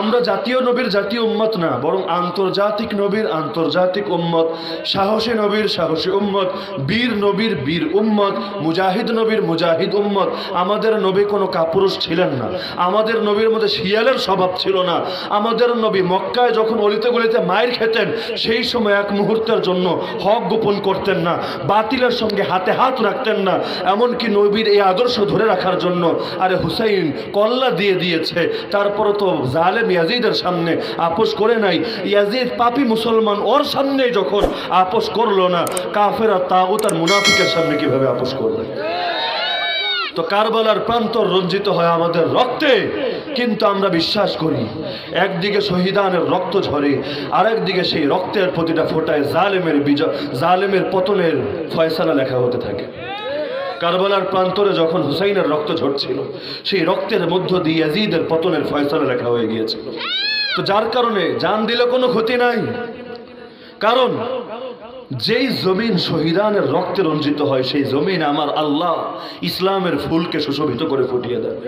আমরা জাতীয় নবীর জাতীয় উম্মত না, বরং আন্তর্জাতিক নবীর আন্তর্জাতিক উম্মত, সাহসী নবীর সাহসী উম্মত, বীর নবীর বীর উম্মত, মুজাহিদ নবীর মুজাহিদ উম্মত। আমাদের নবী কোনো কাপুরুষ ছিলেন না, আমাদের নবীর মধ্যে শিয়ালের স্বভাব ছিল না। আমাদের নবী মক্কায় যখন অলিতে গলিতে মায়ের খেতেন, সেই সময় এক মুহূর্তের জন্য হক গোপন করতেন না, বাতিলের সঙ্গে হাতে হাত রাখতেন না। এমনকি নবীর এই আদর্শ ধরে রাখার জন্য আরে হুসাইন কল্লা দিয়ে দিয়েছে, তারপরও তো জালেম ইয়াজিদের সামনে আপোষ করে নাই। ইয়াজিদ পাপী মুসলমান, ওর সামনে যখন আপোষ করলো না, কাফের আর তাগুত আর মুনাফিকের সামনে কিভাবে আপোষ করবে? তো কারবালার প্রান্তর রঞ্জিত হয় আমাদের রক্তে, কিন্তু আমরা বিশ্বাস করি একদিকে শহীদানের রক্ত ঝরে, আর একদিকে সেই রক্তের প্রতিটা ফোঁটায় জালেমের বিজয়, জালেমের পতনের ফয়সালা লেখা হতে থাকে। কারবালার প্রান্তরে যখন হুসাইনের রক্ত ঝরছিল, সেই রক্তের মধ্য দিয়ে ইয়াজিদের পতনের ফয়সালা লেখা হয়ে গিয়েছিল। তো যার কারণে জান দিলে কোনো ক্ষতি নাই, কারণ যেই জমিন শহীদানের রক্তে রঞ্জিত হয়, সেই জমিন আমার আল্লাহ ইসলামের ফুলকে সুশোভিত করে ফুটিয়ে দেয়।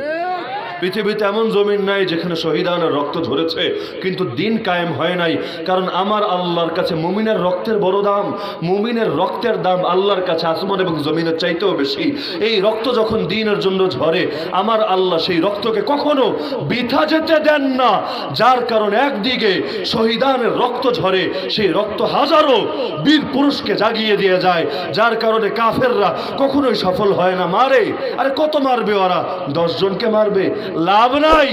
পৃথিবীতে এমন জমিন নাই যেখানে শহীদানের রক্ত ঝরেছে কিন্তু দিন কায়েম হয় নাই। কারণ আমার আল্লাহর কাছে মুমিনের রক্তের বড় দাম। মুমিনের রক্তের দাম আল্লাহর কাছে আসমান এবং জমিনের চাইতেও বেশি। এই রক্ত যখন দিনের জন্য ঝরে, আমার আল্লাহ সেই রক্তকে কখনো বৃথা যেতে দেন না। যার কারণে একদিকে শহীদানের রক্ত ঝরে, সেই রক্ত হাজারো বীর পুরুষকে জাগিয়ে দিয়ে যায়। যার কারণে কাফেররা কখনোই সফল হয় না। মারে, আরে কত মারবে ওরা? 10 জনকে মারবে, লাভ নাই।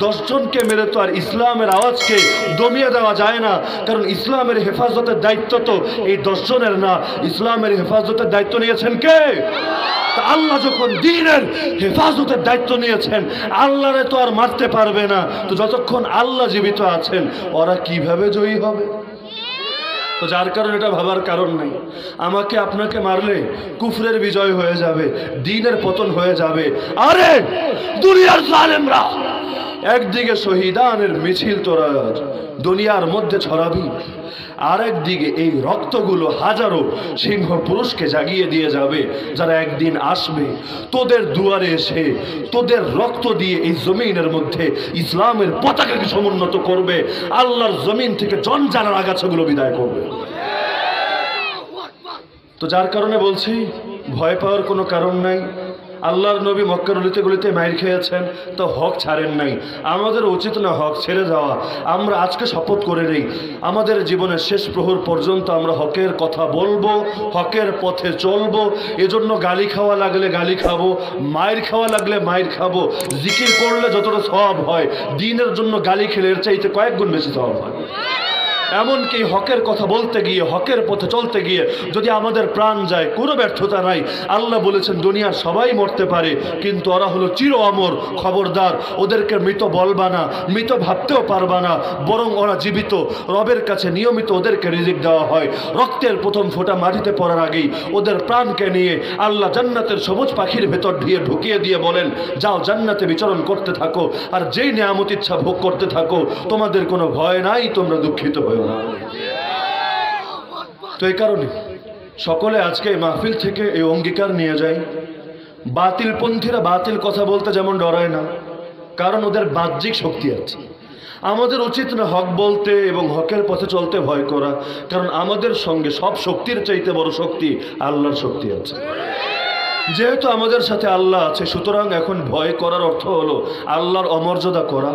10 জনকে মেরে তো আর ইসলামের আওয়াজকে দমিয়ে দেওয়া যায় না। কারণ ইসলামের হেফাজতের দায়িত্ব তো এই 10 জনের না, ইসলামের হেফাজতের দায়িত্ব নিয়েছেন কে? আল্লাহ যখন দ্বীনের হেফাজতের দায়িত্ব নিয়েছেন, আল্লাহরে তো আর মারতে পারবে না। তো যতক্ষণ আল্লাহ জীবিত আছেন, ওরা কিভাবে জয়ী হবে? তো যার কারণে এটা ভাবার কারণ নেই। আমাকে আপনাকে মারলে কুফরের বিজয় হয়ে যাবে, দ্বীনের পতন হয়ে যাবে। আরে দুনিয়ার জালেমরা একদিকে শহীদানের মিছিল তোরা দুনিয়ার মধ্যে ছড়াবি, আরেকদিকে এই রক্তগুলো হাজারো সিংহ পুরুষকে জাগিয়ে দিয়ে যাবে, যারা একদিন আসবে তোদের দুয়ারে এসে তোদের রক্ত দিয়ে এই জমিনের মধ্যে ইসলামের পতাকাকে সমুন্নত করবে, আল্লাহর জমিন থেকে জনজানার আগাছাগুলো বিদায় করবে। তো যার কারণে বলছি, ভয় পাওয়ার কোনো কারণ নাই। আল্লাহর নবী মক্কার গলিতে গলিতে মাইর খেয়েছেন, তো হক ছাড়েন নাই। আমাদের উচিত না হক ছেড়ে যাওয়া। আমরা আজকে শপথ করে নেই, আমাদের জীবনের শেষ প্রহর পর্যন্ত আমরা হকের কথা বলবো, হকের পথে চলবো। এজন্য গালি খাওয়া লাগলে গালি খাবো, মায়ের খাওয়া লাগলে মায়ের খাবো। জিকির করলে যতটা সওয়াব হয়, দ্বীনের জন্য গালি খেলে এর চাইতে কয়েক গুণ বেশি সওয়াব হয়। এমনকি হকের কথা বলতে গিয়ে, হকের পথে চলতে গিয়ে যদি আমাদের প্রাণ যায়, কোনো ব্যর্থতা নাই। আল্লাহ বলেছেন দুনিয়ার সবাই মরতে পারে, কিন্তু ওরা হলো চির অমর। খবরদার, ওদেরকে মৃত বলবা না, মৃত ভাবতেও পারবা না, বরং ওরা জীবিত। রবের কাছে নিয়মিত ওদেরকে রিজিক দেওয়া হয়। রক্তের প্রথম ফোঁটা মাটিতে পড়ার আগেই ওদের প্রাণকে নিয়ে আল্লাহ জান্নাতের সবুজ পাখির ভেতর ঢুকিয়ে দিয়ে বলেন, যাও জান্নাতে বিচরণ করতে থাকো, আর যেই নিয়ামত ইচ্ছা ভোগ করতে থাকো, তোমাদের কোনো ভয় নাই, তোমরা দুঃখিত হয়ে। তো এই কারণে সকলে আজকে এই মাহফিল থেকে এই অঙ্গীকার নিয়ে যায়, বাতিলপন্থীরা বাতিল কথা বলতে যেমন ডরায় না, কারণ ওদের বাহ্যিক শক্তি আছে। আমাদের উচিত না হক বলতে এবং হকের পথে চলতে ভয় করা, কারণ আমাদের সঙ্গে সব শক্তির চাইতে বড় শক্তি আল্লাহর শক্তি আছে। যেহেতু আমাদের সাথে আল্লাহ আছে, সুতরাং এখন ভয় করার অর্থ হলো আল্লাহর অমর্যাদা করা,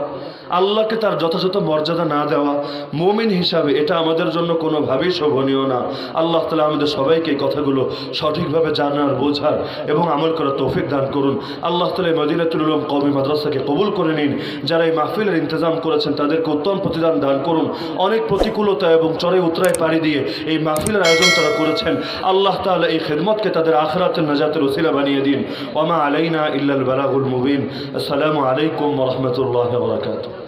আল্লাহকে তার যথাযথ মর্যাদা না দেওয়া। মুমিন হিসাবে এটা আমাদের জন্য কোনোভাবেই শোভনীয় না। আল্লাহ তাআলা আমাদের সবাইকে এই কথাগুলো সঠিকভাবে জানার, বোঝার এবং আমল করার তৌফিক দান করুন। আল্লাহ তাআলা মদিনাতুল উলুম কওমি মাদ্রাসাকে কবুল করে নিন। যারা এই মাহফিলের ইন্তজাম করেছেন তাদেরকে উত্তম প্রতিদান দান করুন। অনেক প্রতিকূলতা এবং চড়ে উতরায় পাড়ি দিয়ে এই মাহফিলের আয়োজন তারা করেছেন। আল্লাহ তাআলা এই খিদমতকে তাদের আখিরাতের নাজাতের ওসিলা বানিয়ে দিন। ওয়া মা আলাইনা ইল্লাল বালাগুল মুবিন। আসসালামু আলাইকুম ওয়া রাহমাতুল্লাহি ওয়া বারাকাতুহু।